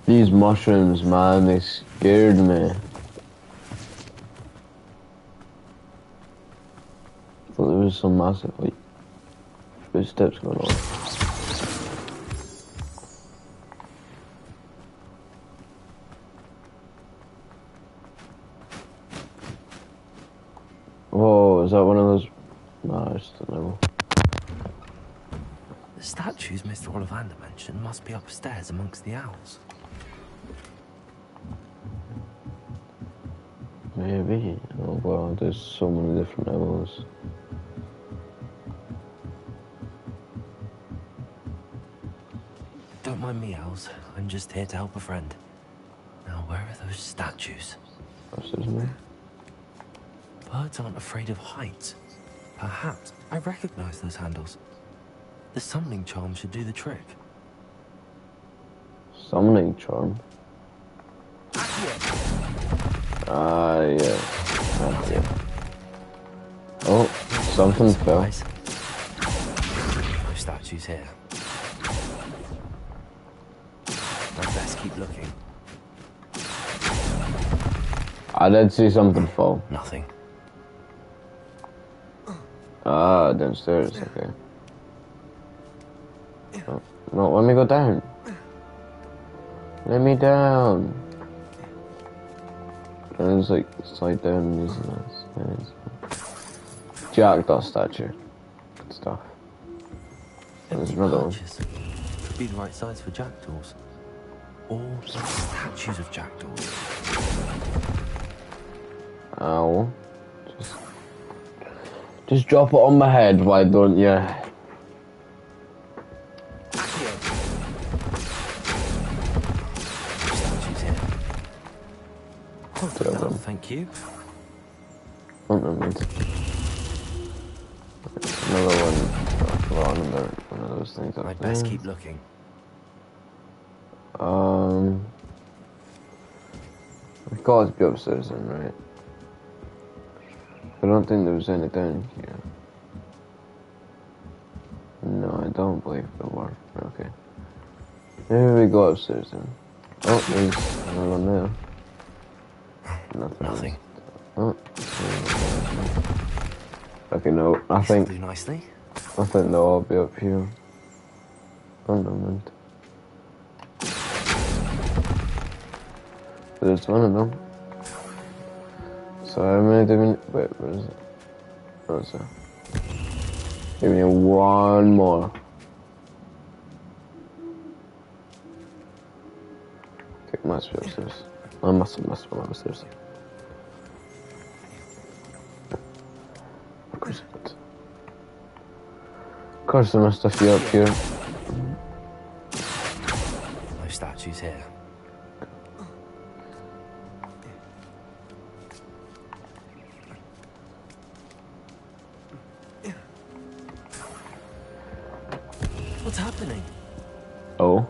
These mushrooms, man, they scared me. I thought there was some massive, like, footsteps going on. Whoa, is that one of those? No, it's the level. The statues Mr. Ollivander mentioned must be upstairs amongst the owls. Maybe. Oh wow, there's so many different levels. Don't mind me, owls. I'm just here to help a friend. Now, where are those statues? Birds aren't afraid of heights. Perhaps I recognize those handles. The summoning charm should do the trick. Summoning charm? Yeah. Oh, something fell. No statues here. I'd best keep looking. I did see something fall. Nothing. Ah, downstairs, okay. Oh, no, let me go down. Let me down. And it's like slide down and using this. Jackdaw statue. Good stuff. There's another one. Could be the right size for jackdaws. Or statues of jackdaws. Ow. Just drop it on my head, why don't you? Thank you. Oh, no, another one. Another one of those things. I'd best keep looking. We've got to be upstairs then, right? I don't think there was any down here. No, I don't believe there were. Okay. Maybe we go upstairs then. Oh, there's another one there. Nothing. Nothing. Oh. Okay, no, I think... do nicely. I think they'll all be up here. One moment. There's one of them. So how many do we need? Wait, where is it? Where is it? We need one more. Okay, must be upstairs. I must be upstairs. Of course it. Of course there must be up here. No statues here. What's happening? Oh.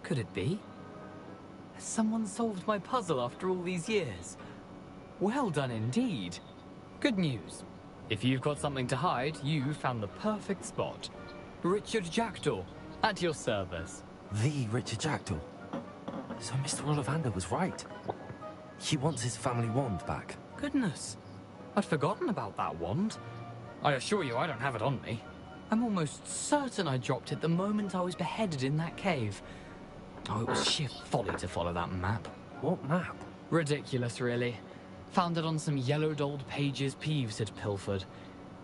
Could it be? Has someone solved my puzzle after all these years? Well done indeed. Good news. If you've got something to hide, you've found the perfect spot. Richard Jackdaw, at your service. The Richard Jackdaw. So Mr. Ollivander was right. He wants his family wand back. Goodness. I'd forgotten about that wand. I assure you I don't have it on me. I'm almost certain I dropped it the moment I was beheaded in that cave. Oh, it was sheer folly to follow that map. What map? Ridiculous, really. Found it on some yellowed old pages Peeves had pilfered.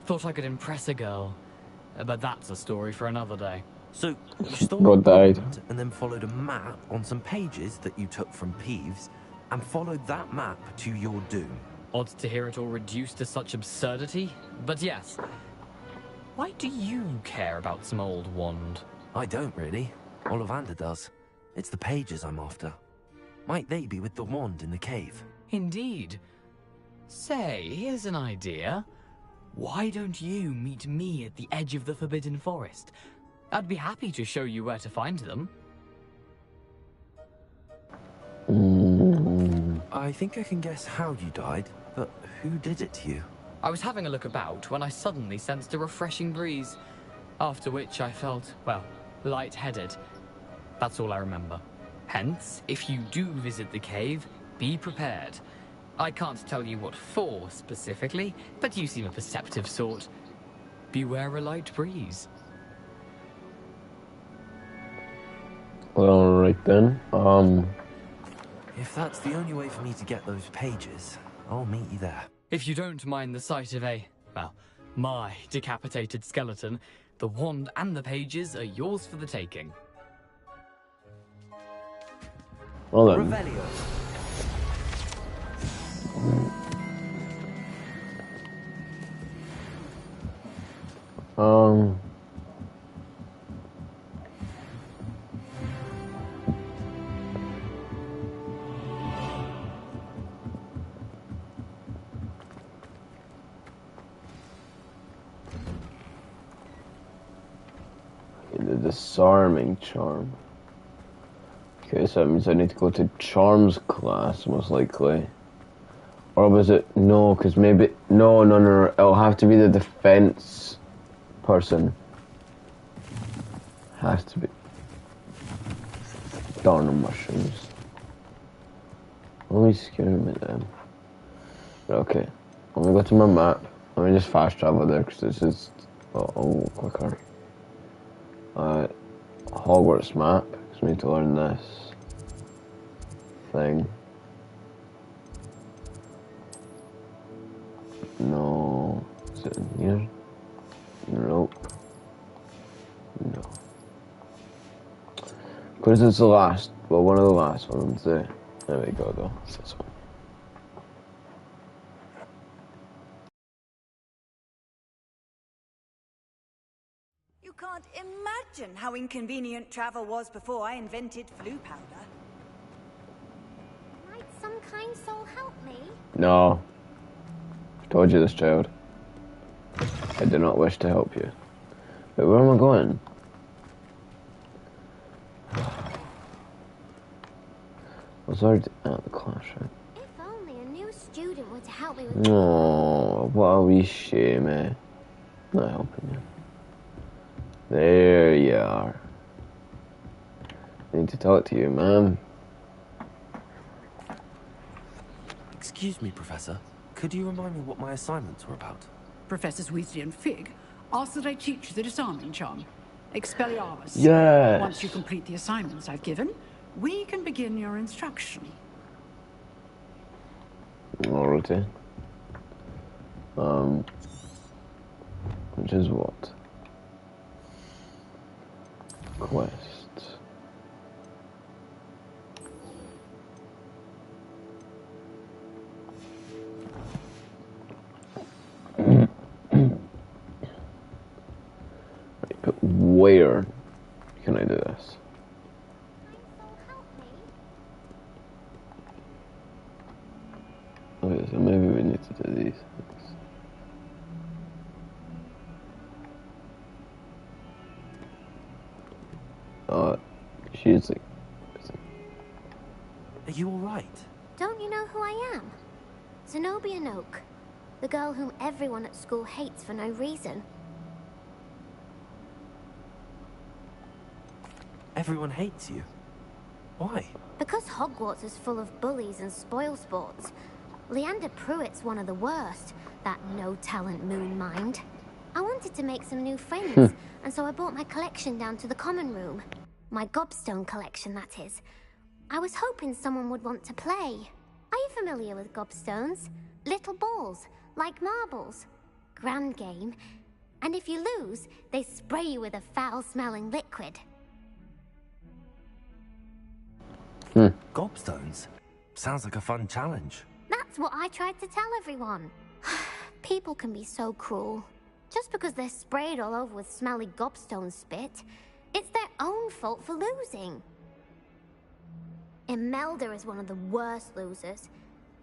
Thought I could impress a girl. But that's a story for another day. So, you stole God died. and then followed a map on some pages that you took from Peeves, and followed that map to your doom. Odd to hear it all reduced to such absurdity, but yes. Why do you care about some old wand? I don't, really. Ollivander does. It's the pages I'm after. Might they be with the wand in the cave? Indeed. Say, here's an idea. Why don't you meet me at the edge of the Forbidden Forest? I'd be happy to show you where to find them. I think I can guess how you died, but who did it to you? I was having a look about when I suddenly sensed a refreshing breeze, after which I felt, well, lightheaded. That's all I remember. Hence, if you do visit the cave, be prepared. I can't tell you what for specifically, but you seem a perceptive sort. Beware a light breeze. Alright then, If that's the only way for me to get those pages, I'll meet you there. If you don't mind the sight of my decapitated skeleton, the wand and the pages are yours for the taking. Well then. Revelio. The disarming charm. Okay, so that means I need to go to charms class, most likely. Or was it? No, because maybe... No. It'll have to be the defense person. Has to be. Darn mushrooms. Let me scare me then. Okay. Let me go to my map. Let me just fast travel there, because this is a little quicker. Hogwarts map, because we need to learn this thing. No. Is it in here? Nope. No. Because it's the last, well, one of the last ones there. There we go, though. It's this one. You can't imagine how inconvenient travel was before I invented flu powder. Might some kind soul help me? No. Told you this, child. I do not wish to help you. But where am I going? was already out the class, right? If only a new student were to help me with... No, what a wee shame, eh? Not helping you. There you are. Need to talk to you, ma'am. Excuse me, Professor. Could you remind me what my assignments were about? Professors Weasley and Fig asked that I teach you the disarming charm, Expelliarmus. Yes. Once you complete the assignments I've given, we can begin your instruction. Alrighty. Which is what? Quest. But where can I do this? Okay, so maybe we need to do these things. She's like... Are you alright? Don't you know who I am? Zenobia Noak, the girl whom everyone at school hates for no reason. Everyone hates you. Why? Because Hogwarts is full of bullies and spoilsports. Leander Pruitt's one of the worst, that no-talent moon mind. I wanted to make some new friends, and so I brought my collection down to the common room. My gobstone collection, that is. I was hoping someone would want to play. Are you familiar with gobstones? Little balls, like marbles. Grand game. And if you lose, they spray you with a foul-smelling liquid. Gobstones? Sounds like a fun challenge. That's what I tried to tell everyone. People can be so cruel. Just because they're sprayed all over with smelly gobstone spit, it's their own fault for losing. Imelda is one of the worst losers.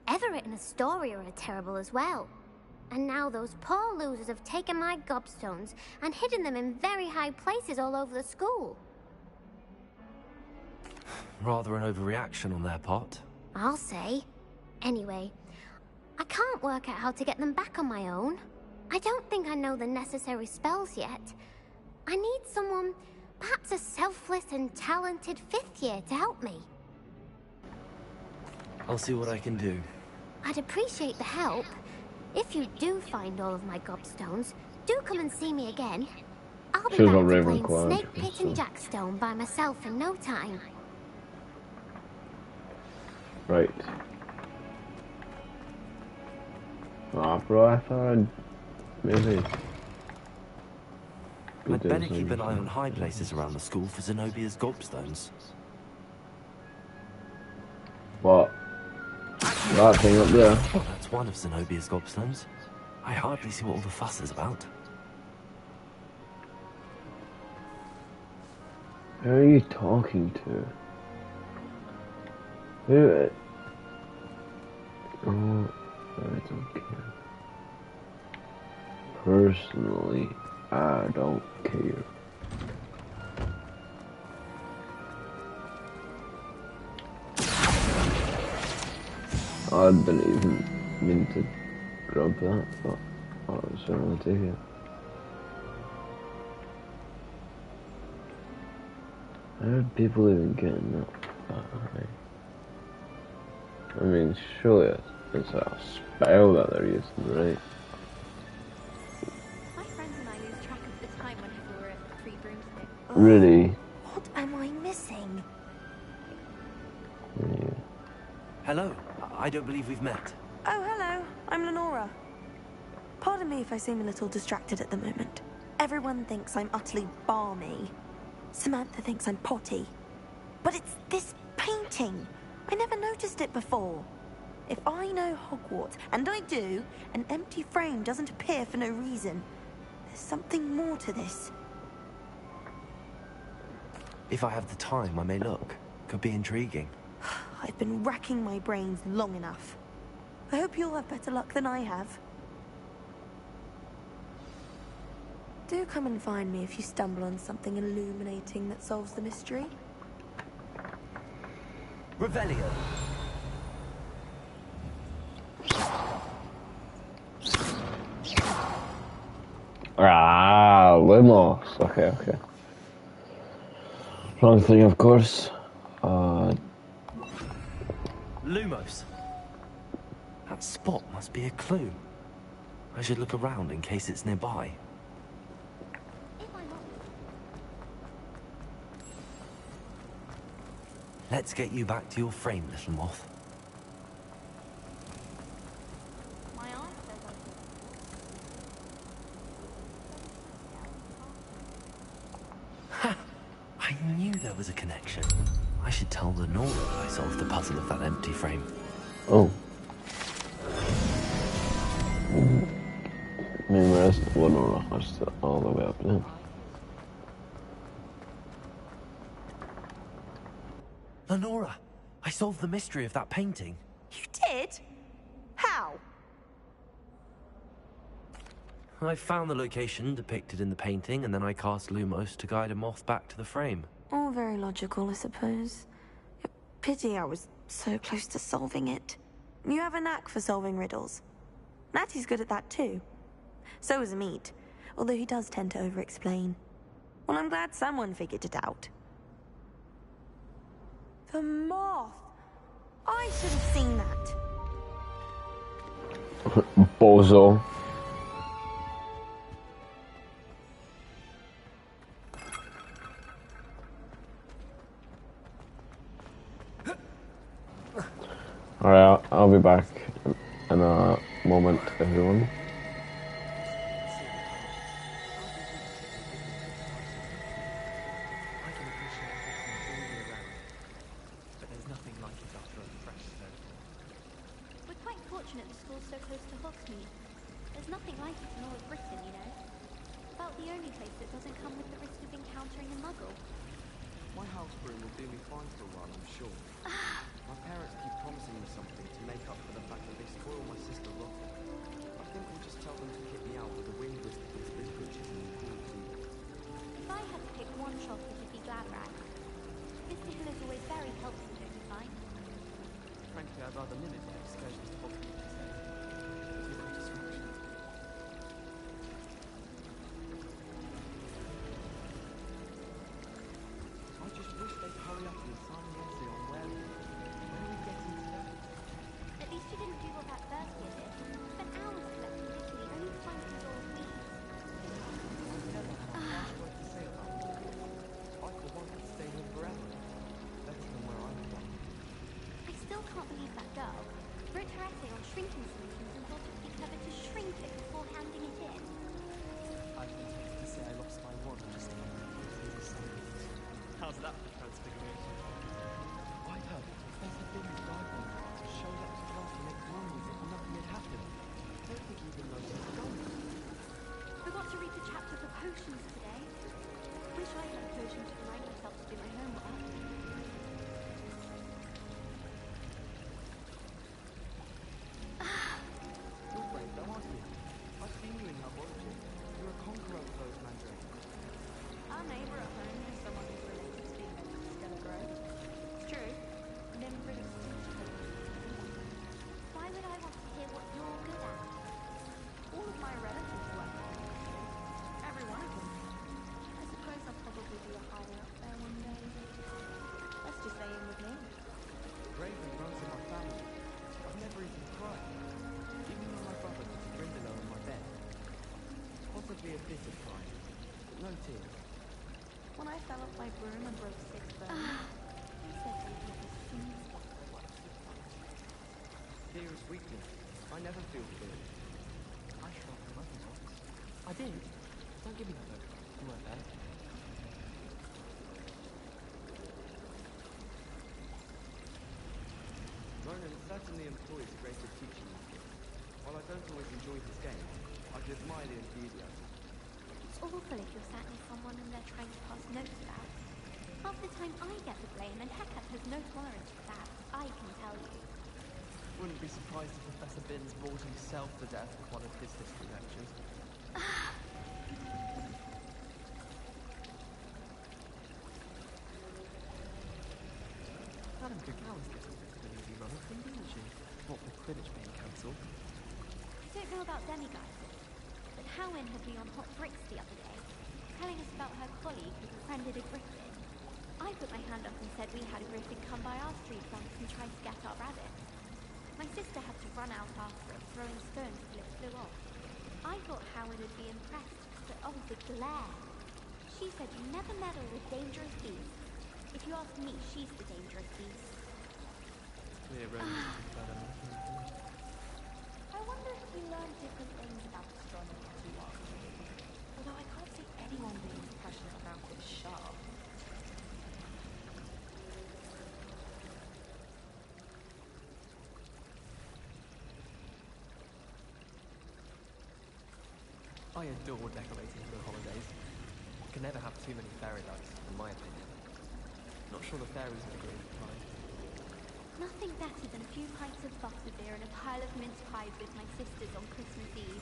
Everett and Astoria are terrible as well. And now those poor losers have taken my gobstones and hidden them in very high places all over the school. Rather an overreaction on their part. I'll say. Anyway, I can't work out how to get them back on my own. I don't think I know the necessary spells yet. I need someone, perhaps a selfless and talented 5th year to help me. I'll see what I can do. I'd appreciate the help. If you do find all of my gobstones, do come and see me again. I'll be back to playing Snake Pit and Jackstone by myself in no time. Right. Bro, I thought maybe... I'd better keep an eye on high places around the school for Zenobia's gobstones. What? That thing up there? That's one of Zenobia's gobstones. I hardly see what all the fuss is about. Who are you talking to? Who? Oh, I don't care. Personally, I don't care. I didn't even mean to grab that, but I was going to take it. How are people even getting that high? I mean, surely it's a spell that they're using, right? My friends and I lose track of the time whenever we're at Three Broomsticks. Really? What am I missing? Yeah. Hello. I don't believe we've met. Oh, hello. I'm Lenora. Pardon me if I seem a little distracted at the moment. Everyone thinks I'm utterly balmy. Samantha thinks I'm potty. But it's this painting. I never noticed it before. If I know Hogwarts, and I do, an empty frame doesn't appear for no reason. There's something more to this. If I have the time, I may look. Could be intriguing. I've been racking my brains long enough. I hope you'll have better luck than I have. Do come and find me if you stumble on something illuminating that solves the mystery. Revelio. Ah, Lumos. Okay. Wrong thing, of course. Lumos. That spot must be a clue. I should look around in case it's nearby. Let's get you back to your frame, little moth. I knew there was a connection. I should tell Lenora that I solved the puzzle of that empty frame. Oh. Meanwhile, Lenora has to all the way up now. Lenora, I solved the mystery of that painting. You did? How? I found the location depicted in the painting, and then I cast Lumos to guide a moth back to the frame. All very logical, I suppose. Pity I was so close to solving it. You have a knack for solving riddles. Natty's good at that too. So is Amit, although he does tend to over-explain. Well, I'm glad someone figured it out. The moth! I should have seen that. Bozo. Alright, I'll be back in a moment, everyone. We're quite fortunate the school's so close to Hogsmeade. There's nothing like it in all of Britain, you know. About the only place that doesn't come with the risk of encountering a muggle. My house broom will do me fine for a while, I'm sure. My parents keep promising me something to make up for the fact that they spoil my sister rotten. I think I'll just tell them to kick me out with the wind whisk of these big butchers and the cool tea. If I had to pick one shop, it would be Gladrag. Mr. Hill is always very helpful, don't you find? Frankly, I'd rather limit my excursions to Hogsmeade instead. It's a distraction. I just wish they'd hurry up and sign the essay on where are we getting today? At least you didn't do what that first year did. Spent hours collecting Italy, only to find it was all weeds. I've never had much word to say about it. I for one could stay here forever. Better than where I'm from. I still can't believe that girl wrote her essay on shrinking solutions and thought it would be clever to shrink it before handing it in. I'd be tempted to say I lost my wand just like how's that for transfiguration? I heard Professor Binns died one night to show up to class the next morning as if nothing had happened. I don't think he even knows he's gone. Forgot to read the chapter for potions today. Wish I had a potion to remind myself to do my homework. You're brave though, aren't you? I've seen you in laboratory. You're a conqueror of those mandrakes. Our neighbour at home is someone who's related to the Stellar Grove. It's true. Nimfrid is Why would I want to hear what you're good at? All of my relatives were. Every one of them. I suppose I'll probably be a higher up there one day. Let's just stay in with me. Bravery runs in my family. I've never even cried. Even when my brother put a Grindylow on my bed. Possibly a bit of crying, but no tears. When I fell off my broom and broke 6 bones, he said something as soon as possible. Fear is weakness. I never feel fear. I felt my mother once. I did. Don't give me that look. You weren't there. Ronan certainly employs creative teaching methods. While I don't always enjoy his game, I can admire the enthusiasm. It's awful if you're sat near someone and they're trying to pass notes about. Half the time I get the blame, and Hecate has no tolerance for that, I can tell you. Wouldn't be surprised if Professor Binns bored himself to death with one of his history lectures. Madam Gagawa's getting a bit of an easy run of them, didn't she? What with Quidditch being cancelled. I don't know about demi-guises, but Howin had me on hot bricks the other day, telling us about her colleague who befriended a griffin. I put my hand up and said we had a griffin come by our street once and try to get our rabbit. My sister had to run out after it, throwing stones till it flew off. I thought Howin would be impressed, but oh, the glare. She said you never meddle with dangerous beasts. If you ask me, she's the dangerous beast. Clear road better. I wonder if you learned different things about astronomy as you watched. Although I can't see anyone being as passionate about it as Sharp. I adore decorating for the holidays. You can never have too many fairy lights, in my opinion. Not sure the fairies would agree at the time. Nothing better than a few pints of butterbeer and a pile of mince pies with my sisters on Christmas Eve.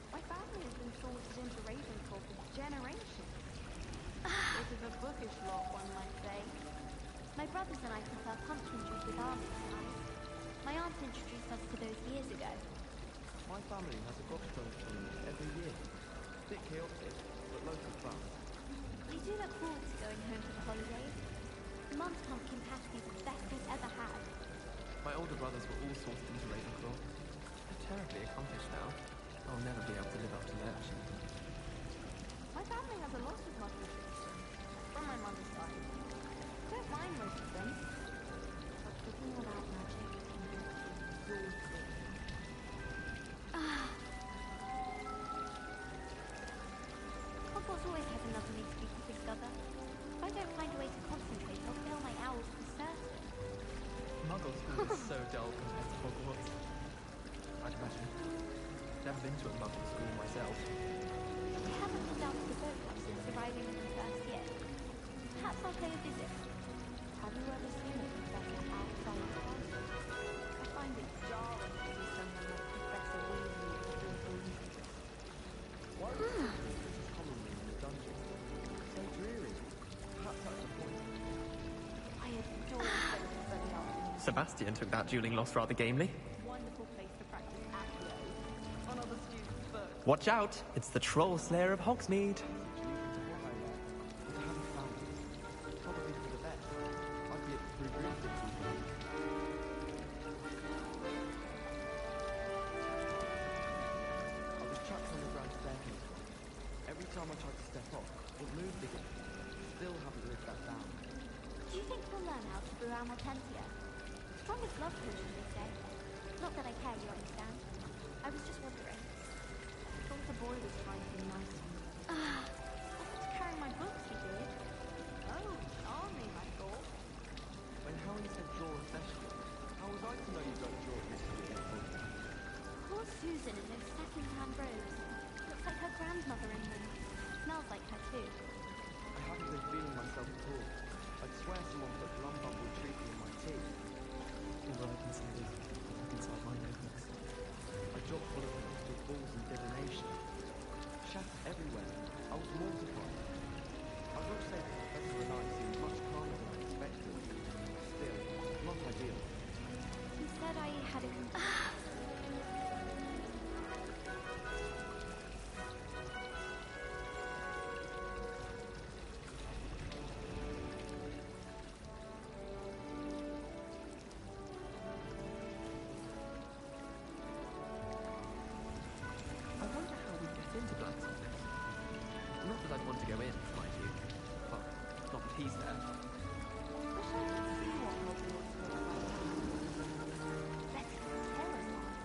My family has been sorted into Ravenclaw for generations. It is a bookish lot, one might say. My brothers and I prefer pumpkin juice with almond pies. My aunt introduced us to those years ago. My family has a gobstone tournament every year. Bit chaotic, but loads of fun. I do look forward to going home for the holidays. Mum's pumpkin pasties are the best we've ever had. My older brothers were all sorted into Ravenclaw. They're terribly accomplished now. I'll never be able to live up to their achievement. My family has a lot of lovely traditions, from my mother's side. Don't mind most of them, but thinking about magic can be exhausting. Hogwarts always has another mystery to discover. If I don't find a way to concentrate, I'll fail my owls for certain. Muggle school is so dull compared to Hogwarts. I'd imagine. Never been to a Muggle school myself. I haven't been down to the boat club since arriving in the first year. Perhaps I'll pay a visit. Have you ever seen a professor outside the house? I find it jarring to see someone like Professor Weasley at the Green. Why was this commonly in the dungeon? So dreary. Perhaps that's the point. I adore places for the afternoon. Sebastian took that dueling loss rather gamely. Wonderful place to practice accio. On other students first. Watch out! It's the Troll Slayer of Hogsmeade. Probably for the best. I'd be at the Blue Green City. I was trapped on the grand staircase once. Every time I tried to step off, it moved again. Still haven't lived that down. Do you think we'll learn how to brew Amaltentia? Strongest love potion, they say. Not that I care, you understand. I was just wondering. I thought the boy was trying to be nice to me. I had to carry my books, he did. Oh, charming, I thought. When Helen said draw a session, how was I to know you don't draw history in book? Poor Susan in those second-hand robes. Looks like her grandmother in them. Smells like her too. I haven't been feeling myself at all. I'd swear someone put Lumbumble treacle in my tea. All I can say is, look inside my notebooks. A job full of crystal balls and divination. Shattered everywhere. I was mortified. I will say the Professor and I seemed much calmer than I expected. Still, not ideal. He said I had a... I wonder how we get into Blacksmith. Not that I'd want to go in, mind you. Well, not that he's there. Wish I could see what Hogwarts looks like. Bet it's terrifying.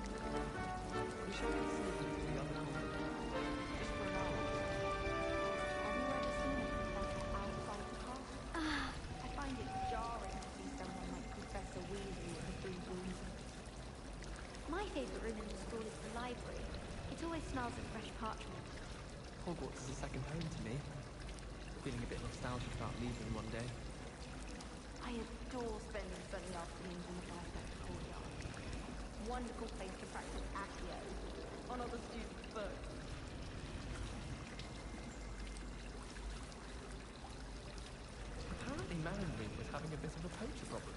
Wish I could sneak into the other room. Just for an hour. Have you ever seen a professor outside the castle? I find it jarring to see someone like Professor Weasley at the Blue Green. My favourite room in the school is the library. It always smells of fresh parchment. Hogwarts is a second home to me. Feeling a bit nostalgic about leaving one day. I adore spending Sunday afternoons in the Perfect Courtyard. Wonderful place to practice accio. On other students first. Apparently Marion was having a bit of a poacher problem.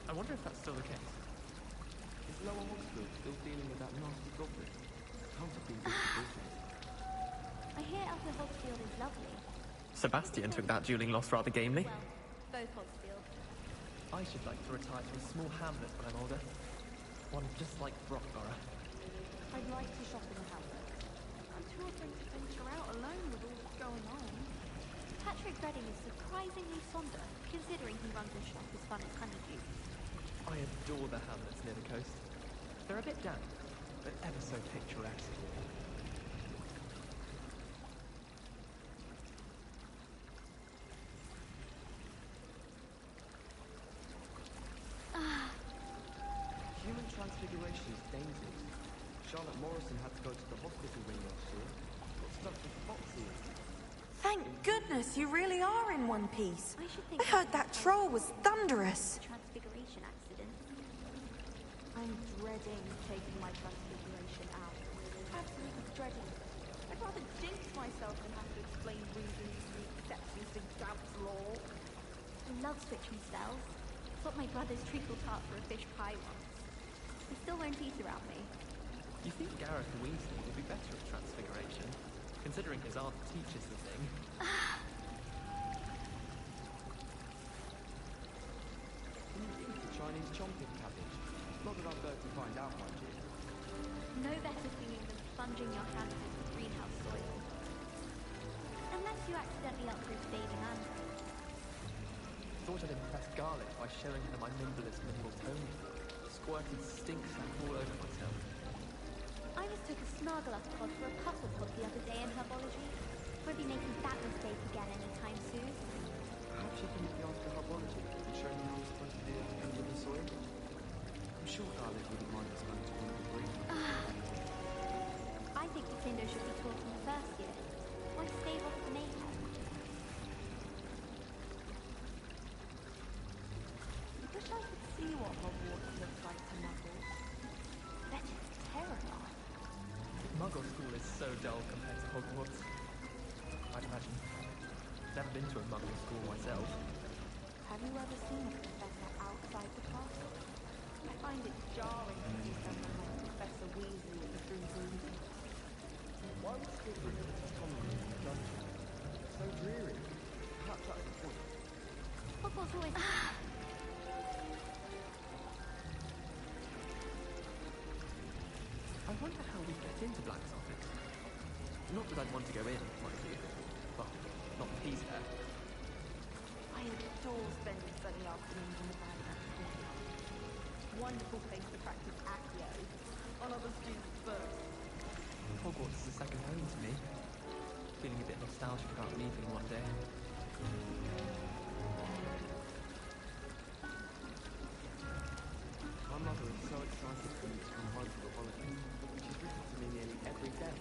I wonder if that's still the case. Is Lower Hogsfield still dealing with that nasty goblin? Can't have been good for business. I hear Upper Hogsfield is lovely. Sebastian took that dueling loss rather gamely. Well, both Hogsfield. I should like to retire to a small hamlet when I'm older. One just like Brockborough. I'd like to shop in the hamlet. I'm too afraid to venture out alone with all that's going on. Patrick Redding is surprisingly somber, considering he runs a shop as fun as Honeydew. I adore the hamlets near the coast. They're a bit damp, but ever so picturesque. Human transfiguration is dangerous. Charlotte Morrison had to go to the hospital wing last year. Got stuck with foxes. Thank goodness you really are in one piece. I heard that troll was thunderous. Transfiguration accident. I'm dreading taking my transfiguration out. Absolutely dreading it. I'd rather jinx myself than have to explain reasons for acceptance to Gamp's law. I love switching spells. Swapped my brother's treacle tart for a fish pie once. He still won't eat around me. You think Gareth Weasley would be better at transfiguration, considering his aunt teaches the thing? Can you eat the Chinese chomping cabbage? Not that I'm going to find out, mind you. No better feeling than plunging your hands into greenhouse soil. Unless you accidentally outgrew baby mango. Thought I'd impress Garlic by showing her my nimblest nimble pony. Squirted stink sack all over myself. I just took a snargle up pod for a puzzle pod the other day in herbology. Won't be making that mistake again anytime soon. Perhaps you can maybe ask the herbology and show me how I'm supposed to deal with the soil. I'm sure Garlic wouldn't mind us going to one of the green. I think Defendo should be taught in the first year. Why stave off the mayhem? I wish I could see what Hogwarts looks like to muggles. Bet it's terrifying. Muggle school is so dull compared to Hogwarts. I'd imagine. Never been to a Muggle school myself. Have you ever seen a professor outside the castle? I find it jarring to see someone like Professor Weasley at the Grimgrim. Why would Slytherin put his common room in a dungeon? So dreary. Perhaps that's the point. Hogwarts always... I wonder how we get into Black's office. Not that I'd want to go in, mind you. Well, not if he's there. I adore spending Sunday afternoons in the Baron. Wonderful place to practice Accio on other students' first. Hogwarts is a second home to me. Feeling a bit nostalgic about leaving one day. My mother is so excited for me to come home for the holidays. She's written to me nearly every day.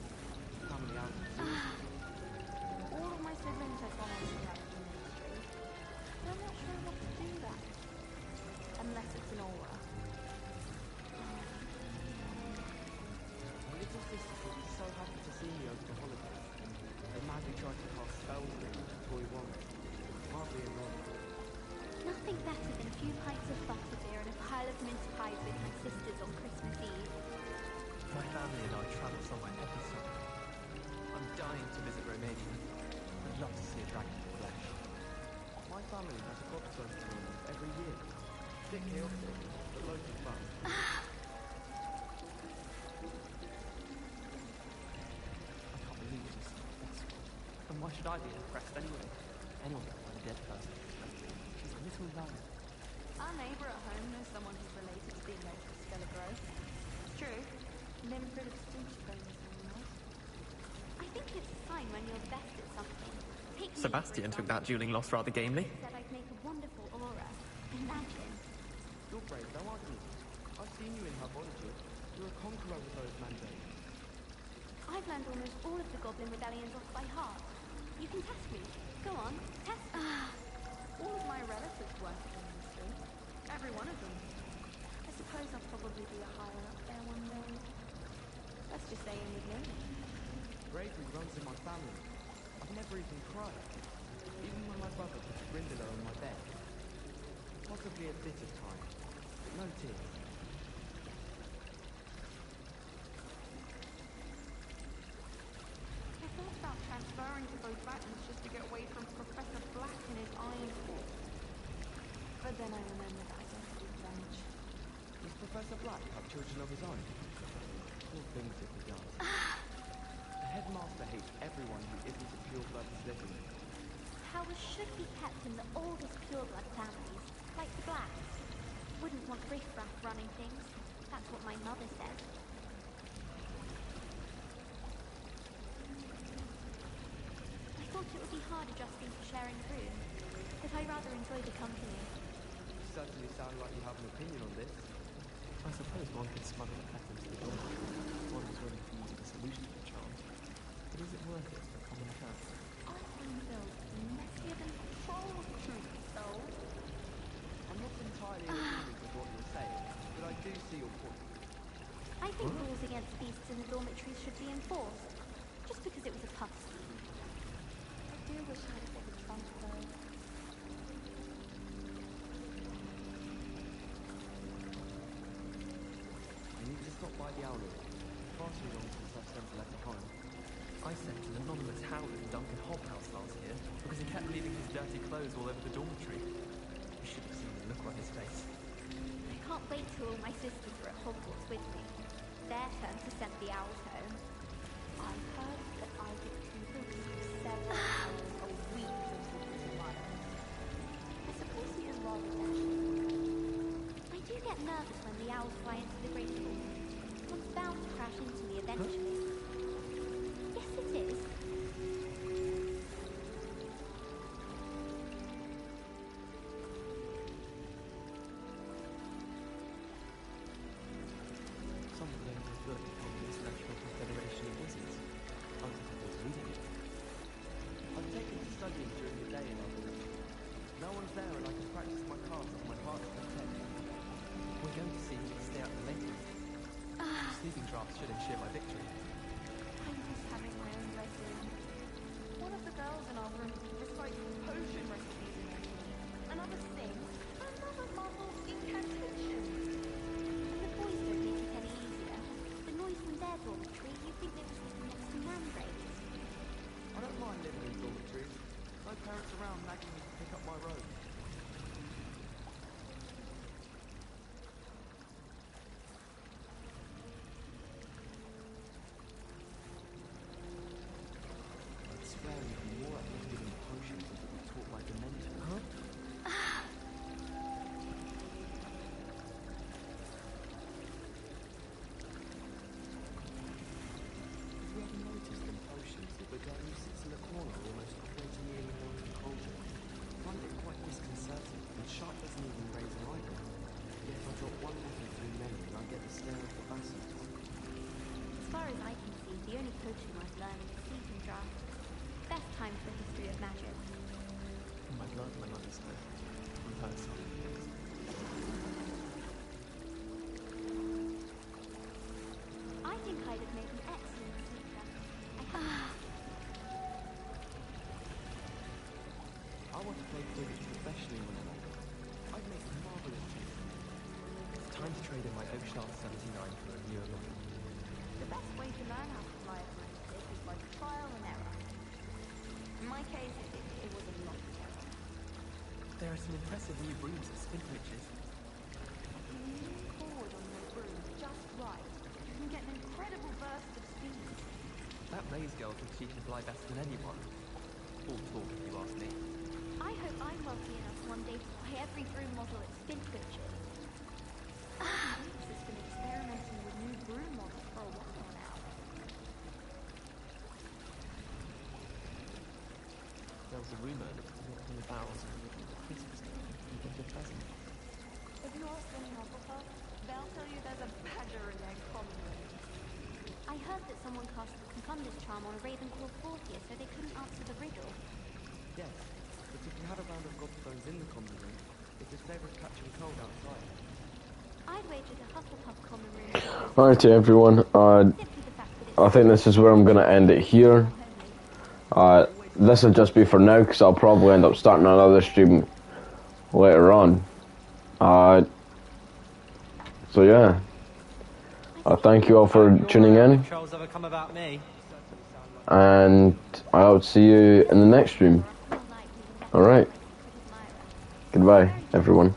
Family albums. All of my siblings have gone on to the ministry. But I'm not sure I want to do that. Unless it's an aura. My little sister will be so happy to see me over the holidays. They madly tried to cast spells with me with toy wand. Hardly annoying. Nothing better than a few pints of butterbeer and a pile of mince pies with my sisters on Christmas Eve. My family and I travel somewhere every summer. I'm dying to visit Romania. I'd love to see a dragon in the flesh. My family has a Hogwarts tournament every year. A bit chaotic, but loads of fun. I can't believe it is successful. And why should I be impressed anyway? Anyone can find a dead person. She's a little liar. Our neighbour at home knows someone who's related to the alleged Skelligro. It's true. Never heard of Stooge bones anymore. I think it's a sign when you're best at something. Take me, Sebastian took that dueling loss rather gamely. said I'd make a wonderful aura. Imagine. You're brave, though, aren't you? I've seen you in herbology. You're a conqueror with those mandates. I've learned almost all of the Goblin Rebellions off by heart. You can test me. Go on, test me. All of my relatives work in the ministry. Every one of them. I suppose I'll probably be a higher up there one day. Let's just say in with me. Bravery runs in my family. I've never even cried. Even when my brother puts Grindylow on my bed. Possibly a bit of time. No tears. I thought about transferring to both Batmans just to get away from Professor Black and his iron force. But then I remembered I don't speak French. Does Professor Black have children of his own? Poor things if he does. The headmaster hates everyone who isn't a pure-blood Slytherin. Powers should be kept in the oldest pureblood families, like the Blacks. Wouldn't want riffraff running things. That's what my mother said. I thought it would be hard adjusting to sharing a room, but I rather enjoy the company. You certainly sound like you have an opinion on this. I suppose one could smuggle a pet into the door. One was ready to use a solution to the charm. But is it worth it for a common cat? I find those messier than trolls, truth be told. I'm not entirely in agreement with what you're saying, but I do see your point. I think rules against beasts in the dormitories should be enforced, just because it was a puff scheme. I do wish I had a bigger trunk, though. I need to stop by the owlet. Far too long since I've sent a letter home. I sent an anonymous howler to Duncan Hobhouse last year because he kept leaving his dirty clothes all over the dormitory. You should have seen the look on his face. I can't wait till all my sisters are at Hogwarts with me. Their turn to send the owls home. I've heard that Isaac Cooper receives several hours a week from Sister Mother. I suppose he is rather dashing. I do get nervous when the owls fly into the Great Hall. One's bound to crash into me eventually. Yes, it is. Something in his book on the International Confederation of Wizards. I was reading it. I've taken to studying during the day in our village. No one's there and I can practice my cards to my heart's content. We're going to see who can stay out the latest. Sleeping drafts should ensure my victory. I'm just having my own bedroom. One of the girls in our room recites potion recipes in her sleep. Another sings. Another mumbles incantations. And the boys don't make it any easier. The noise from their dormitory, you'd think they were sleeping next to mandrake. I don't mind living in dormitories. No parents around nagging me to pick up my robe. I'd swear you'd be more uplifted in potions if it were taught by Dementors. Huh? Have you ever noticed in potions that the girl who sits in the corner almost operating nearly more than a cauldron? I find it quite disconcerting, and Sharp doesn't even raise an eyebrow. Yet if I drop one bottle through memory, I get the stare of the basilisk. As far as I can see, the only potion worth learning is sleeping draft. Best time for the history of magic. I've learned my mother's name from her side. I think I'd have made an excellent sleeper. I want to play Quidditch professionally when I'm older. I'd make marvellous team. It's time to trade in my Oakshaft 79 for a newer model. The best way to learn how to fly a broomstick is by trial and error. In my case, it was a lot of error. There are some impressive new brooms at Spintwitches. If you lean forward on your broom just right, you can get an incredible burst of speed. That maze girl thinks she can fly better than anyone. All talk, if you ask me. I hope I'm wealthy enough one day to buy every broom model at Spintwitches. Hogwarts has been experimenting with new broom models for a while now. There was a rumour that walking the barrels of a Christmas card and get a present. If you ask any Hufflepuff, they'll tell you there's a badger in their common room. I heard that someone cast the Confundus charm on a Ravenclaw 40th so they couldn't answer the riddle. Yes, but if you had a round of gobstones in the common room, it would favour catching cold outside. I'd wager the Hufflepuff common room. Alright everyone, I think this is where I'm going to end it here. This will just be for now because I'll probably end up starting another stream later on. So yeah, I thank you all for tuning in, Trolls ever come about me? and I'll see you in the next stream. Alright, goodbye everyone.